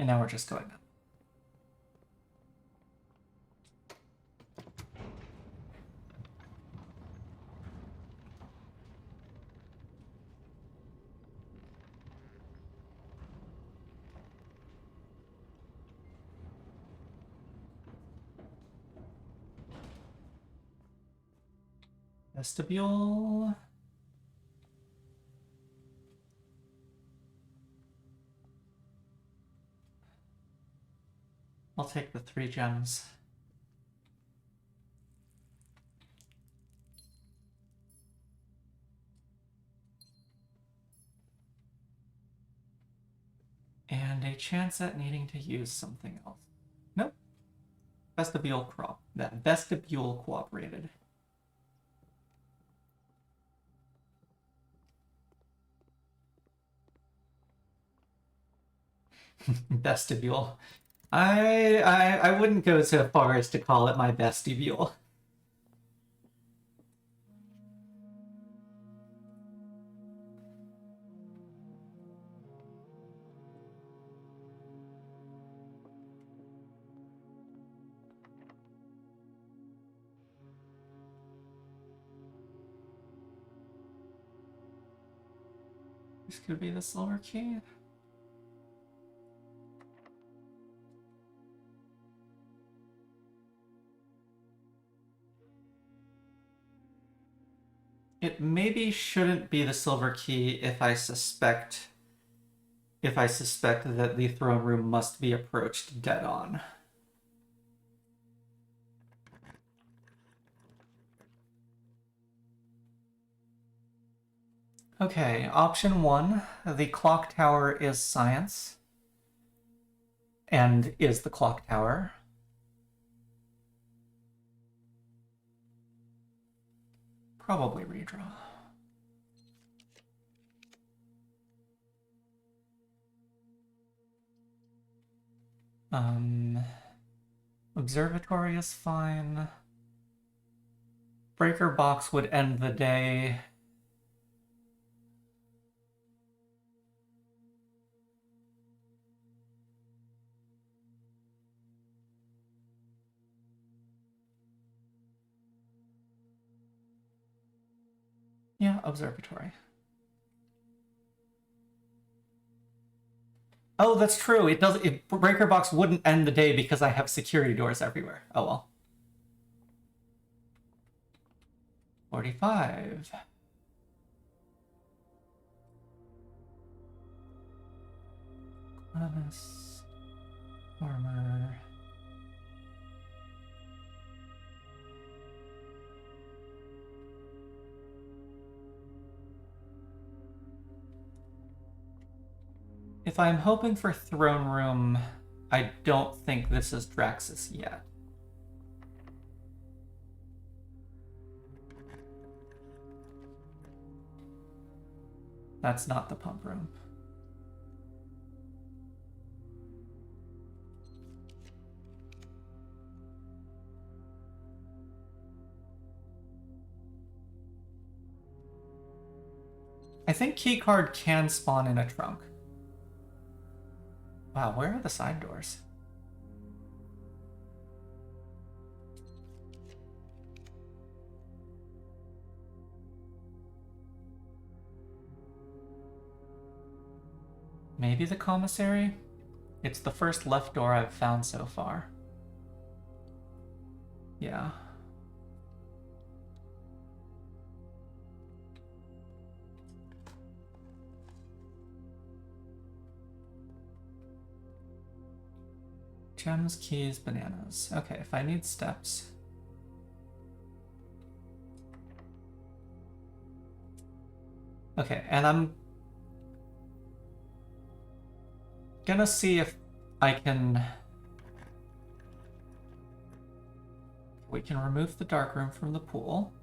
And now we're just going up. Vestibule. I'll take the 3 gems. And a chance at needing to use something else. Nope. Vestibule cooperated. Vestibule. I wouldn't go so far as to call it my vestibule. This could be the silver key. It maybe shouldn't be the silver key if I suspect that the throne room must be approached dead on. Okay, option 1, the clock tower is science, and is the clock tower. Probably redraw. Observatory is fine. Breaker box would end the day. Yeah, observatory. Oh, that's true. It does. Breaker box wouldn't end the day because I have security doors everywhere. Oh well. 45. Clevis. Armor. If I'm hoping for throne room, I don't think this is Draxus yet. That's not the pump room. I think keycard can spawn in a trunk. Wow, where are the side doors? Maybe the commissary? It's the first left door I've found so far. Yeah. Gems, keys, bananas. Okay, if I need steps. Okay, and I'm gonna see if I can... We can remove the dark room from the pool.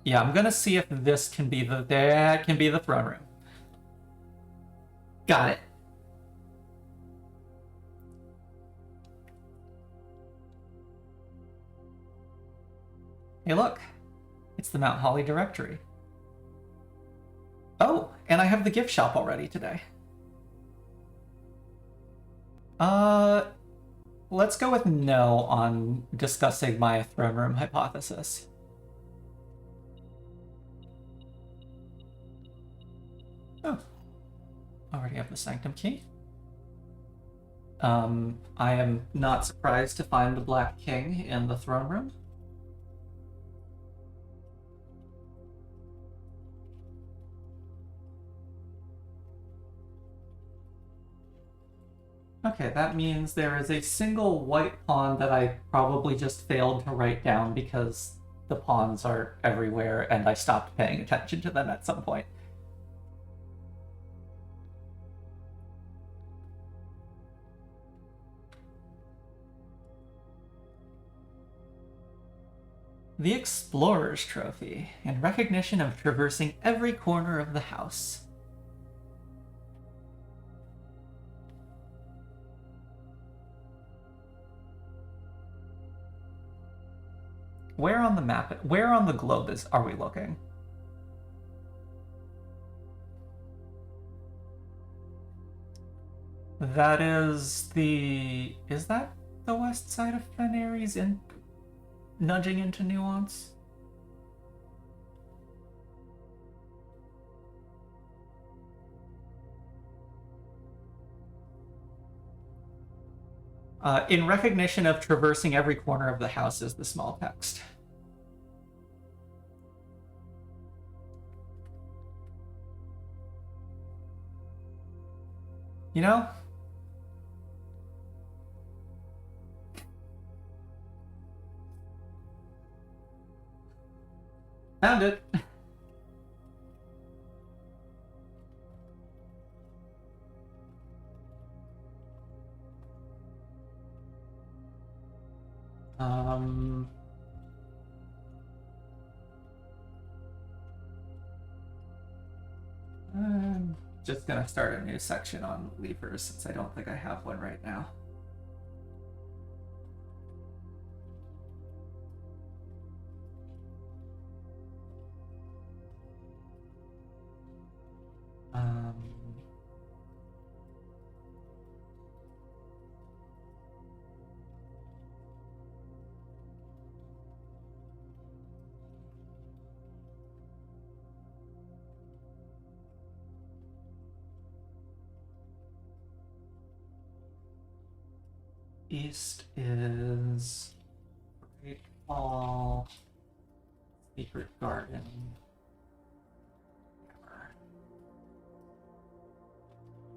Yeah, I'm gonna see if this can be that can be the throne room. Got it. Hey, look. It's the Mount Holly directory. Oh, and I have the gift shop already today. Uh, let's go with no on discussing my throne room hypothesis. Oh, already have the sanctum key. I am not surprised to find the Black King in the throne room. Okay, that means there is a single white pawn that I probably just failed to write down because the pawns are everywhere and I stopped paying attention to them at some point. The Explorer's Trophy, in recognition of traversing every corner of the house. Where on the map, where on the globe are we looking? That is that the west side of Fen Aries in nudging into Nuance? In recognition of traversing every corner of the house is the small text. You know? Found it. I'm just gonna start a new section on levers since I don't think I have one right now. East is Great Hall, Secret Garden.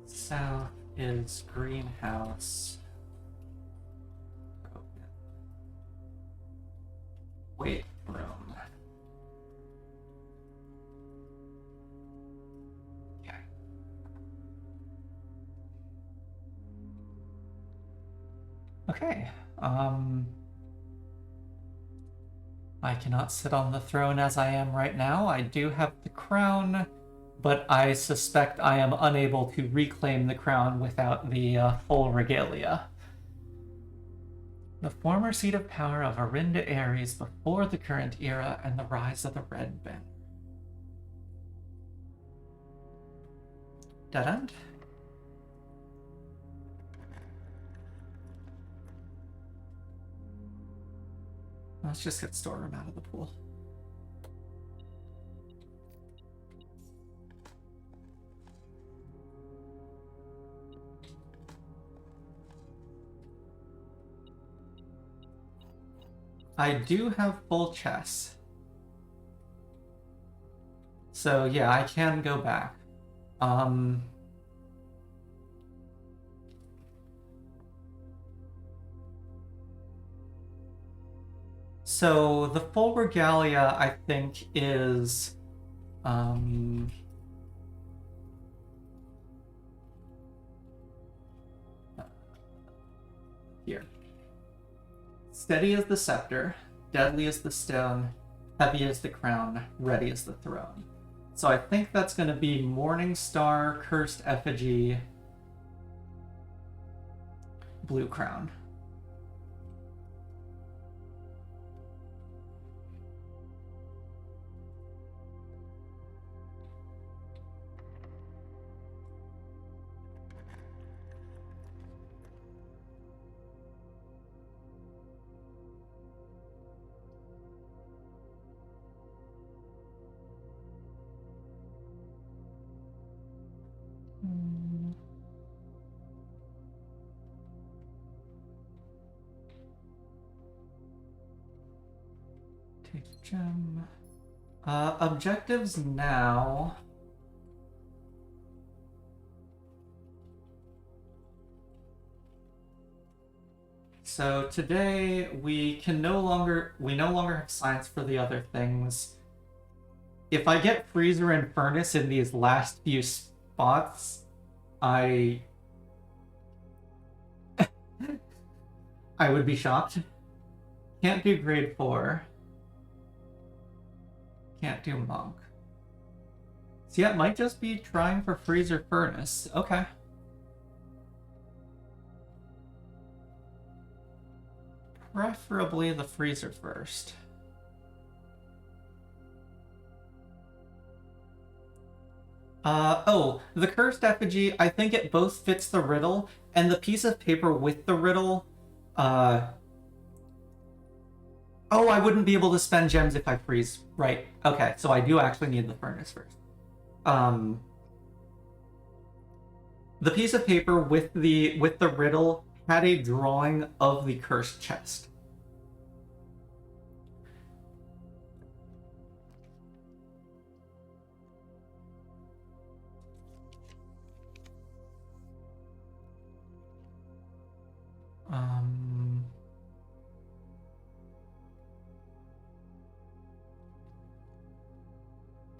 South is Greenhouse. Weight room. Okay. Okay. I cannot sit on the throne as I am right now. I do have the crown, but I suspect I am unable to reclaim the crown without the full regalia. The former seat of power of Arinda Aries before the current era and the rise of the Red Banner. Dead end? Let's just get storeroom out of the pool. I do have full chess. So yeah, I can go back. So the full regalia, I think, is here. Steady as the scepter, deadly as the stone, heavy as the crown, ready as the throne. So I think that's going to be Morning Star, Cursed Effigy, Blue Crown. Take gem. Objectives now. So today we no longer have science for the other things. If I get freezer and furnace in these last few spots, I would be shocked. Can't do grade 4. Can't do monk. So yeah, it might just be trying for freezer furnace. Okay. Preferably the freezer first. Oh, the cursed effigy, I think it both fits the riddle, and the piece of paper with the riddle, oh, I wouldn't be able to spend gems if I freeze. Right, okay, so I do actually need the furnace first. The piece of paper with the riddle had a drawing of the cursed chest.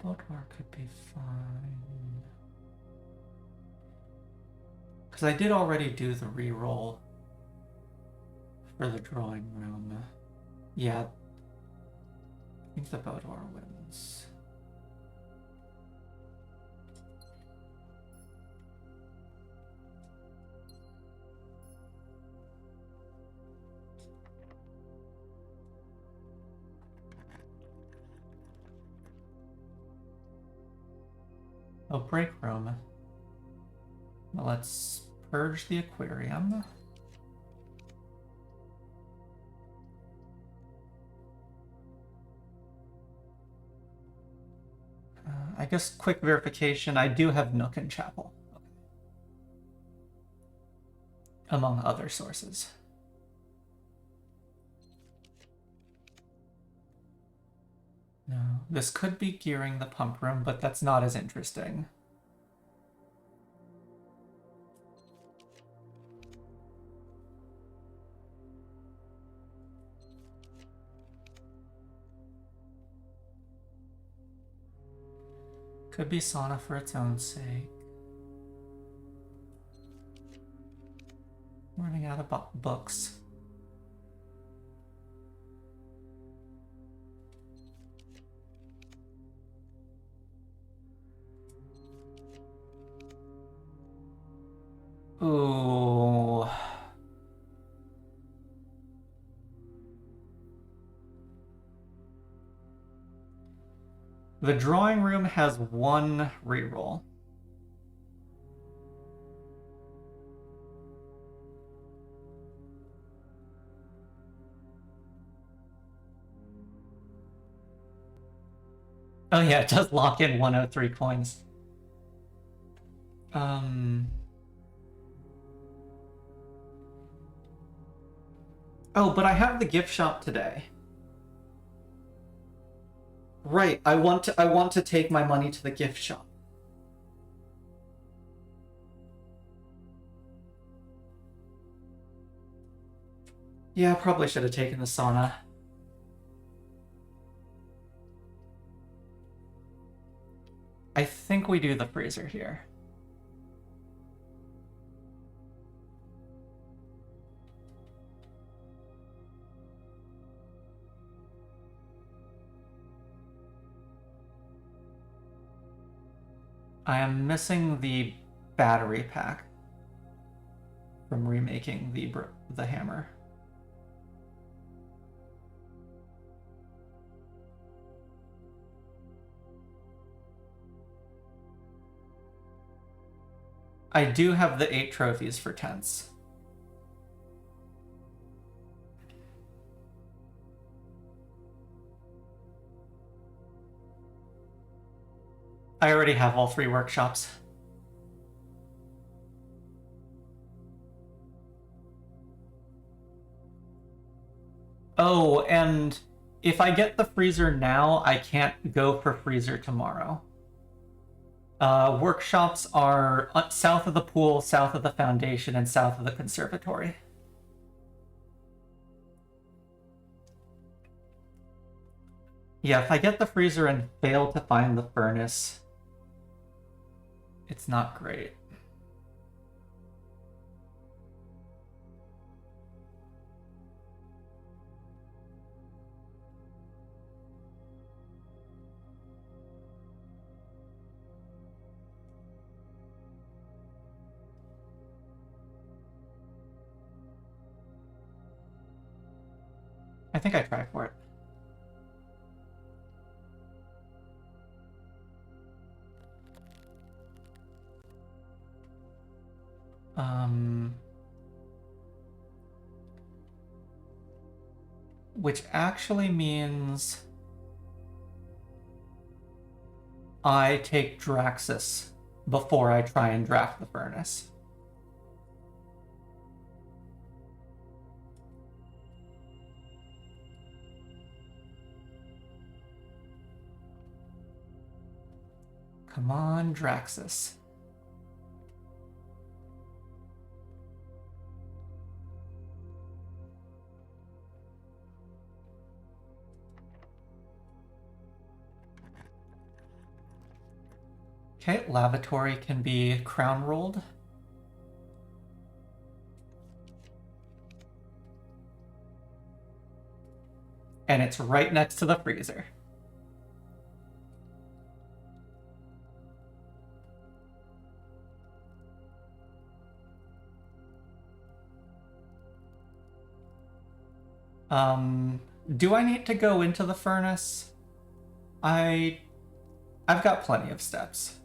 Boudoir could be fine. Because I did already do the reroll for the drawing room. Yeah. I think the boudoir wins. Oh, break room. Well, let's purge the aquarium. I guess quick verification, I do have Nook and Chapel. Okay. Among other sources. No, this could be gearing the pump room, but that's not as interesting. Could be sauna for its own sake. Running out of books. Ooh. The drawing room has one reroll. Oh yeah, it does lock in 103 coins. Oh, but I have the gift shop today. Right, I want to take my money to the gift shop. Yeah, probably should have taken the sauna. I think we do the freezer here. I am missing the battery pack from remaking the hammer. I do have the 8 trophies for tents. I already have all 3 workshops. Oh, and if I get the freezer now, I can't go for freezer tomorrow. Workshops are south of the pool, south of the foundation, and south of the conservatory. Yeah, if I get the freezer and fail to find the furnace, it's not great. I think I try for it. Which actually means I take Draxus before I try and draft the furnace. Come on, Draxus. Okay, lavatory can be crown rolled. And it's right next to the freezer. Do I need to go into the furnace? I've got plenty of steps.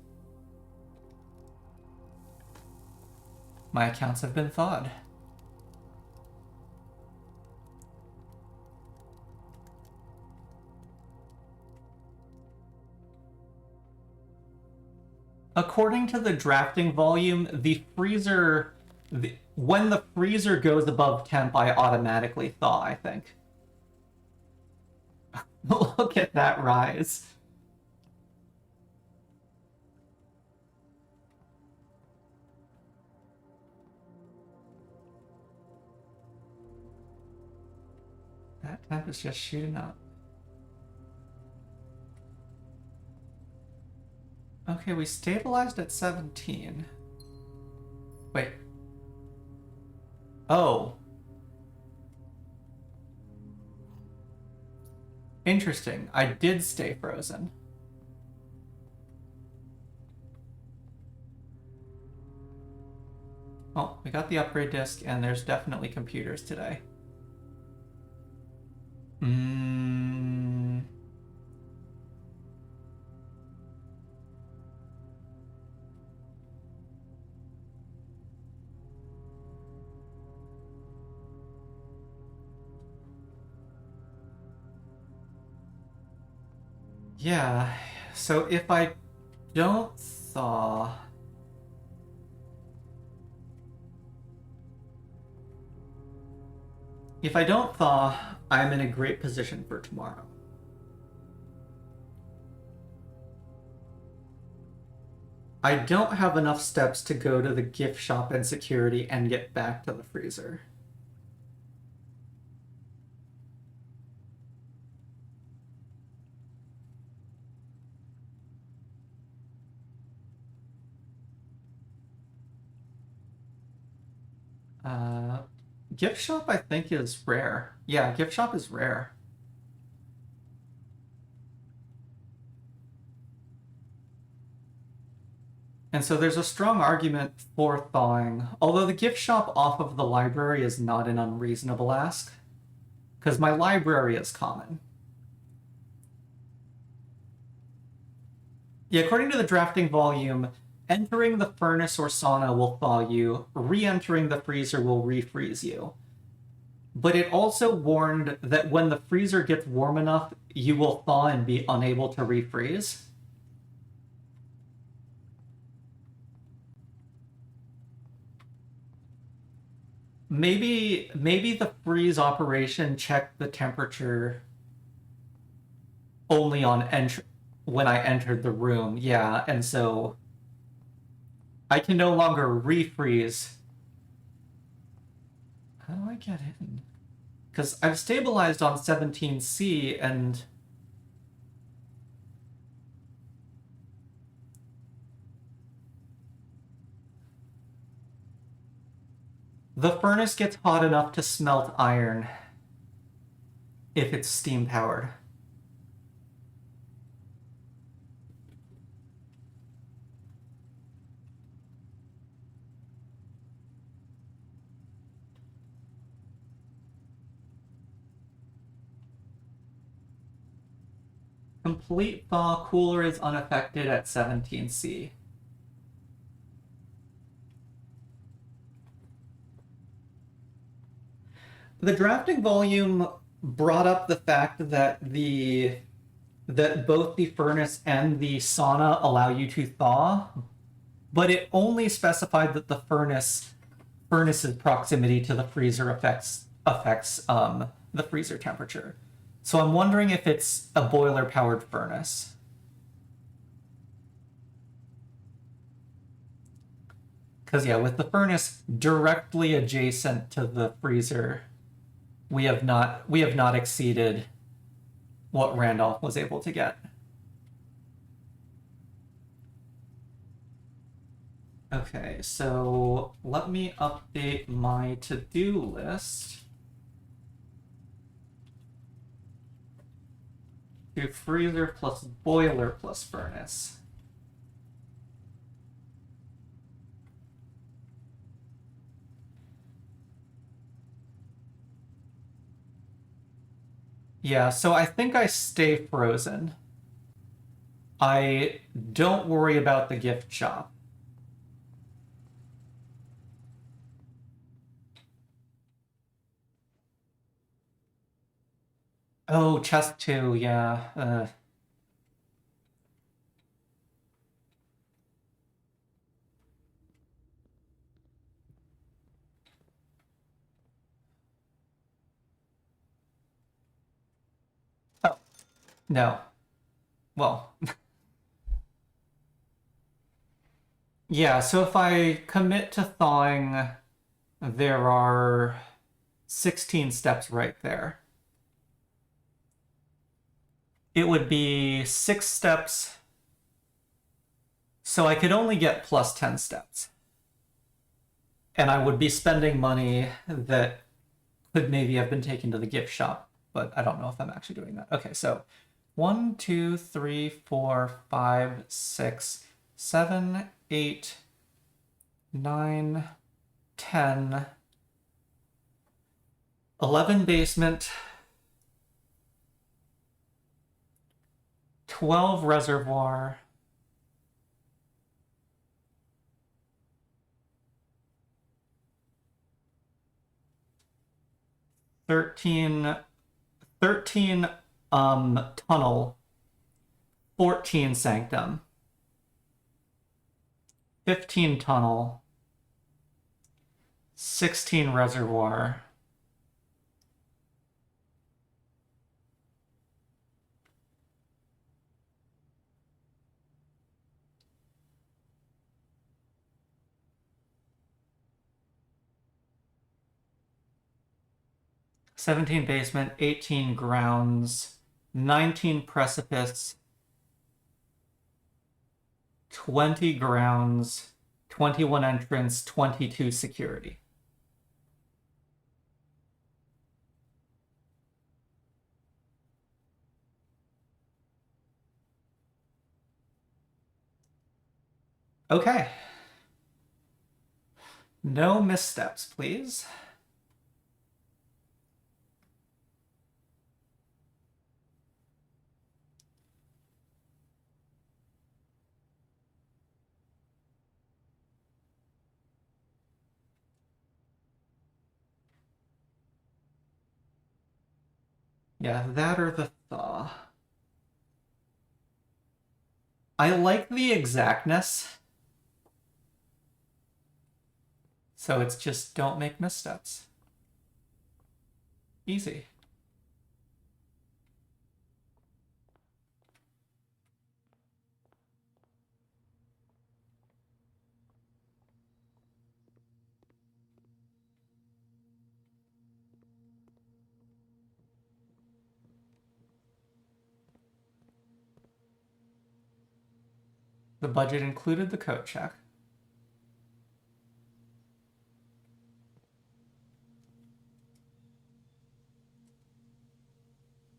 My accounts have been thawed. According to the drafting volume, the freezer... when the freezer goes above temp, I automatically thaw, I think. Look at that rise. That temp is just shooting up. Okay, we stabilized at 17. Wait. Oh. Interesting. I did stay frozen. Oh, we got the upgrade disc, and there's definitely computers today. Yeah, so if I don't thaw... If I don't thaw, I'm in a great position for tomorrow. I don't have enough steps to go to the gift shop and security and get back to the freezer. Gift shop, I think, is rare. Yeah, gift shop is rare. And so there's a strong argument for thawing, although the gift shop off of the library is not an unreasonable ask, because my library is common. Yeah, according to the drafting volume, entering the furnace or sauna will thaw you, re-entering the freezer will refreeze you. But it also warned that when the freezer gets warm enough, you will thaw and be unable to refreeze. Maybe the freeze operation checked the temperature only on when I entered the room. Yeah, and so I can no longer refreeze. How do I get in? Because I've stabilized on 17C and the furnace gets hot enough to smelt iron if it's steam powered. Complete thaw, cooler is unaffected at 17C. The drafting volume brought up the fact that both the furnace and the sauna allow you to thaw, but it only specified that the furnace's proximity to the freezer affects the freezer temperature. So I'm wondering if it's a boiler powered furnace. Because yeah, with the furnace directly adjacent to the freezer, we have not exceeded what Randolph was able to get. Okay, so let me update my to-do list to freezer plus boiler plus furnace. Yeah, so I think I stay frozen. I don't worry about the gift shop. Oh, chest 2, yeah. Oh, no. Well, yeah, so if I commit to thawing, there are 16 steps right there. It would be 6 steps, so I could only get plus 10 steps. And I would be spending money that could maybe have been taken to the gift shop, but I don't know if I'm actually doing that. Okay, so 1, 2, 3, 4, 5, 6, 7, 8, 9, 10, 11 basement, 12 reservoir, 13 tunnel, 14 sanctum, 15 tunnel, 16 reservoir, 17 basement, 18 grounds, 19 precipice, 20 grounds, 21 entrance, 22 security. Okay. No missteps, please. Yeah, that or the thaw. I like the exactness. So it's just don't make missteps. Easy. The budget included the coat check.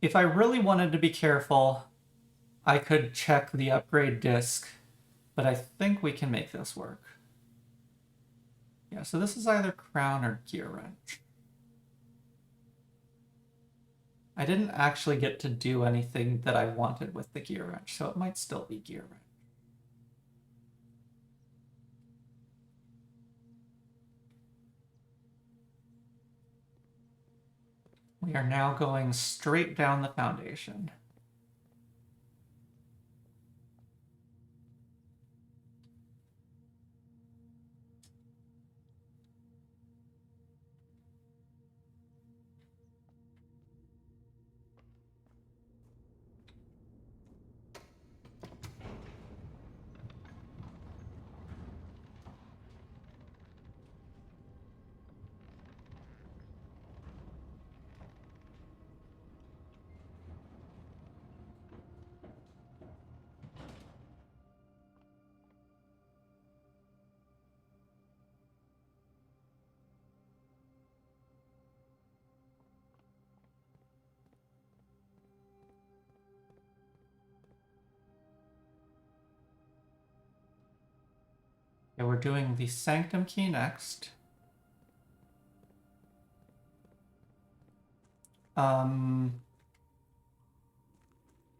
If I really wanted to be careful, I could check the upgrade disc, but I think we can make this work. Yeah, so this is either crown or gear wrench. I didn't actually get to do anything that I wanted with the gear wrench, so it might still be gear wrench. We are now going straight down the foundation. Okay, we're doing the sanctum key next.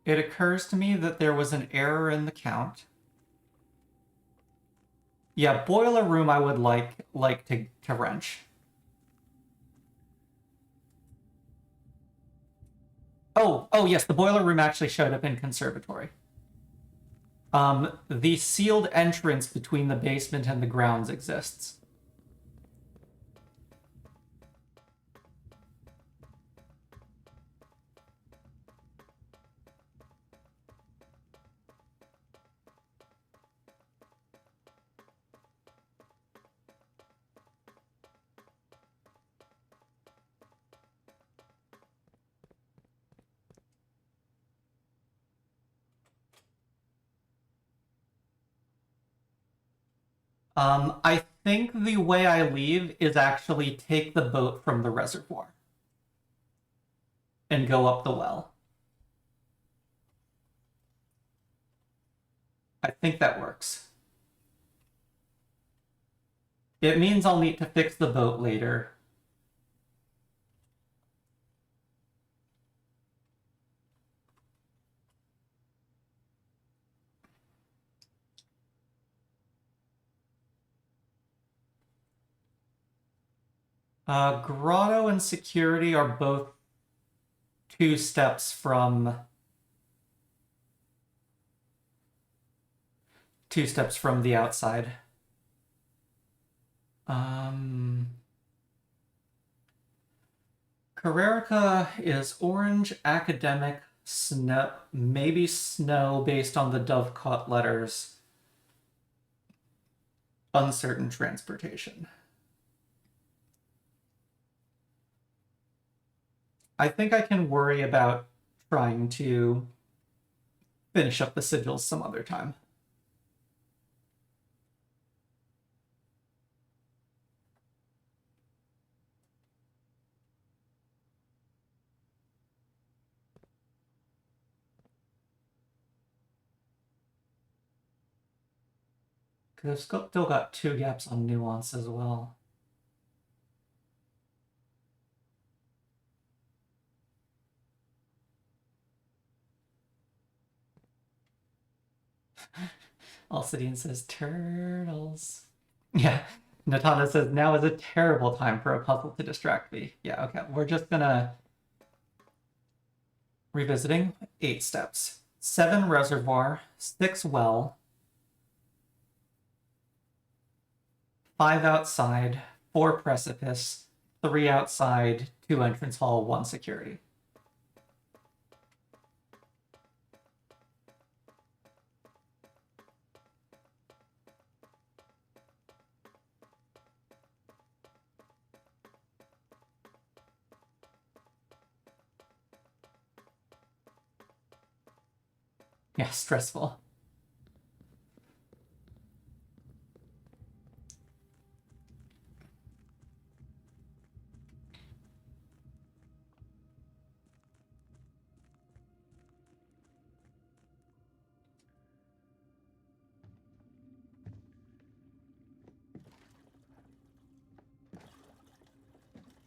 It occurs to me that there was an error in the count. Yeah, boiler room I would like to wrench. Oh yes, the boiler room actually showed up in conservatory. The sealed entrance between the basement and the grounds exists. I think the way I leave is actually take the boat from the reservoir and go up the well. I think that works. It means I'll need to fix the boat later. Grotto and security are both 2 steps from the outside. Carrerica is orange, academic, snow, maybe snow based on the dovecot letters. Uncertain transportation. I think I can worry about trying to finish up the sigils some other time. Because I've still got 2 gaps on nuance as well. Alcidian says, turtles. Yeah. Natana says, now is a terrible time for a puzzle to distract me. Yeah, okay. We're just gonna... Revisiting 8 steps. 7 reservoir, 6 well, 5 outside, 4 precipice, 3 outside, 2 entrance hall, 1 security. Yeah, stressful.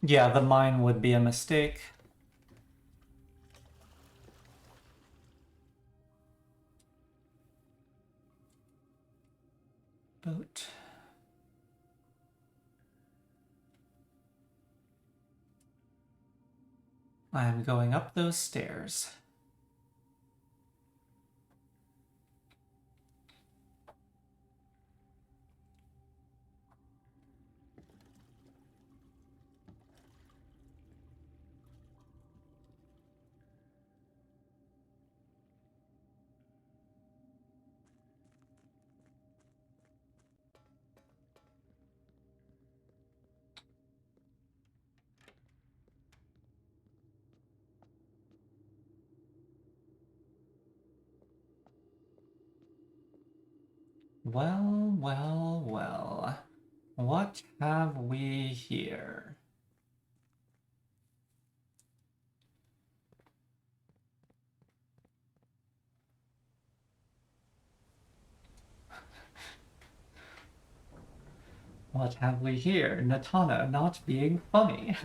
Yeah, the mine would be a mistake. Boat. I am going up those stairs. Well, well, well. What have we here? What have we here? Natana not being funny.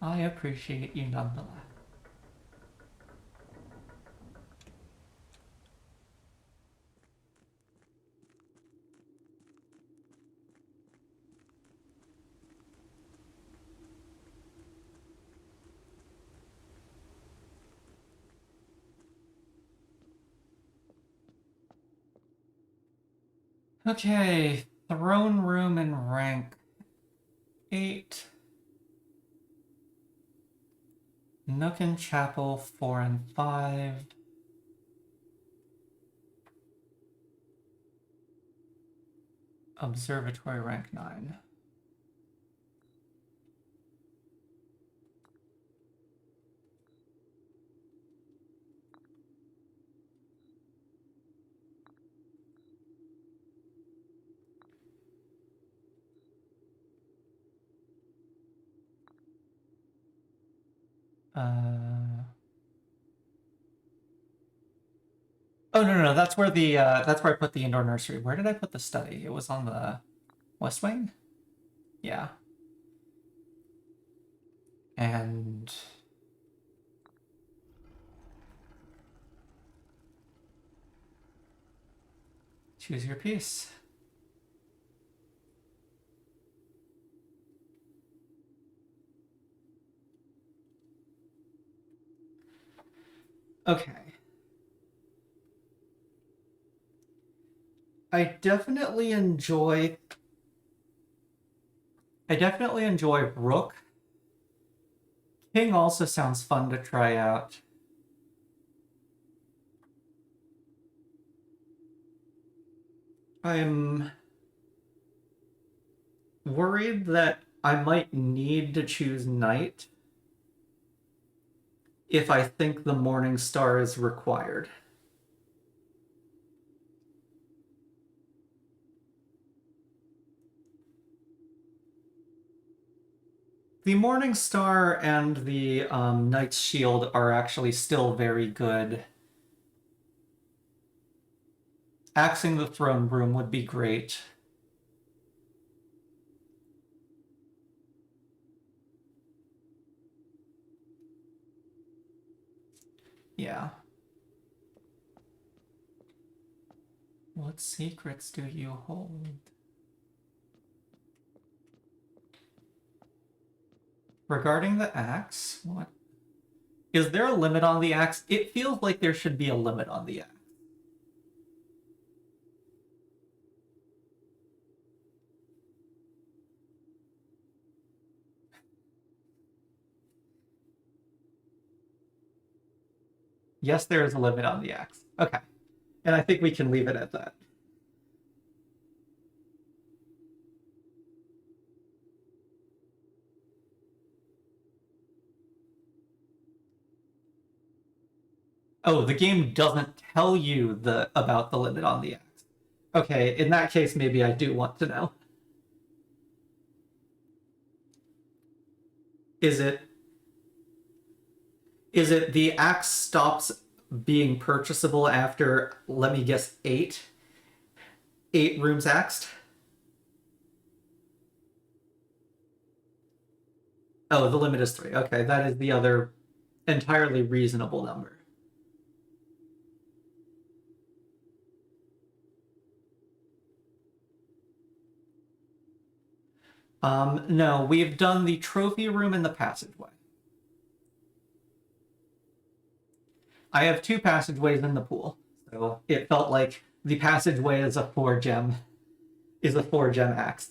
I appreciate you nonetheless. Okay, throne room and rank 8. Nook and Chapel 4 and 5. Observatory rank 9. Oh no, that's where the that's where I put the indoor nursery. Where did I put the study? It was on the West Wing? Yeah. And choose your piece. Okay. I definitely enjoy Rook. King also sounds fun to try out. I'm worried that I might need to choose Knight if I think the Morning Star is required. The Morning Star and the Knight's Shield are actually still very good. Axing the Throne Room would be great. Yeah. What secrets do you hold? Regarding the axe, what? Is there a limit on the axe? It feels like there should be a limit on the axe. Yes, there is a limit on the axe. Okay. And I think we can leave it at that. Oh, the game doesn't tell you about the limit on the axe. Okay, in that case, maybe I do want to know. Is it the axe stops being purchasable after, let me guess, eight rooms axed. Oh, the limit is 3. Okay, that is the other entirely reasonable number. No, we've done the trophy room and the passageway. I have 2 passageways in the pool, so it felt like the passageway is a 4-gem axe.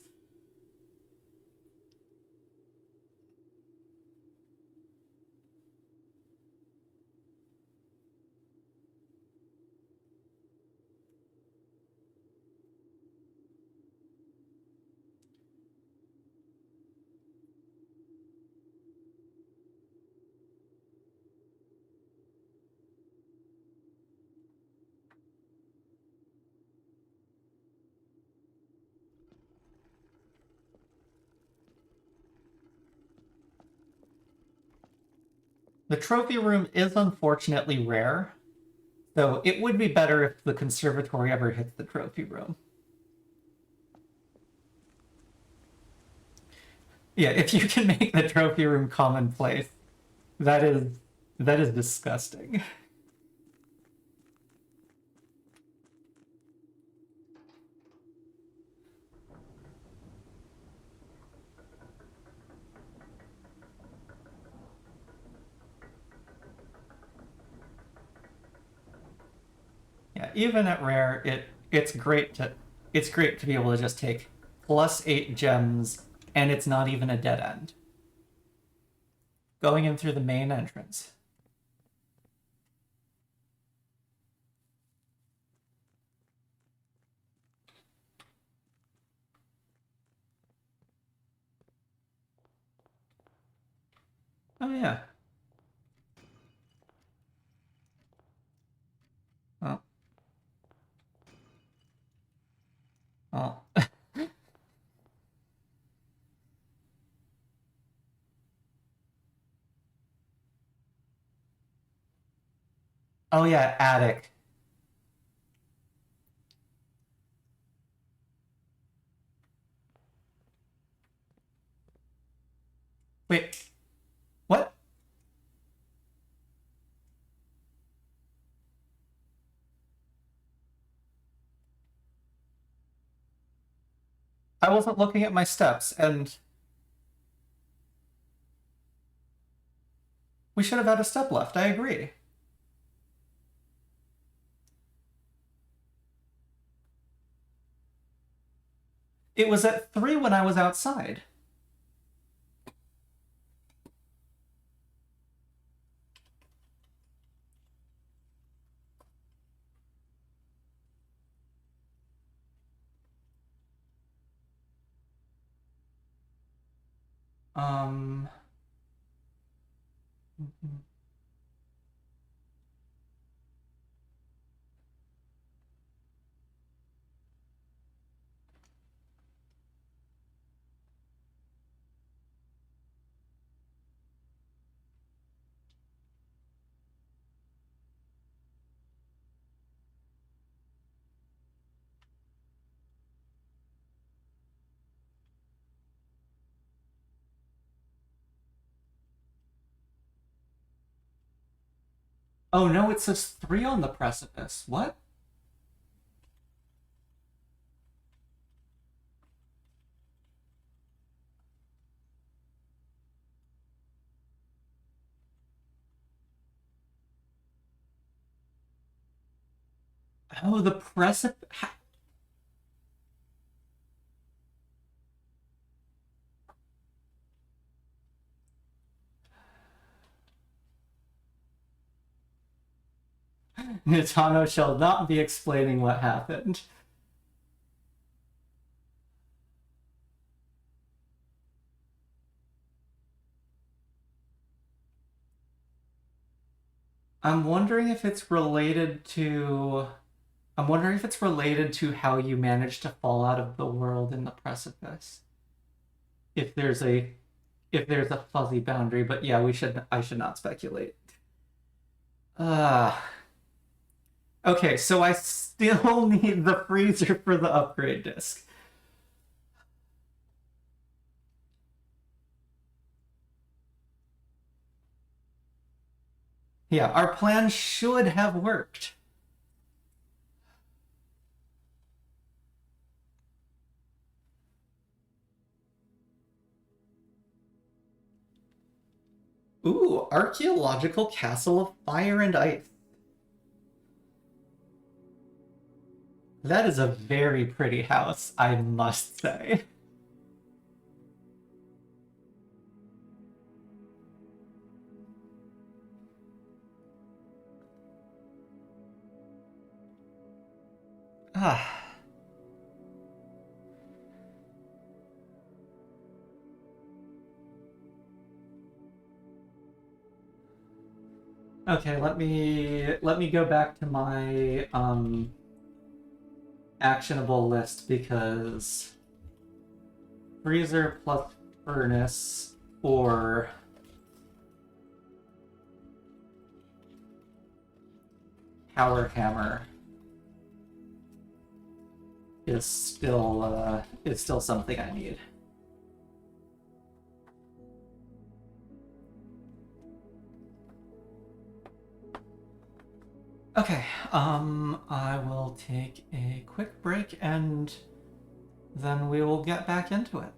The trophy room is unfortunately rare, so it would be better if the conservatory ever hits the trophy room. Yeah, if you can make the trophy room commonplace, that is disgusting. Yeah, even at rare, it's great to be able to just take +8 gems, and it's not even a dead end. Going in through the main entrance. Oh yeah. Oh. Oh. Oh yeah, attic. Wait, what? I wasn't looking at my steps, and we should have had a step left. I agree. It was at 3 when I was outside. Um. Oh no, it says 3 on the precipice. What? Oh, the precipice. Nitano shall not be explaining what happened. I'm wondering if it's related to. I'm wondering if it's related to how you managed to fall out of the world in the precipice. If there's a fuzzy boundary, but yeah, I should not speculate. Ah. Okay, so I still need the freezer for the upgrade disc. Yeah, our plan should have worked. Ooh, archaeological castle of fire and ice. That is a very pretty house, I must say. Ah. Okay, let me go back to my actionable list because freezer plus furnace or power hammer is still something I need. Okay, I will take a quick break and then we will get back into it.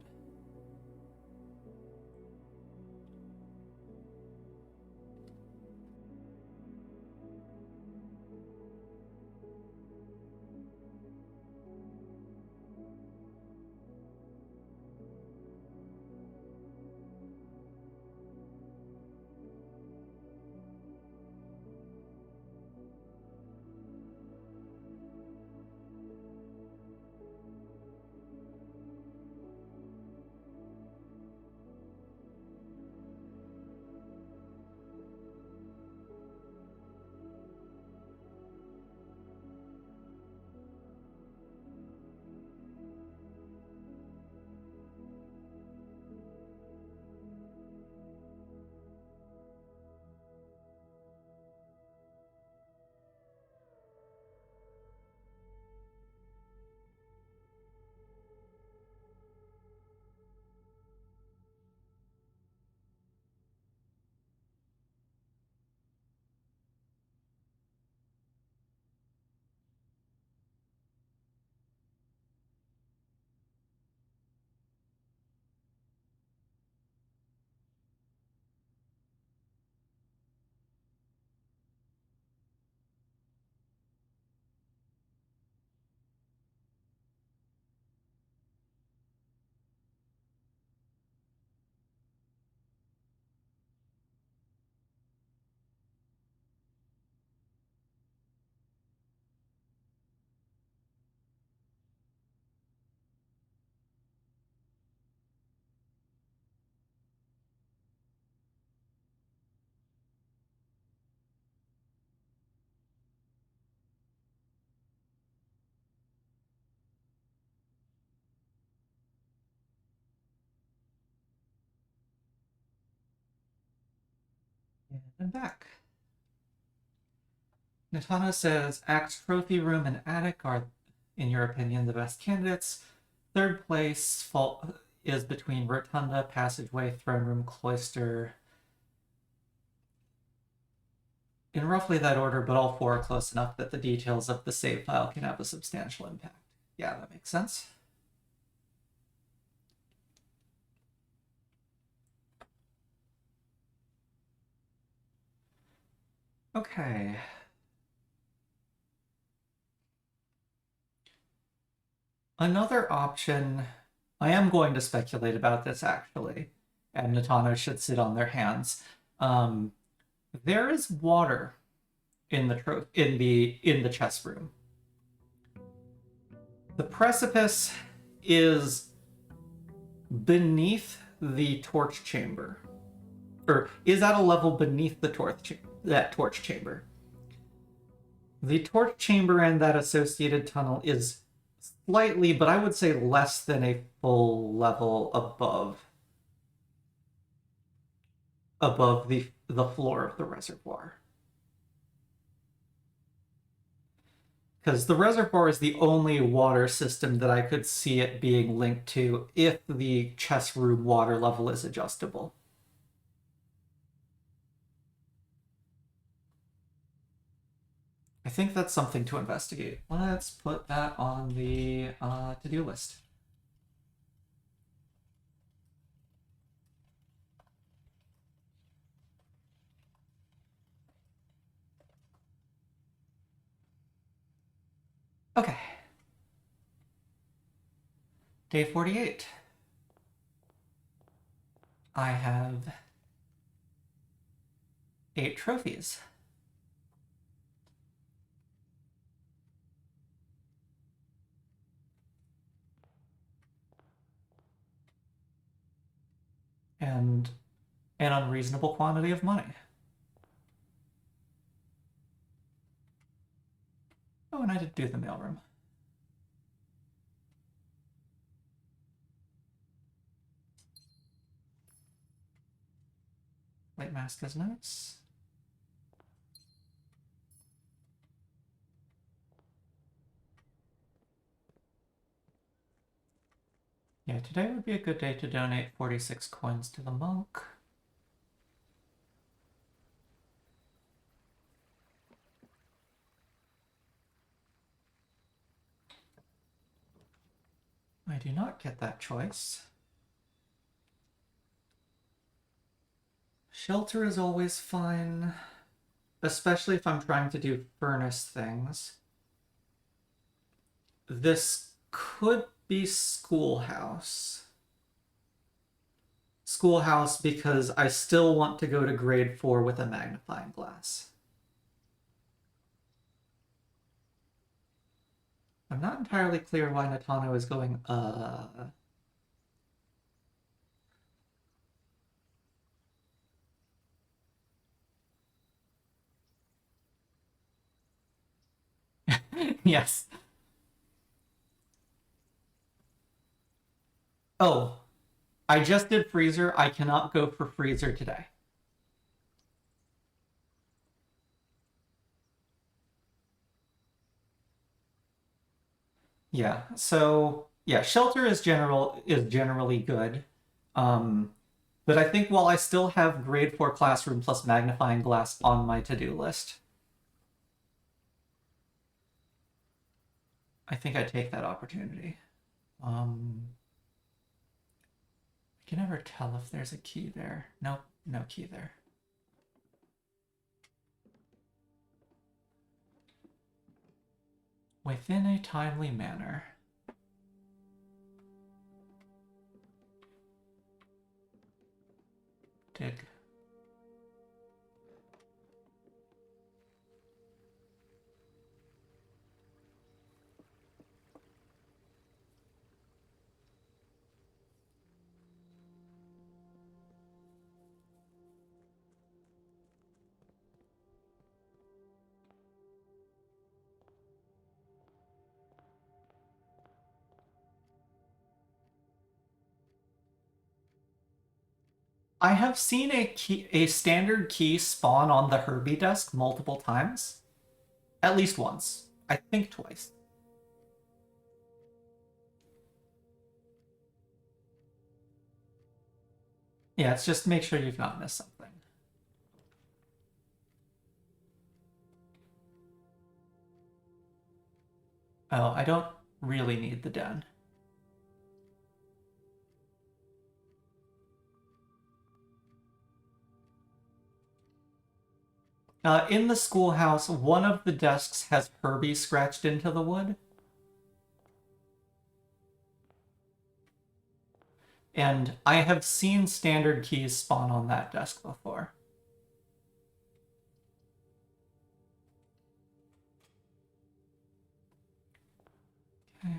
And I'm back. Natana says, Axe Trophy Room and Attic are, in your opinion, the best candidates. Third place is between Rotunda, Passageway, Throne Room, Cloister. In roughly that order, but all four are close enough that the details of the save file can have a substantial impact. Yeah, that makes sense. Okay. Another option, I am going to speculate about this actually, and Natano should sit on their hands. Um, there is water in the chest room. The precipice is beneath the torch chamber, or is at a level beneath the torch chamber. The torch chamber and that associated tunnel is slightly, but I would say less than a full level above the floor of the reservoir. Because the reservoir is the only water system that I could see it being linked to if the chess room water level is adjustable. I think that's something to investigate. Let's put that on the to-do list. Okay. Day 48. I have 8 trophies. And an unreasonable quantity of money. Oh, and I did do the mailroom. Light mask is nice. Yeah, today would be a good day to donate 46 coins to the monk. I do not get that choice. Shelter is always fine, especially if I'm trying to do furnace things. This could be schoolhouse. Schoolhouse because I still want to go to grade 4 with a magnifying glass. I'm not entirely clear why Natano is going, Yes. Oh, I just did freezer. I cannot go for freezer today. Yeah, so yeah, shelter is generally good. But I think while I still have grade 4 classroom plus magnifying glass on my to-do list, I think I take that opportunity. I can never tell if there's a key there. Nope, no key there. Within a timely manner. Dig. I have seen a standard key spawn on the Herbie desk multiple times. At least once. I think twice. Yeah, it's just make sure you've not missed something. Oh, I don't really need the den. In the schoolhouse, one of the desks has Herbie scratched into the wood. And I have seen standard keys spawn on that desk before. Okay.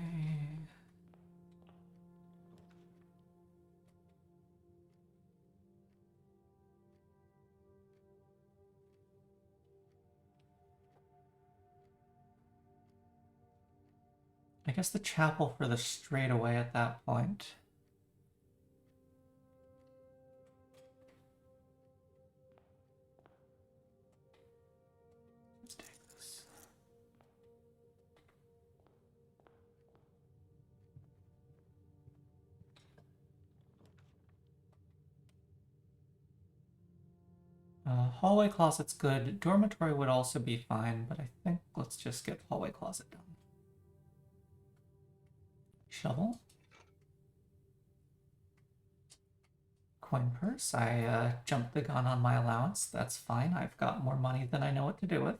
I guess the chapel for the straightaway at that point. Let's take this. Hallway closet's good. Dormitory would also be fine, but I think let's just get hallway closet done. Shovel. Coin purse. I jumped the gun on my allowance. That's fine. I've got more money than I know what to do with.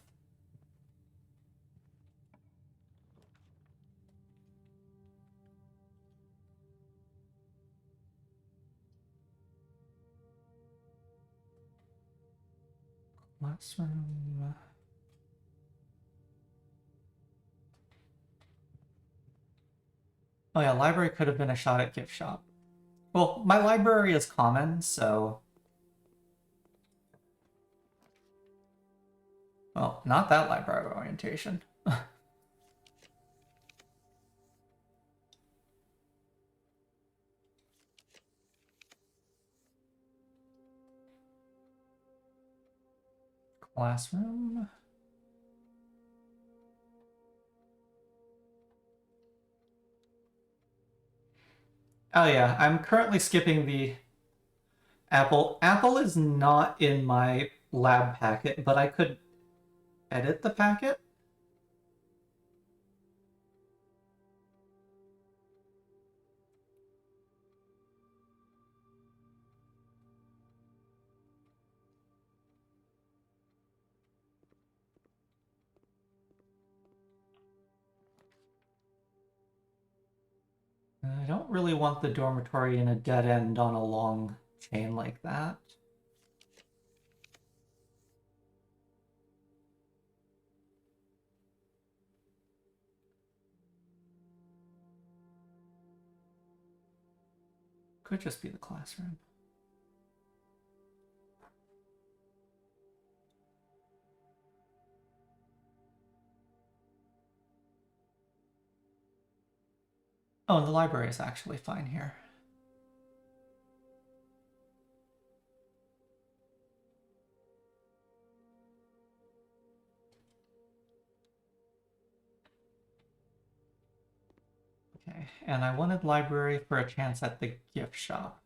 Classroom. Oh yeah, library could have been a shot at gift shop. Well, my library is common, so... Well, not that library orientation. Classroom. Oh yeah, I'm currently skipping the apple. Apple is not in my lab packet, but I could edit the packet. I don't really want the dormitory in a dead end on a long chain like that. Could just be the classroom. Oh, and the library is actually fine here. Okay, and I wanted library for a chance at the gift shop.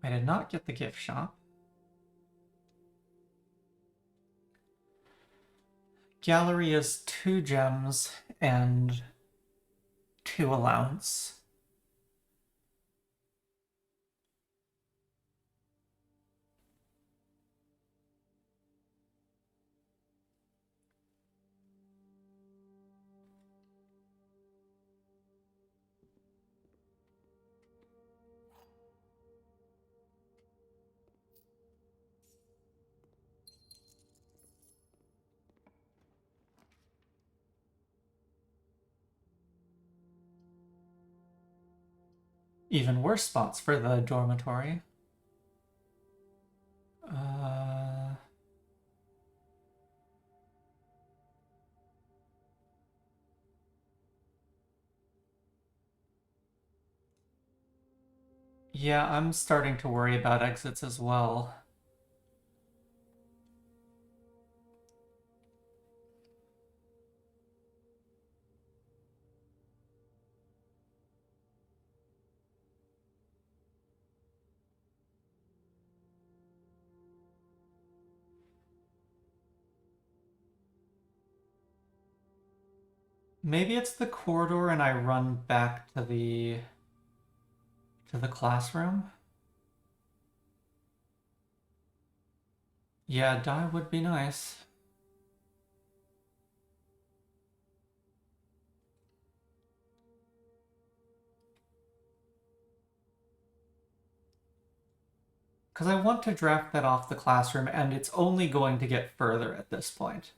I did not get the gift shop. Gallery is 2 gems and 2 allowance. Even worse spots for the dormitory. Yeah, I'm starting to worry about exits as well. Maybe it's the corridor and I run back to the classroom. Yeah, die would be nice. Because I want to draft that off the classroom, and it's only going to get further at this point.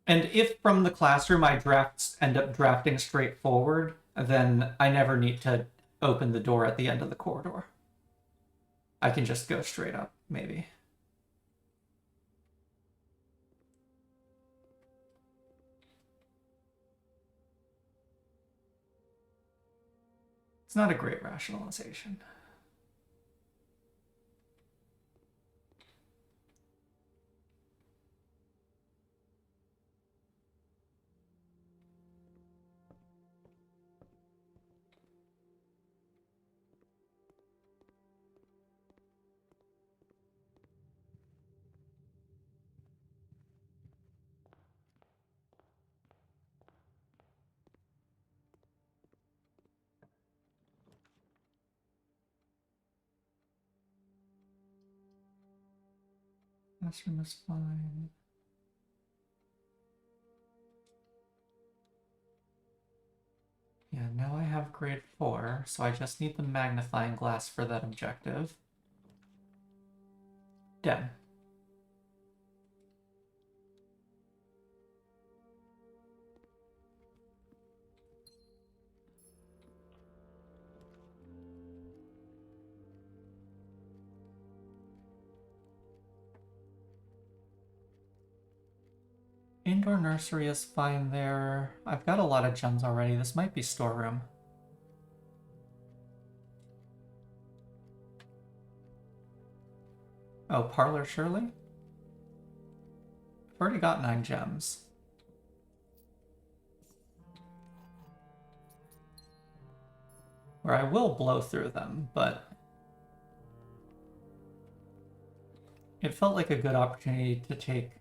And if from the classroom I end up drafting straight forward, then I never need to open the door at the end of the corridor. I can just go straight up, maybe. It's not a great rationalization. Classroom is fine. Yeah, now I have grade 4, so I just need the magnifying glass for that objective. Done. Indoor nursery is fine there. I've got a lot of gems already. This might be storeroom. Oh, parlor, surely? I've already got 9 gems. Or I will blow through them, but it felt like a good opportunity to take,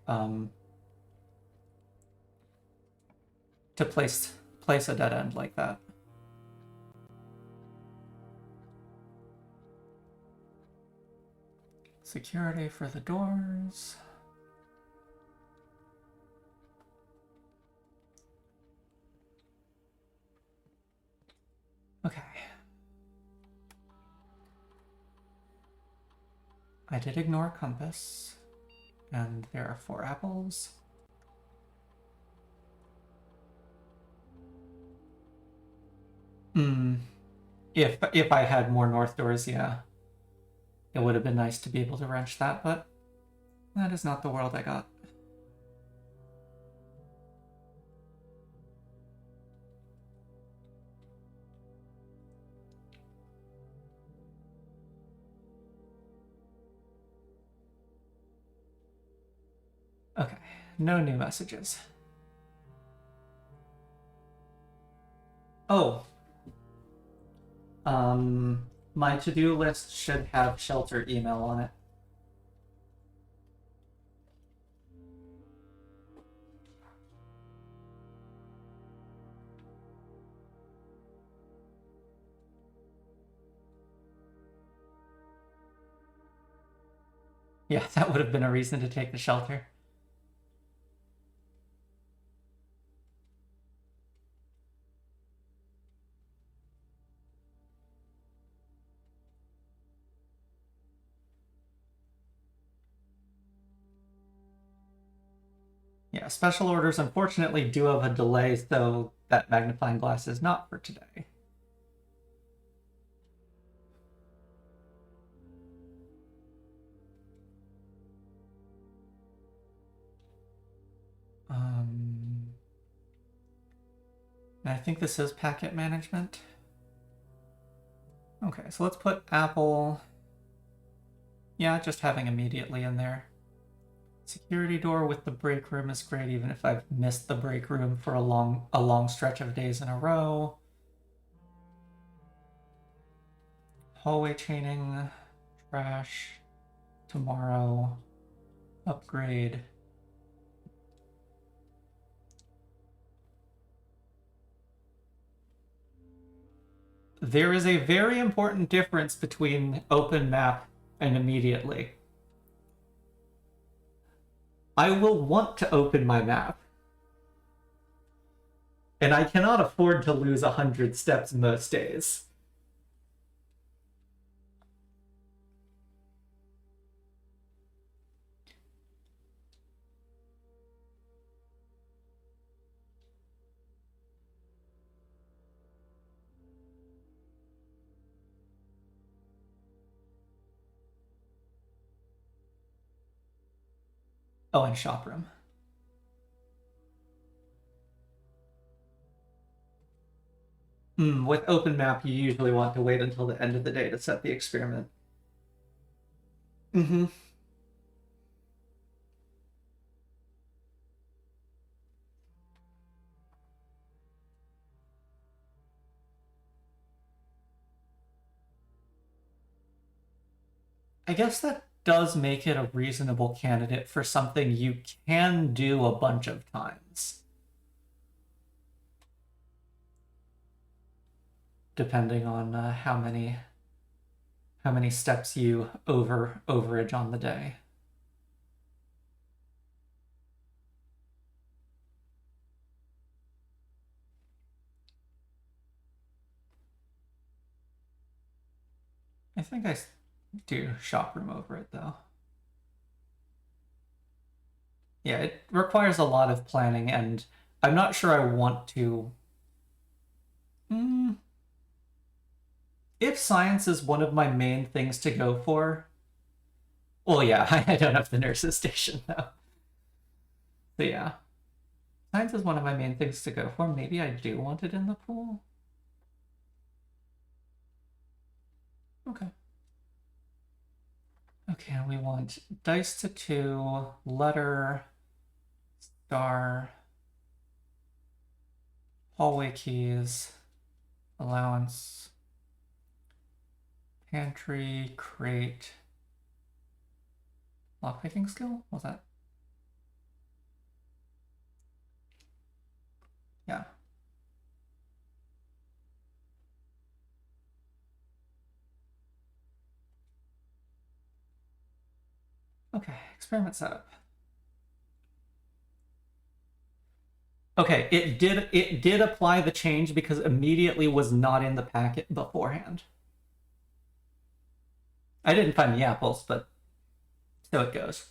to place a dead end like that. Security for the doors. Okay. I did ignore compass, and there are 4 apples. If I had more north doors, yeah. It would have been nice to be able to wrench that, but that is not the world I got. Okay, no new messages. Oh. My to-do list should have shelter email on it. Yeah, that would have been a reason to take the shelter. Yeah, special orders unfortunately do have a delay, so that magnifying glass is not for today. I think this is packet management. Okay, so let's put Apple. Yeah, just having immediately in there. Security door with the break room is great, even if I've missed the break room for a long stretch of days in a row. Hallway chaining, trash, tomorrow, upgrade. There is a very important difference between open map and immediately. I will want to open my map. And I cannot afford to lose 100 steps most days. Oh, and shop room. With open map, you usually want to wait until the end of the day to set the experiment. I guess that does make it a reasonable candidate for something you can do a bunch of times. Depending on how many steps you overage on the day. I think I do shop room over it, though. Yeah, it requires a lot of planning, and I'm not sure I want to... If science is one of my main things to go for... Well, yeah, I don't have the nurse's station, though. So yeah. Science is one of my main things to go for. Maybe I do want it in the pool. Okay. Okay, and we want dice to 2, letter, star, hallway keys, allowance, pantry, crate, lockpicking skill? What was that? Yeah. Okay, experiment setup. Okay, it did apply the change because immediately was not in the packet beforehand. I didn't find the apples, but so it goes.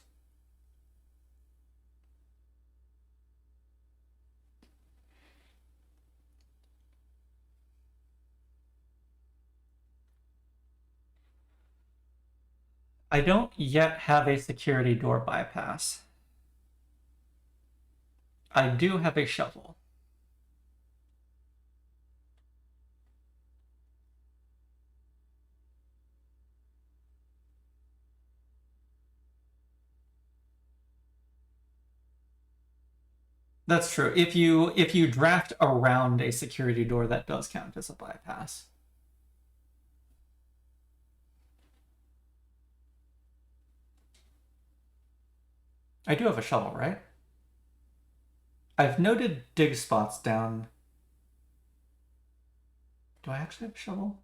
I don't yet have a security door bypass. I do have a shovel. That's true. If you draft around a security door, that does count as a bypass. I do have a shovel, right? I've noted dig spots down. Do I actually have a shovel?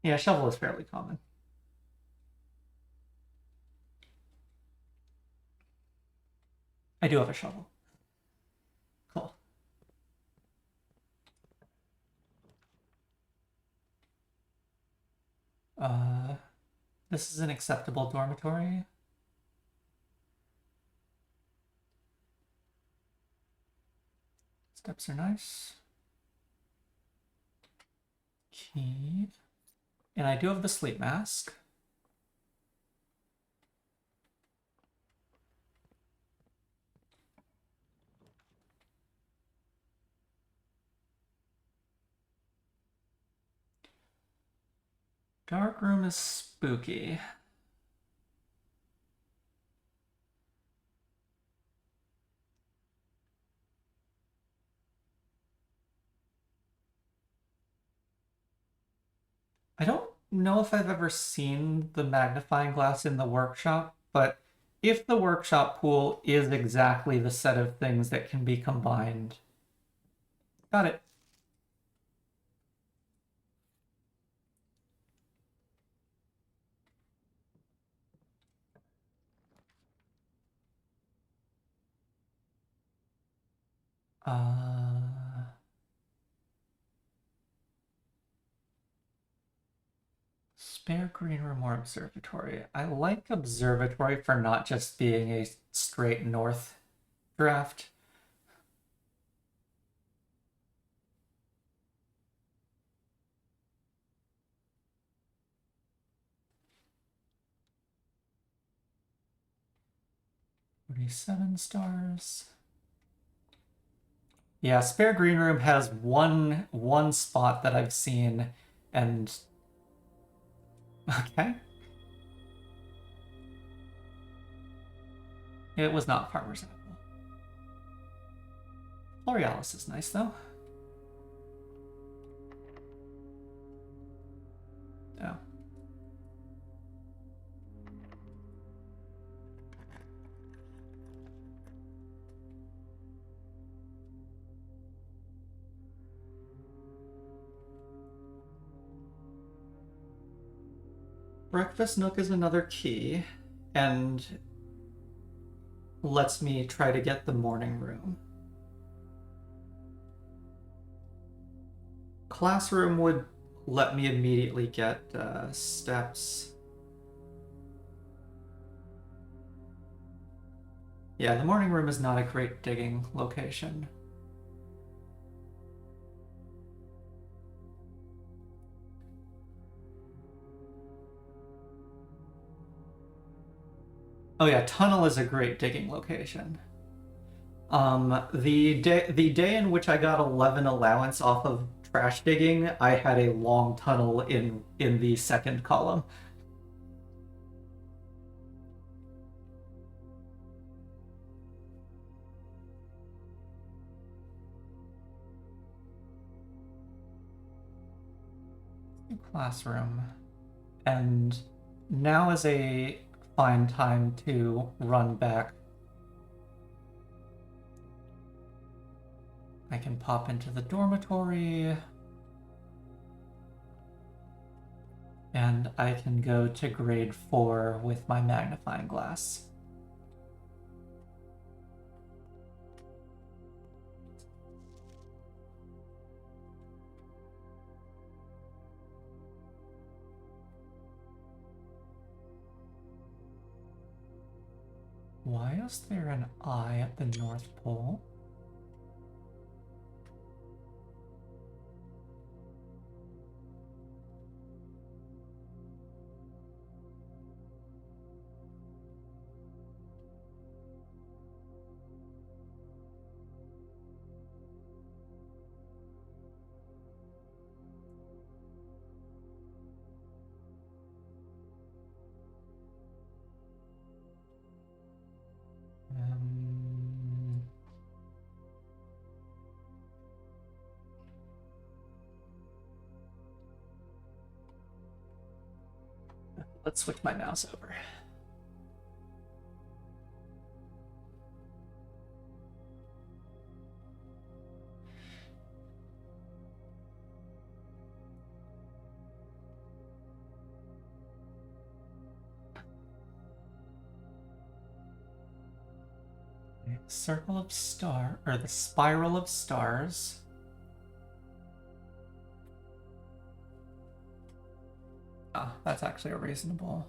Yeah, shovel is fairly common. I do have a shovel. Cool. This is an acceptable dormitory. Steps are nice. Key. And I do have the sleep mask. Dark room is spooky. I don't know if I've ever seen the magnifying glass in the workshop, but if the workshop pool is exactly the set of things that can be combined. Got it. Spare green room or observatory. I like observatory for not just being a straight north draft. Seven stars. Yeah, spare green room has one spot that I've seen, and okay. It was not Farmer's Apple. L'Orealis is nice, though. Oh. Breakfast nook is another key, and lets me try to get the morning room. Classroom would let me immediately get steps. Yeah, the morning room is not a great digging location. Oh yeah, tunnel is a great digging location. The day in which I got 11 allowance off of trash digging, I had a long tunnel in the second column. Classroom. And now is a fine time to run back. I can pop into the dormitory. And I can go to grade 4 with my magnifying glass. Why is there an eye at the North Pole? Let's switch my mouse over. Circle of star, or the spiral of stars. Ah, that's actually a reasonable.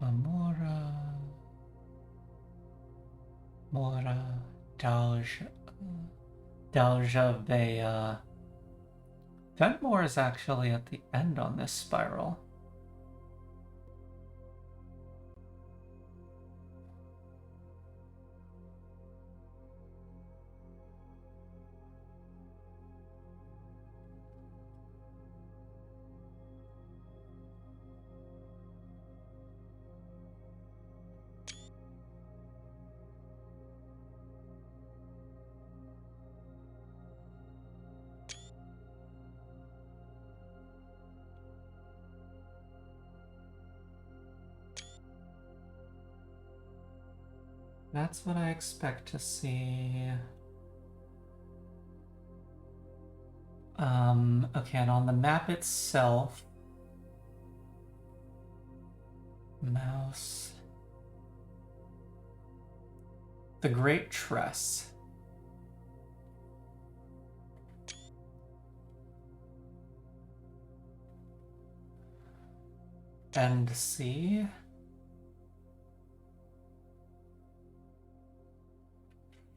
Amora. Mora. Dalja Vea. Fenmore is actually at the end on this spiral. That's what I expect to see. Okay, and on the map itself, mouse, the Great Tress. End C.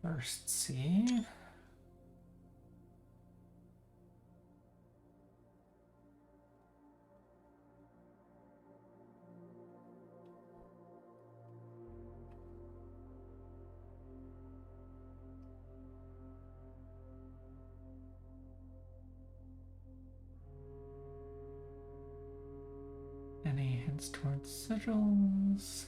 First C. Any hints towards sigils?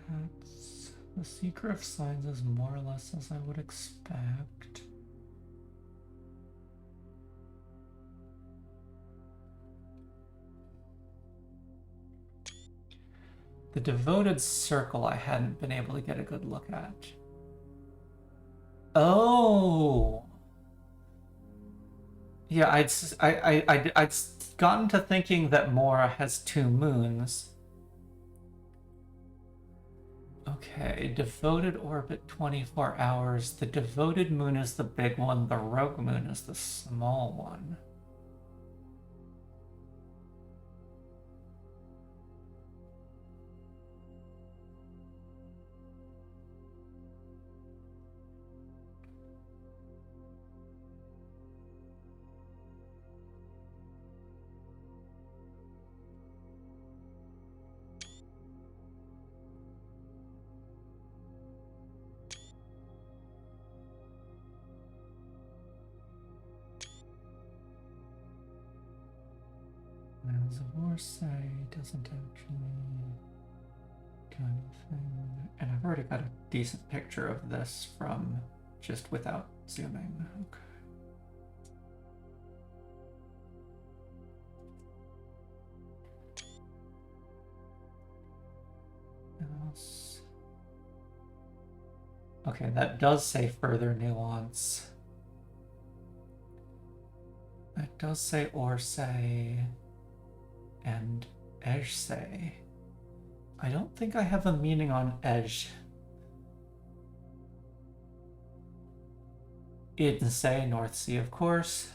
That's The Seeker of Signs is more or less as I would expect. The Devoted Circle I hadn't been able to get a good look at. Oh! Yeah, I'd gotten to thinking that Mora has 2 moons. Okay, devoted orbit 24 hours. The devoted moon is the big one, the rogue moon is the small one. As of Orsay doesn't actually do anything. And I've already got a decent picture of this from just without zooming. Okay. Else. Okay, that does say further nuance. That does say Orsay and Ejse. I don't think I have a meaning on Ej. Idnsay, North Sea, of course.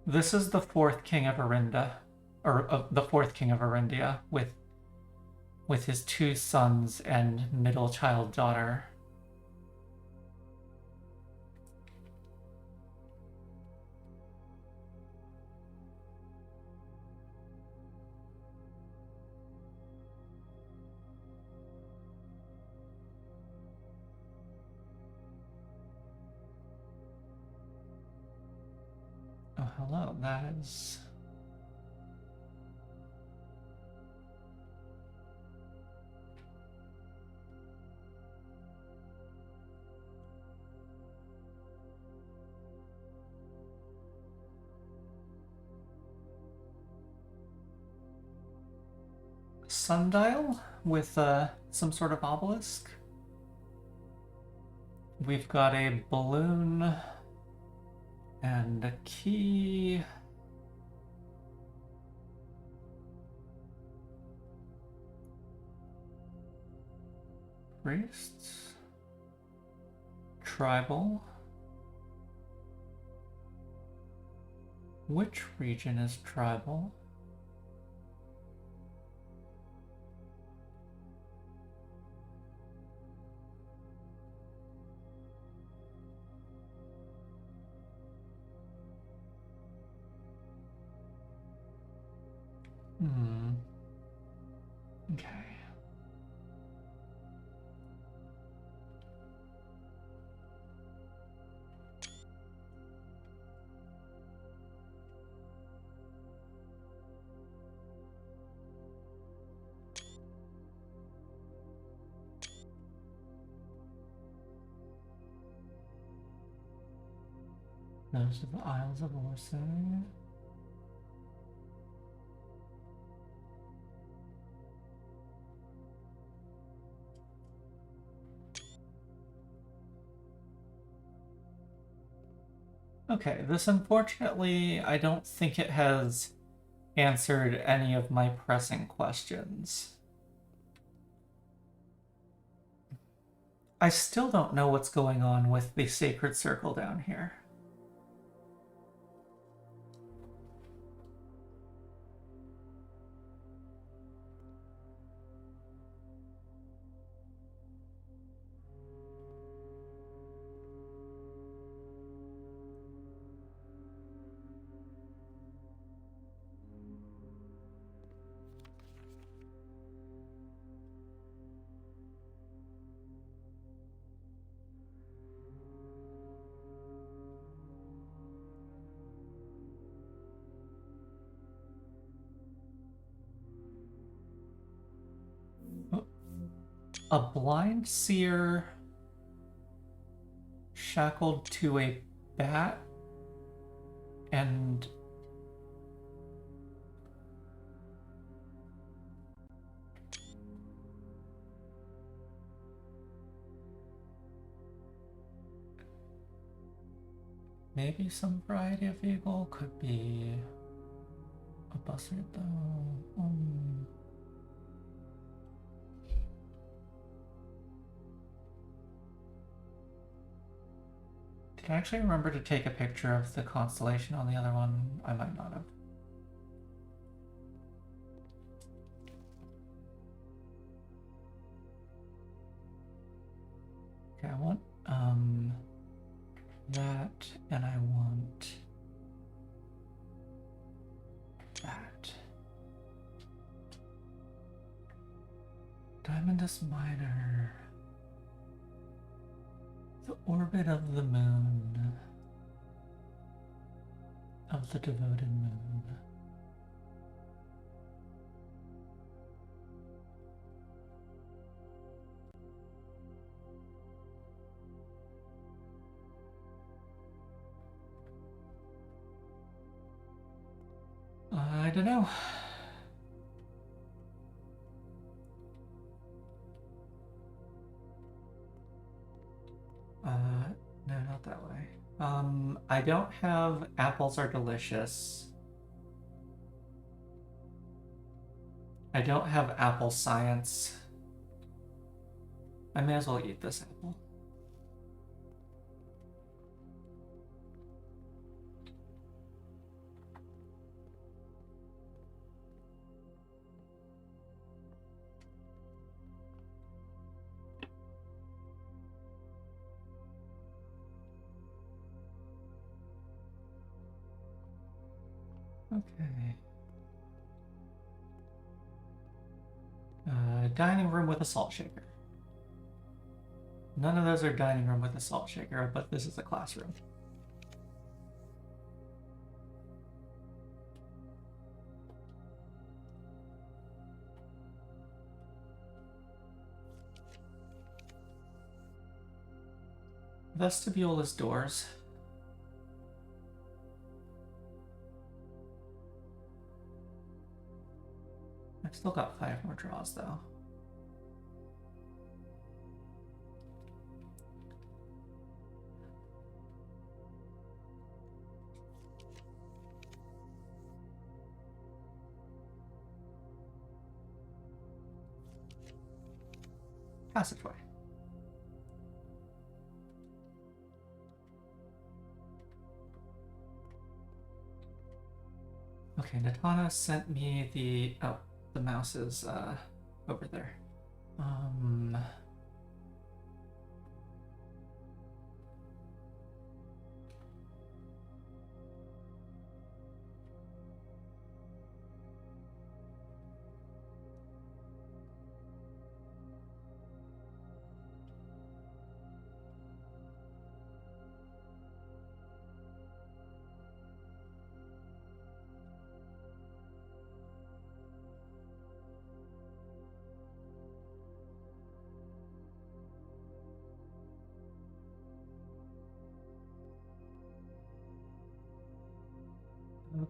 This is the 4th king of Arinda, or the 4th king of Arindia, with his 2 sons and middle child daughter. Oh, hello, that is... sundial with some sort of obelisk. We've got a balloon and a key. Priests. Tribal. Which region is tribal? Okay. Those are the Isles of Orsay. Okay, this unfortunately, I don't think it has answered any of my pressing questions. I still don't know what's going on with the sacred circle down here. a blind seer shackled to a bat and maybe some variety of vehicle, could be a bus route though. Did I actually remember to take a picture of the constellation on the other one? I might not have. Okay, I want that, and I want that. Diamondus Minor. The orbit of the moon. Of the devoted moon. I don't know. No, not that way. I don't have apples are delicious. I don't have apple science. I may as well eat this apple. Okay. Dining room with a salt shaker. None of those are dining room with a salt shaker, but this is a classroom. Vestibule is doors. I've still got 5 more draws, though. Passageway. Okay, Natana sent me the... Oh, the mouse is over there.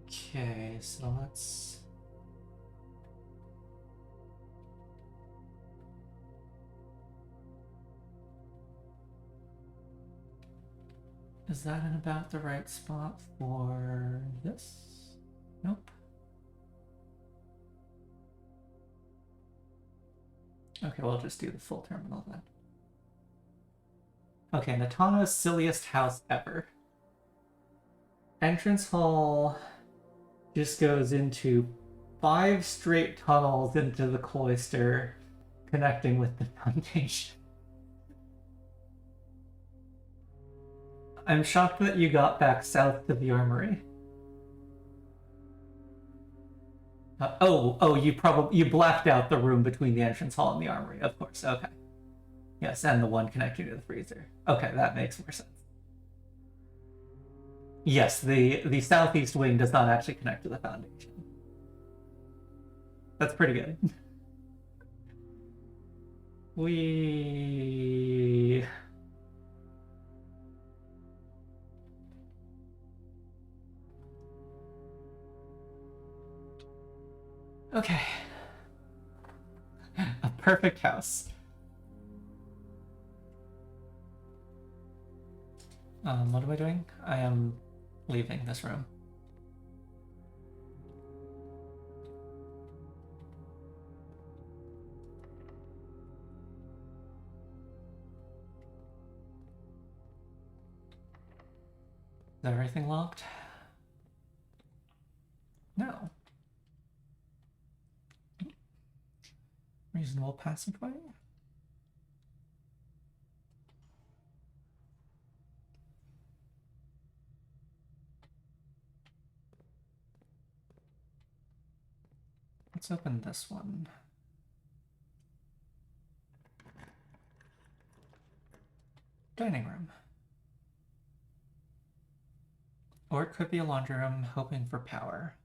Okay, so let's... Is that in about the right spot for this? Nope. Okay, we'll just do the full terminal then. Okay, Natana's silliest house ever. Entrance hall just goes into 5 straight tunnels into the cloister, connecting with the foundation. I'm shocked that you got back south to the armory. You blacked out the room between the entrance hall and the armory, of course, okay. Yes, and the one connecting to the freezer. Okay, that makes more sense. Yes, the southeast wing does not actually connect to the foundation. That's pretty good. We... Okay. A perfect house. What am I doing? I am leaving this room. Is everything locked? No. Reasonable passageway? Let's open this one. Dining room. Or it could be a laundry room hoping for power.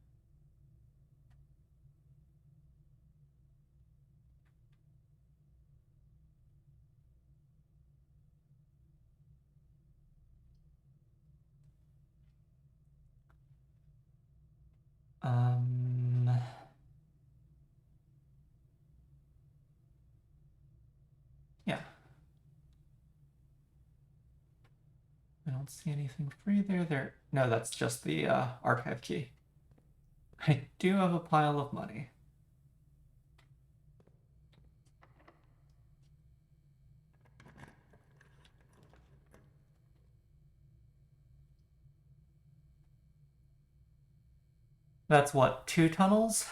Yeah. I don't see anything free there. No, that's just the archive key. I do have a pile of money. That's what, 2 tunnels?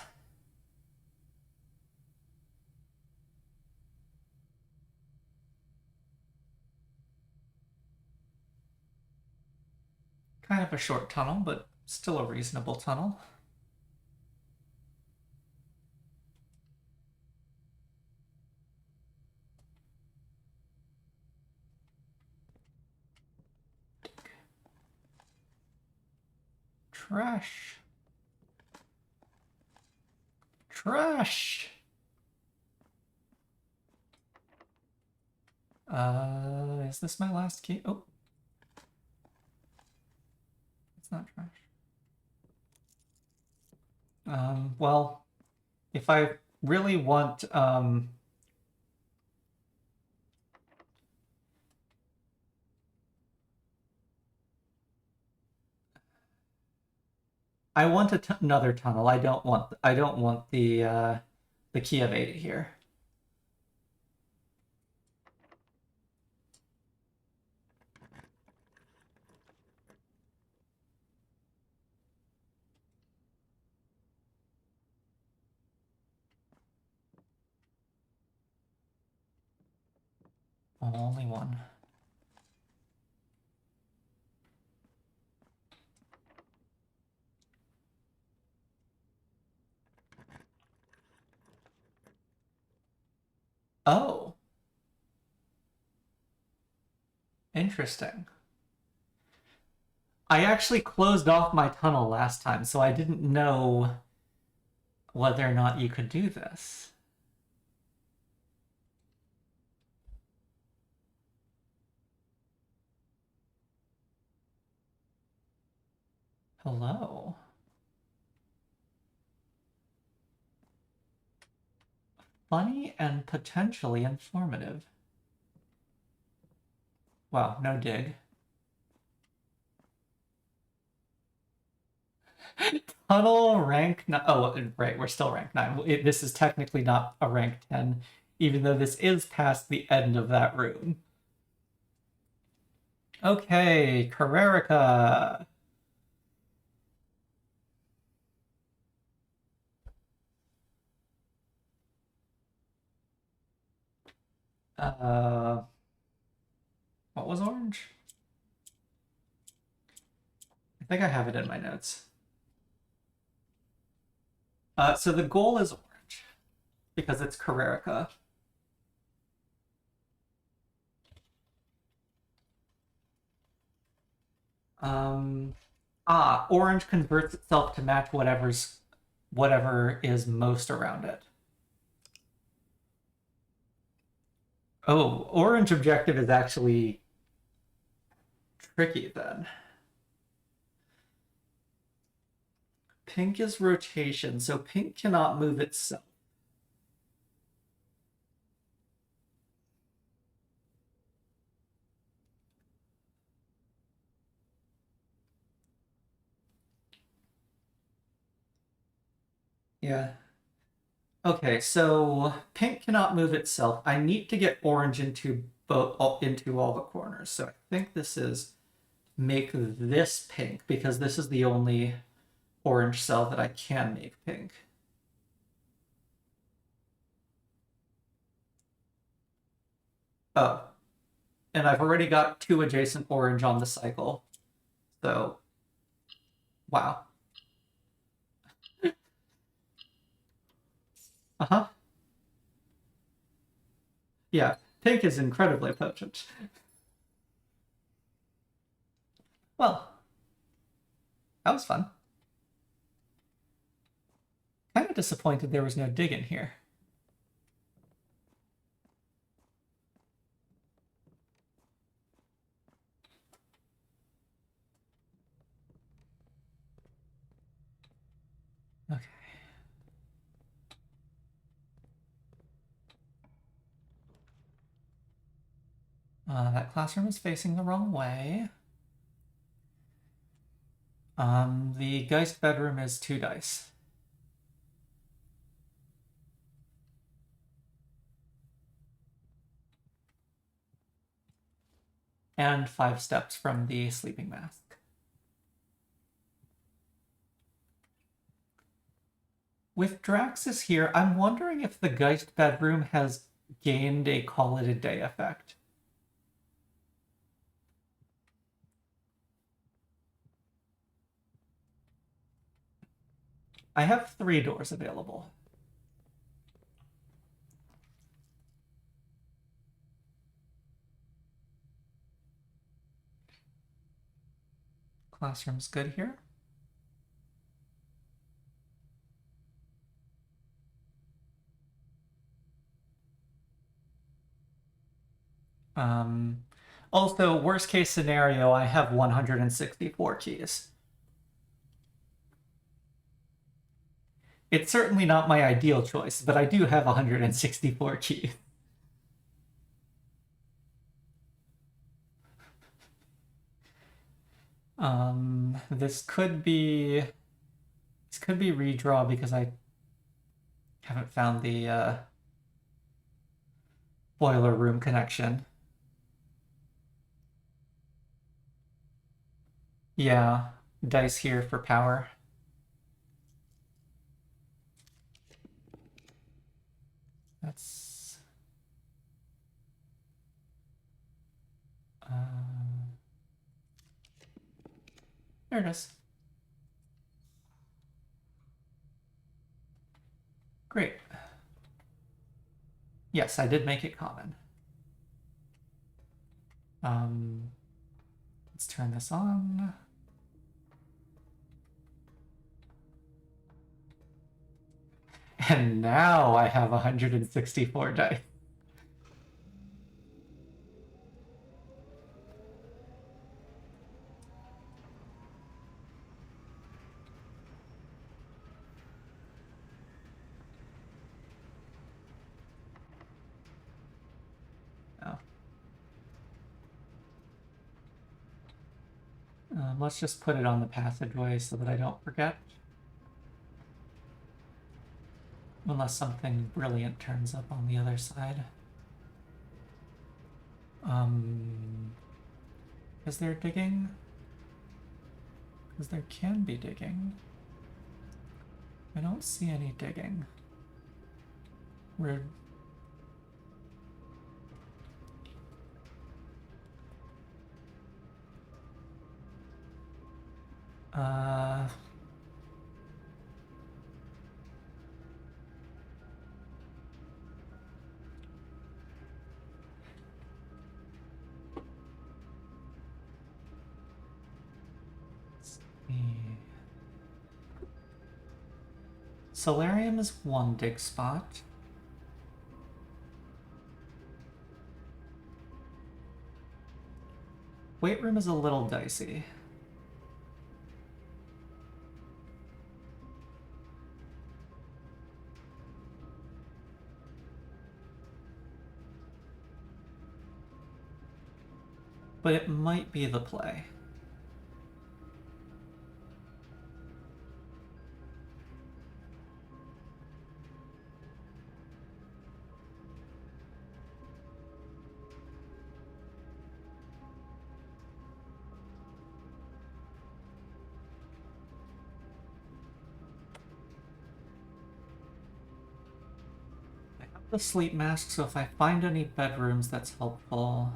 Kind of a short tunnel, but still a reasonable tunnel. Trash. Trash! Is this my last key? Oh. It's not trash. Well, if I really want, I want another tunnel. I don't want the key of 80 here. Only one. Oh. Interesting. I actually closed off my tunnel last time, so I didn't know whether or not you could do this. Hello. Funny and potentially informative. Wow, no dig. Tunnel rank 9. Oh, right, we're still rank 9. This is technically not a rank 10, even though this is past the end of that room. Okay, Carrerica. What was orange? I think I have it in my notes. So the goal is orange because it's Carrerica. Orange converts itself to match whatever is most around it. Oh, orange objective is actually tricky then. Pink is rotation, so pink cannot move itself. Yeah. Okay, so pink cannot move itself. I need to get orange into into all the corners. So I think this is make this pink because this is the only orange cell that I can make pink. Oh, and I've already got 2 adjacent orange on the cycle. So, wow. Uh-huh. Yeah, pink is incredibly potent. Well, that was fun. Kind of disappointed there was no dig in here. Okay. That classroom is facing the wrong way. The Geist bedroom is 2 dice. And 5 steps from the sleeping mask. With Draxus here, I'm wondering if the Geist bedroom has gained a call it a day effect. I have 3 doors available. Classroom's good here. Also, worst case scenario, I have 164 keys. It's certainly not my ideal choice, but I do have 164 keys. This could be redraw because I haven't found the boiler room connection. Yeah, dice here for power. That's there it is. Great. Yes, I did make it common. Let's turn this on. And now I have 164 dice. Let's just put it on the passageway so that I don't forget. Unless something brilliant turns up on the other side. Is there digging? Because there can be digging. I don't see any digging. We're... Solarium is 1 dig spot. Weight room is a little dicey. But it might be the play. I have the sleep mask, so if I find any bedrooms, that's helpful.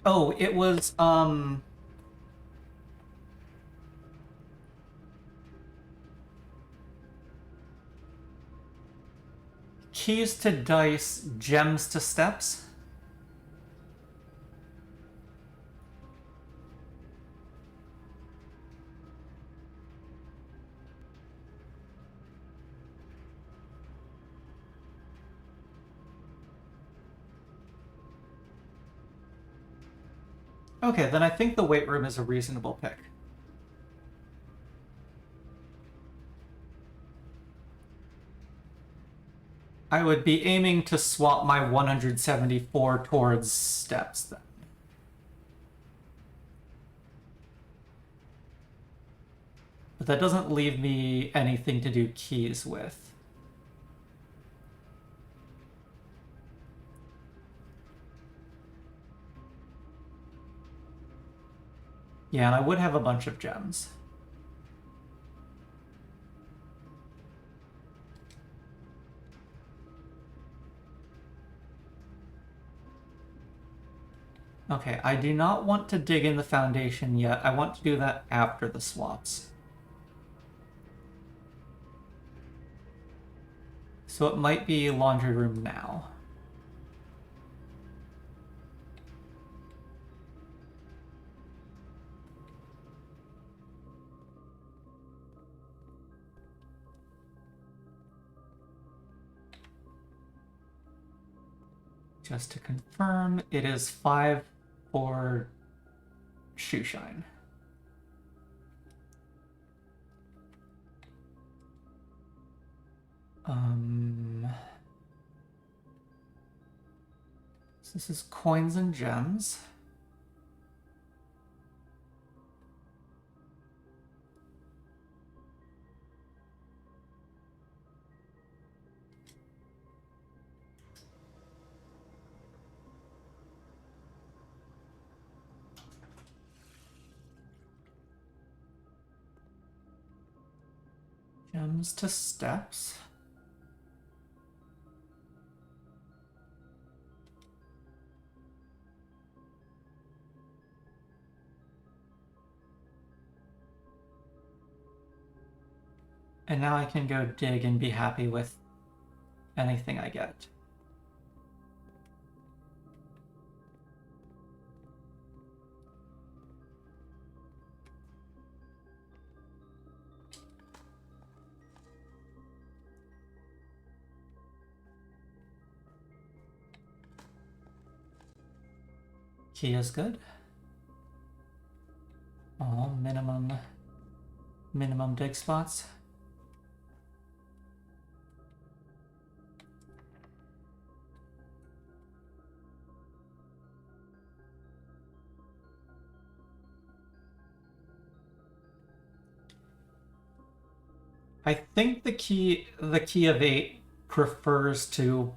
Oh, it was, keys to dice, gems to steps. Okay, then I think the weight room is a reasonable pick. I would be aiming to swap my 174 towards steps then. But that doesn't leave me anything to do keys with. Yeah, and I would have a bunch of gems. Okay, I do not want to dig in the foundation yet. I want to do that after the swaps. So it might be laundry room now. Just to confirm, it is 5 for shoe shine. So this is coins and gems. Gems to steps. And now I can go dig and be happy with anything I get. Key is good. All minimum dig spots. I think the key of 8 prefers to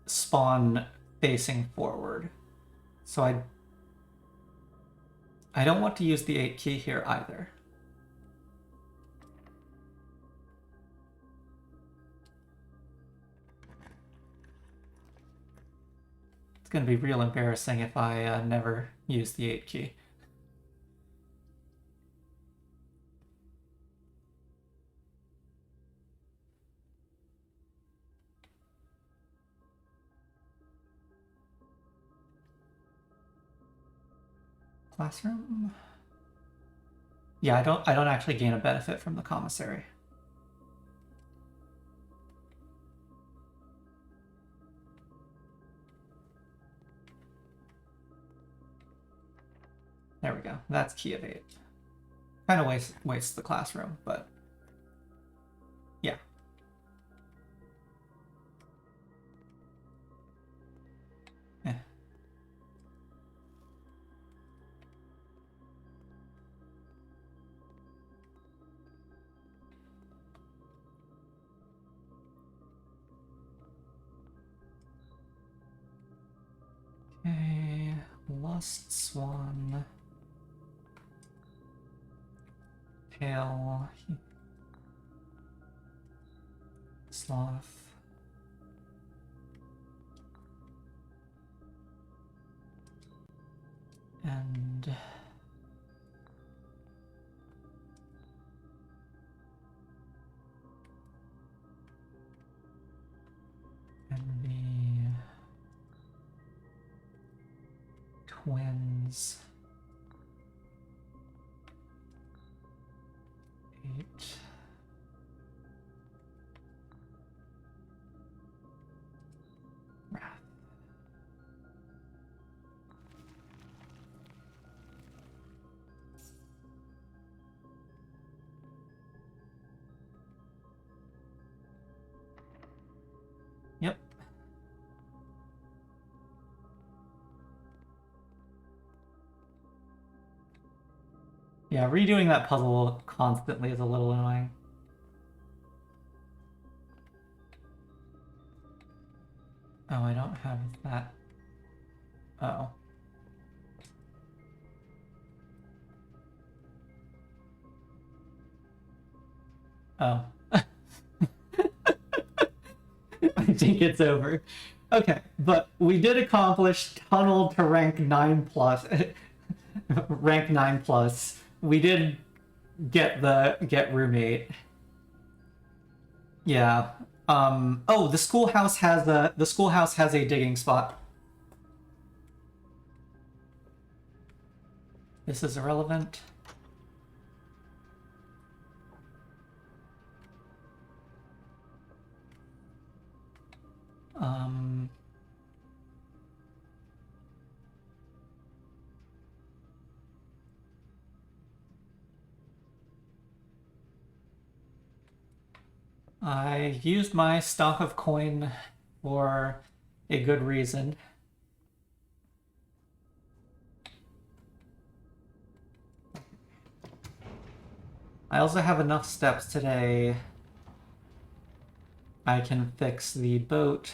spawn facing forward. So I don't want to use the 8 key here either. It's going to be real embarrassing if I never use the 8 key. Classroom. Yeah, I don't actually gain a benefit from the commissary. There we go. That's key of 8. Kind of wastes the classroom, but yeah. Eh. Okay, Lust Swan. Tail. Sloth. And the twins. 8. Wrath. Yep. Yeah, redoing that puzzle constantly is a little annoying. Oh, I don't have that. Oh. Oh. I think it's over. Okay, but we did accomplish tunnel to rank 9 plus. Rank 9 plus. We did get roommate. Yeah. Oh, the schoolhouse has a digging spot. This is irrelevant. I used my stock of coin for a good reason. I also have enough steps today. I can fix the boat.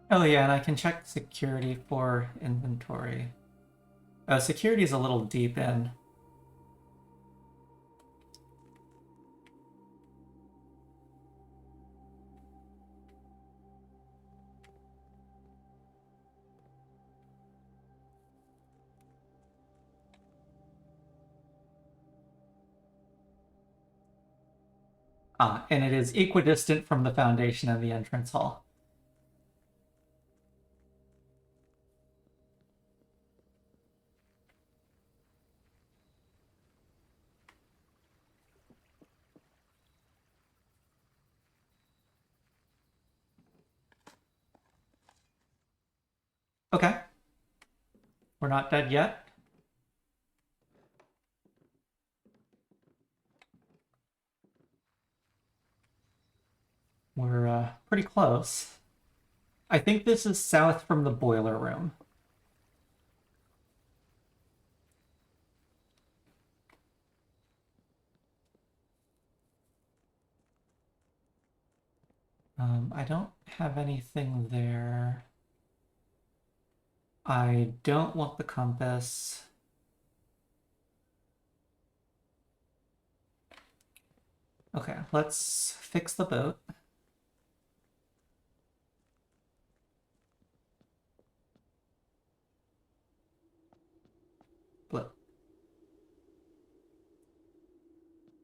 Oh yeah, and I can check security for inventory. Security is a little deep in. And it is equidistant from the foundation of the entrance hall. Okay. We're not dead yet. We're pretty close. I think this is south from the boiler room. I don't have anything there. I don't want the compass. Okay, let's fix the boat. Blip.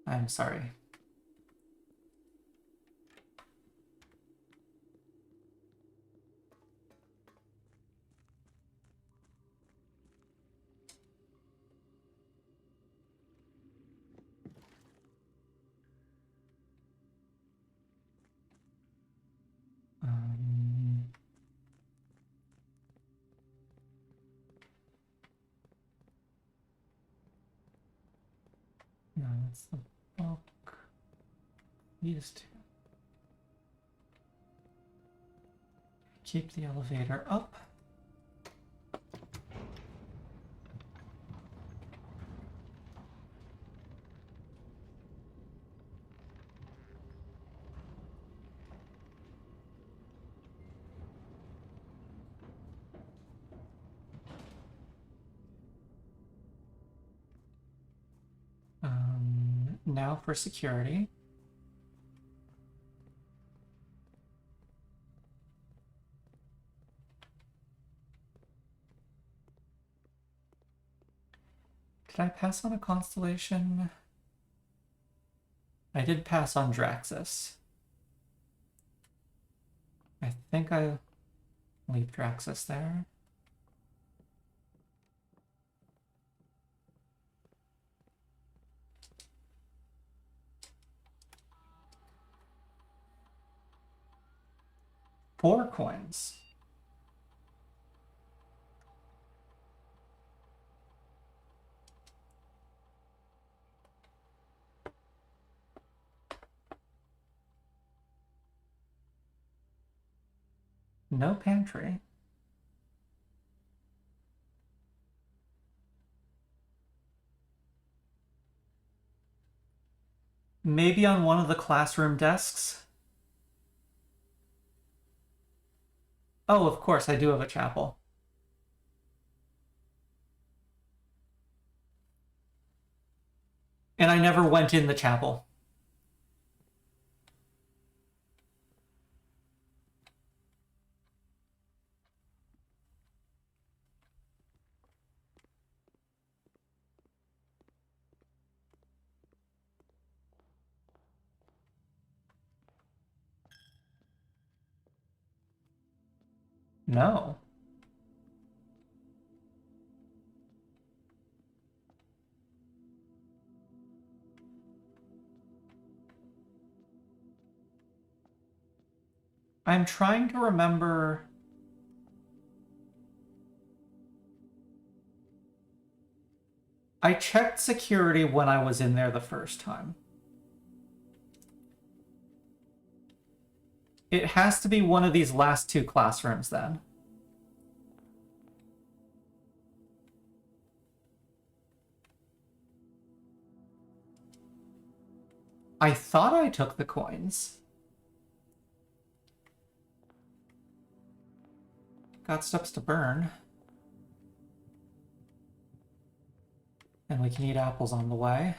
I'm sorry. No, that's the bulk. These two. Keep the elevator up. Now for security. Did I pass on a constellation? I did pass on Draxus. I think I leave Draxus there. Four coins. No pantry. Maybe on one of the classroom desks? Oh, of course, I do have a chapel. And I never went in the chapel. No. I'm trying to remember... I checked security when I was in there the first time. It has to be one of these last two classrooms then. I thought I took the coins. Got steps to burn. And we can eat apples on the way.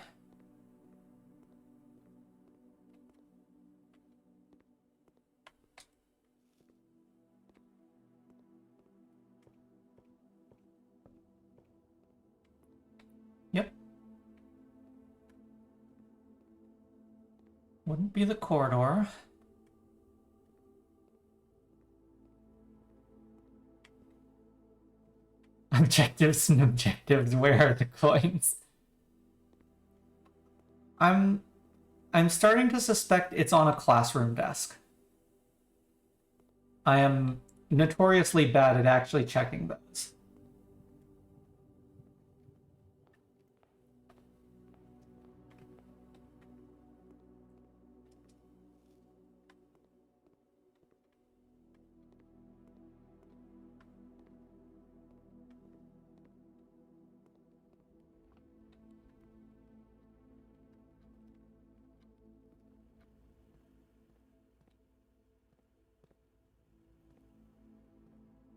Yep. Wouldn't be the corridor. Objectives and objectives, where are the coins? I'm starting to suspect it's on a classroom desk. I am notoriously bad at actually checking those.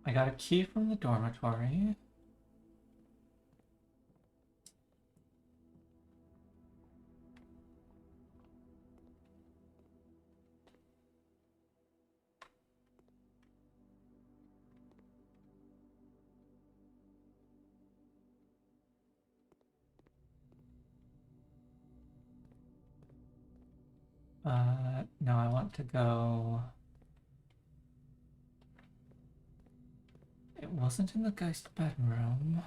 I got a key from the dormitory. No, I want to go... It wasn't in the ghost bedroom.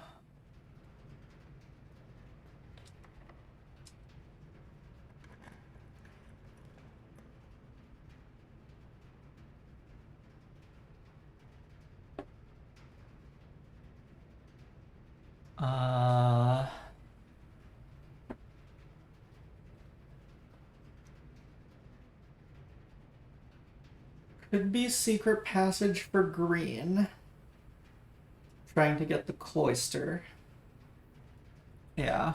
Could be secret passage for green. Trying to get the cloister. Yeah.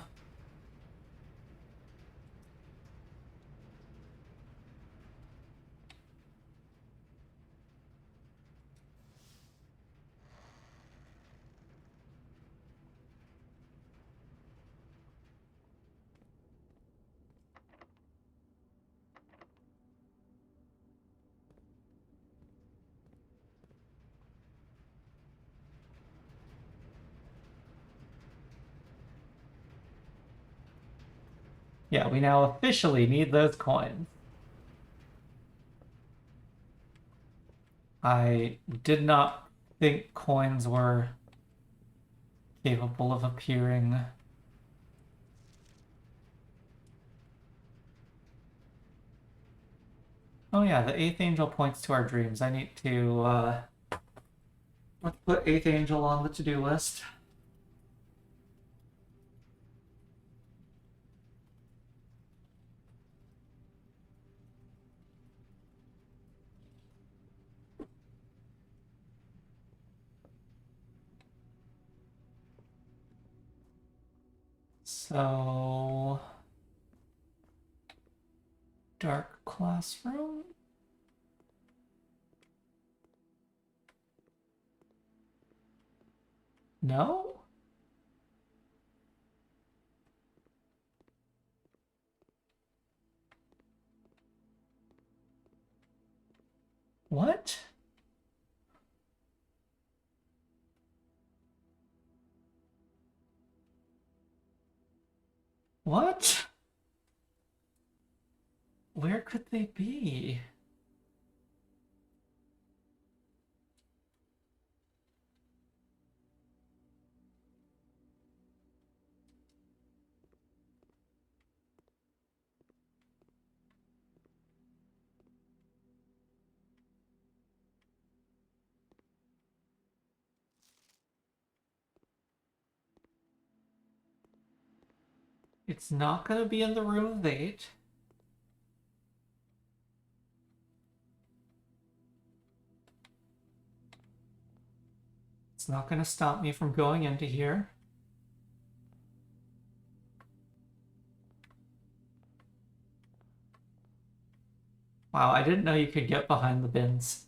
Yeah, we now officially need those coins. I did not think coins were capable of appearing. Oh yeah, the 8th angel points to our dreams. I need to, let's put 8th angel on the to-do list. So... Dark classroom? No? What? What? Where could they be? It's not gonna be in the room of 8. It's not gonna stop me from going into here. Wow, I didn't know you could get behind the bins.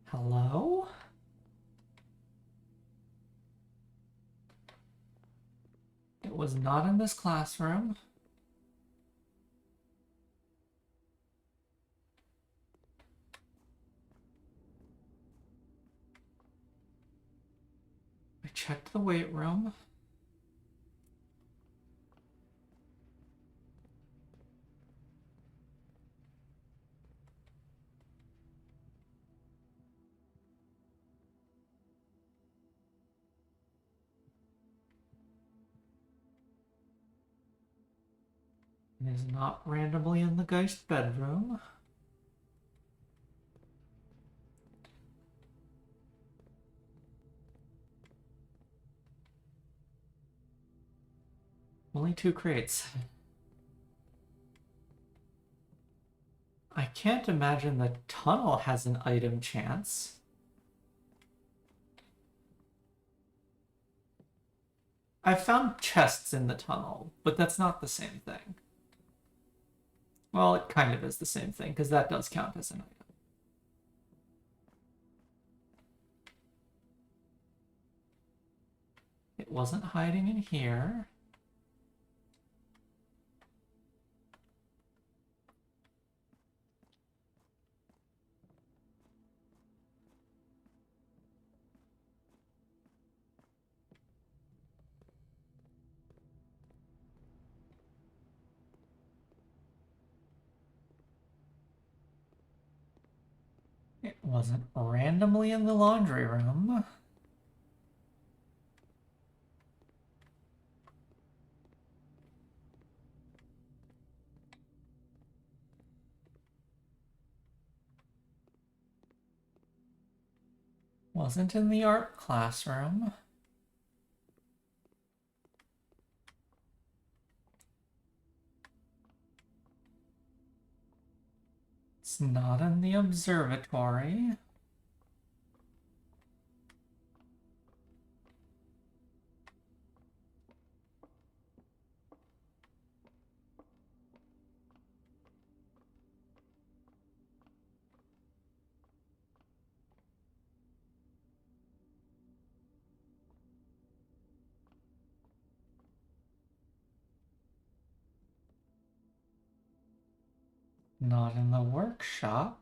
Hello? It was not in this classroom. I checked the weight room. It is not randomly in the ghost bedroom. Only 2 crates. I can't imagine the tunnel has an item chance. I've found chests in the tunnel, but that's not the same thing. Well, it kind of is the same thing, because that does count as an item. It wasn't hiding in here. It wasn't randomly in the laundry room. Wasn't in the art classroom. It's not in the observatory. Not in the workshop.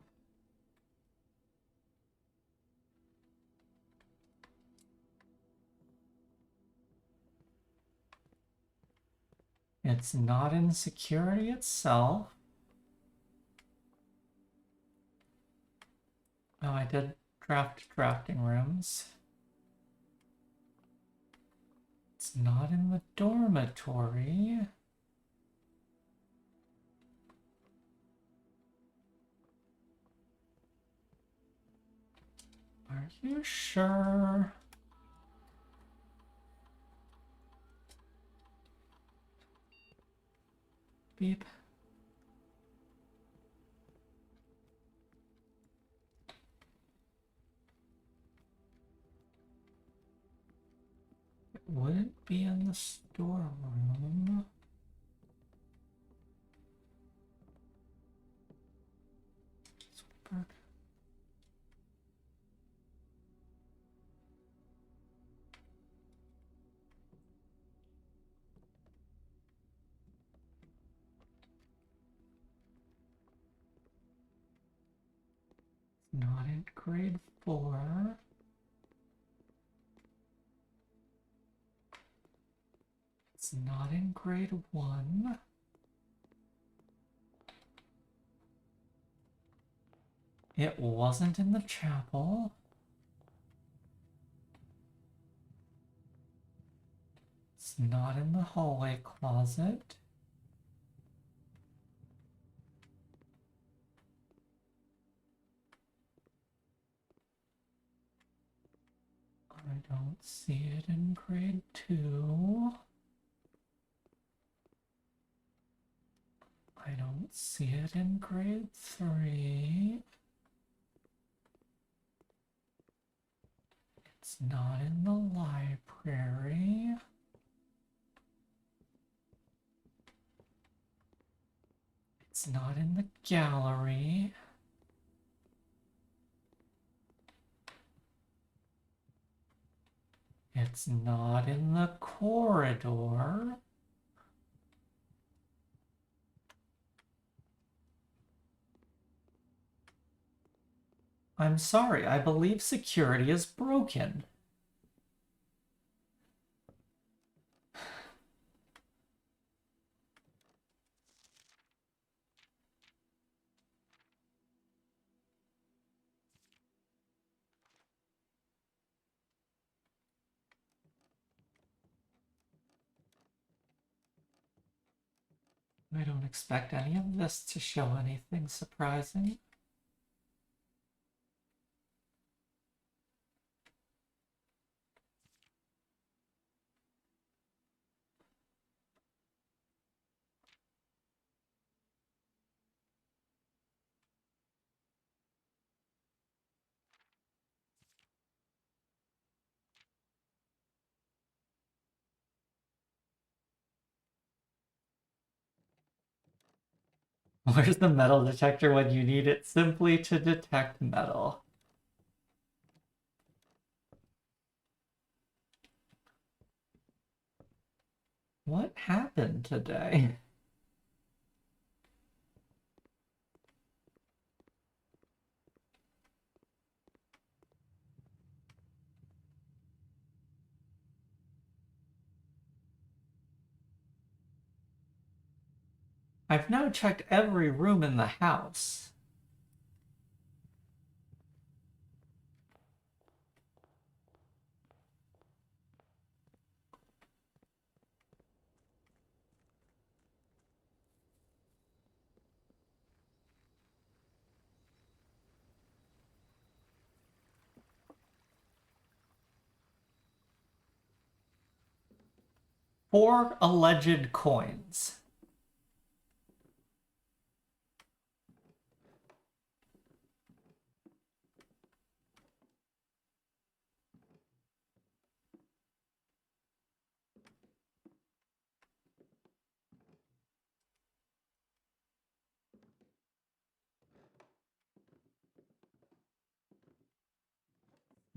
It's not in security itself. Oh, I did drafting rooms. It's not in the dormitory. Are you sure? Beep. Would it be in the storeroom? Super. Not in grade 4. It's not in grade 1. It wasn't in the chapel. It's not in the hallway closet. I don't see it in grade 2. I don't see it in grade 3. It's not in the library. It's not in the gallery. It's not in the corridor. I'm sorry, I believe security is broken. I don't expect any of this to show anything surprising. Where's the metal detector when you need it simply to detect metal? What happened today? I've now checked every room in the house. 4 alleged coins.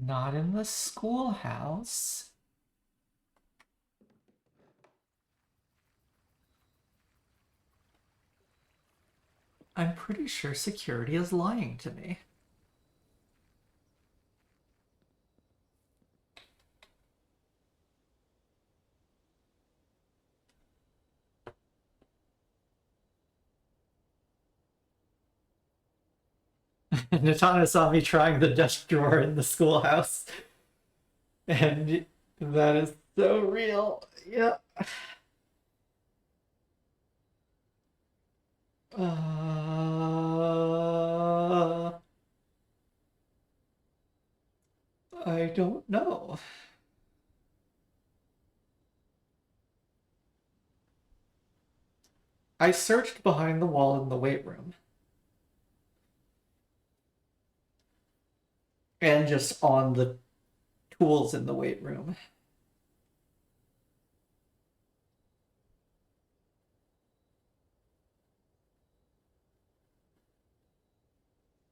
Not in the schoolhouse. I'm pretty sure security is lying to me. Natana saw me trying the desk drawer in the schoolhouse. And that is so real. Yeah. I don't know. I searched behind the wall in the weight room. And just on the tools in the weight room.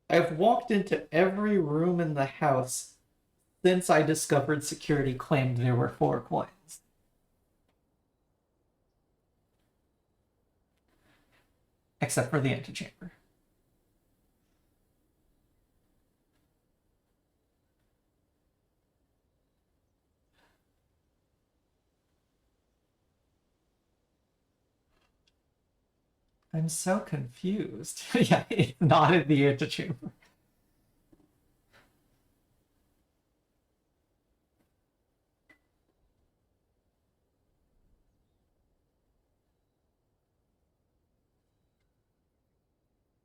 I've walked into every room in the house since I discovered security claimed there were 4 coins. Except for the antechamber. I'm so confused. Yeah, it's not in the antechamber.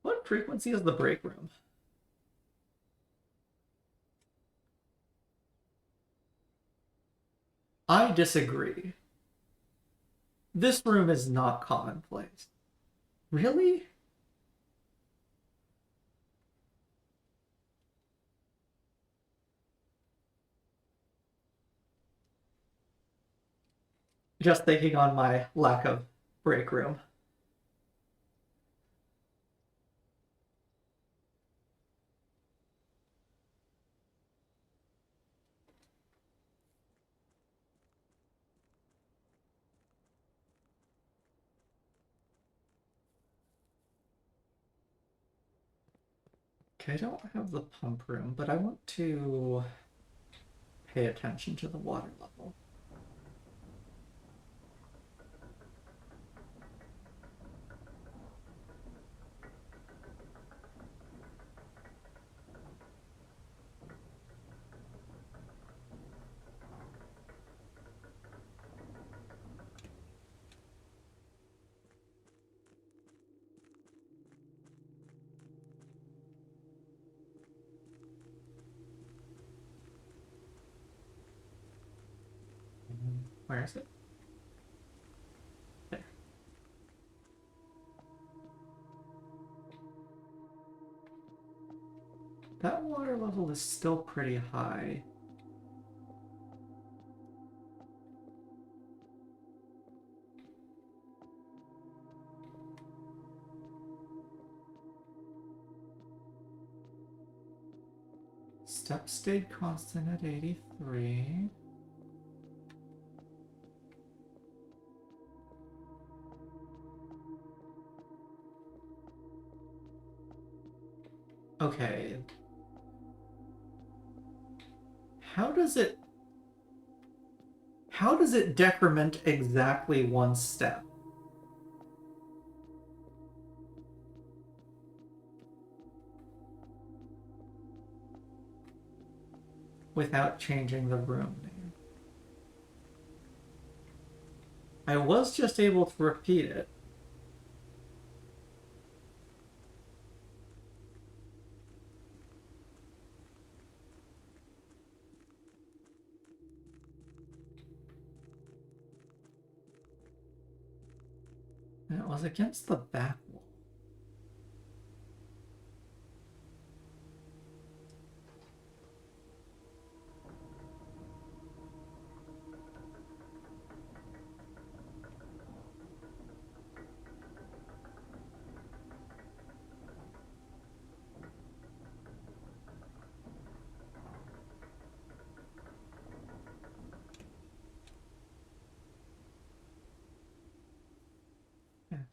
What frequency is the break room? I disagree. This room is not commonplace. Really? Just thinking on my lack of break room. Okay, I don't have the pump room, but I want to pay attention to the water level. Where is it? There. That water level is still pretty high. Step stayed constant at 83. Okay. How does it decrement exactly 1 step? Without changing the room name. I was just able to repeat it. was against the back wall.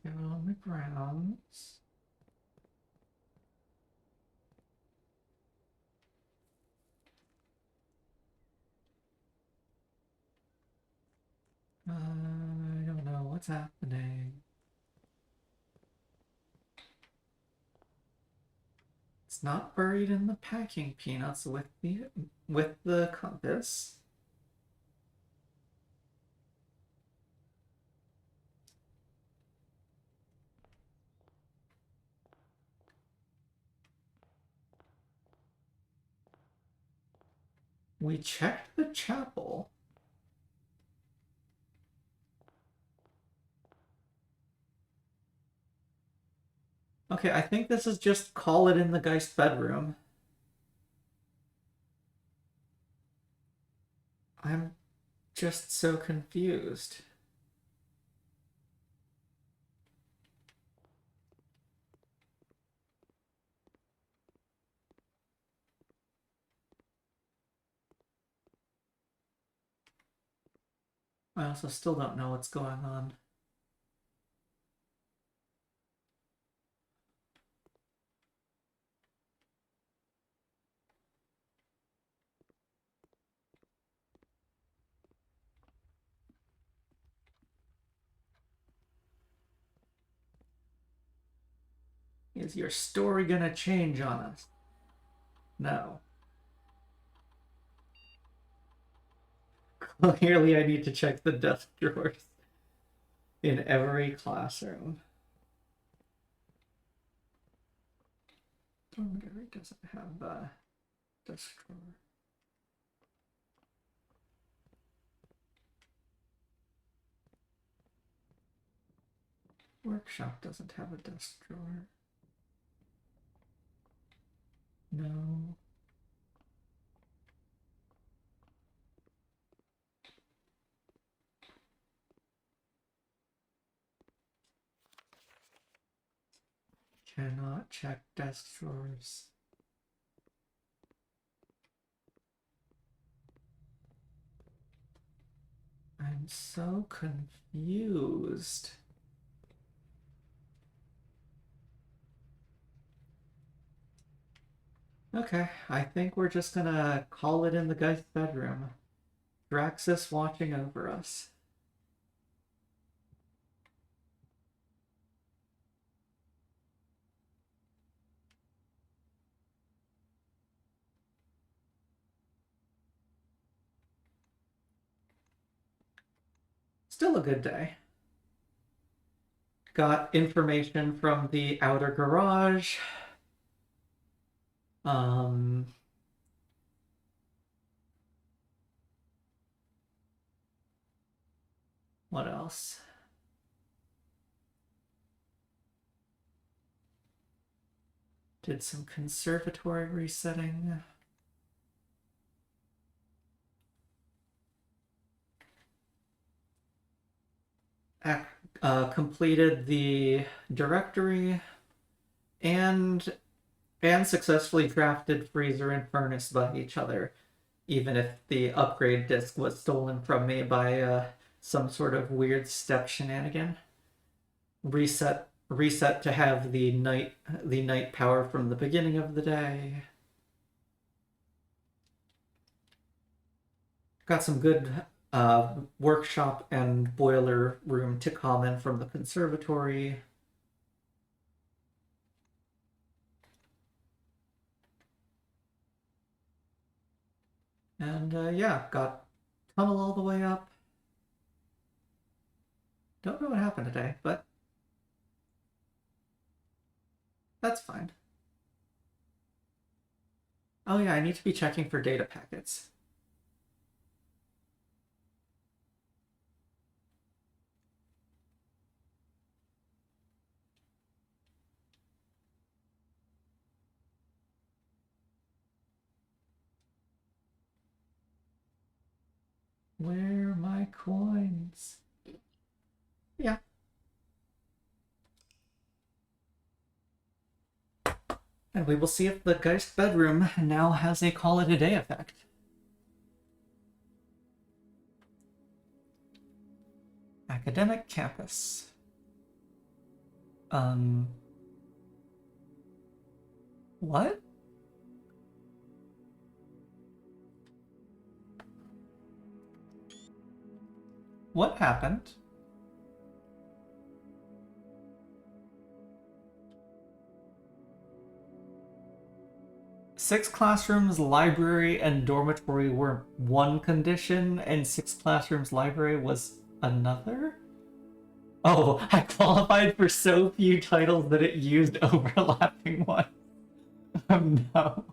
On the grounds. I don't know what's happening. It's not buried in the packing peanuts with the compass. We checked the chapel. Okay, I think this is just call it in the Geist bedroom. I'm just so confused. I also still don't know what's going on. Is your story gonna change on us? No. Clearly I need to check the desk drawers in every classroom. Dormitory doesn't have a desk drawer. Workshop doesn't have a desk drawer. No. Cannot check desk drawers. I'm so confused. Okay, I think we're just gonna call it in the guy's bedroom. Draxus watching over us. Still a good day. Got information from the outer garage. What else? Did some conservatory resetting. Completed the directory and successfully drafted freezer and furnace by each other, even if the upgrade disk was stolen from me by some sort of weird step shenanigan. Reset to have the night power from the beginning of the day. Got some good workshop and boiler room to comment from the conservatory. And yeah, got tunnel all the way up. Don't know what happened today, but that's fine. Oh yeah, I need to be checking for data packets. Where are my coins? Yeah. And we will see if the Geist bedroom now has a call it a day effect. Academic campus. What? What happened? Six classrooms, library, and dormitory were one condition, and six classrooms, library was another? Oh, I qualified for so few titles that it used overlapping ones. Oh no.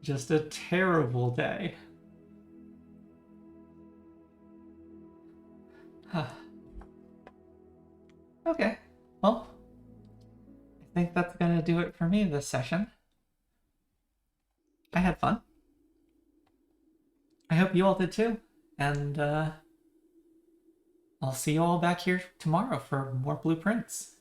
Just a terrible day. Okay, well, I think that's gonna do it for me this session. I had fun. I hope you all did too, and I'll see you all back here tomorrow for more blueprints.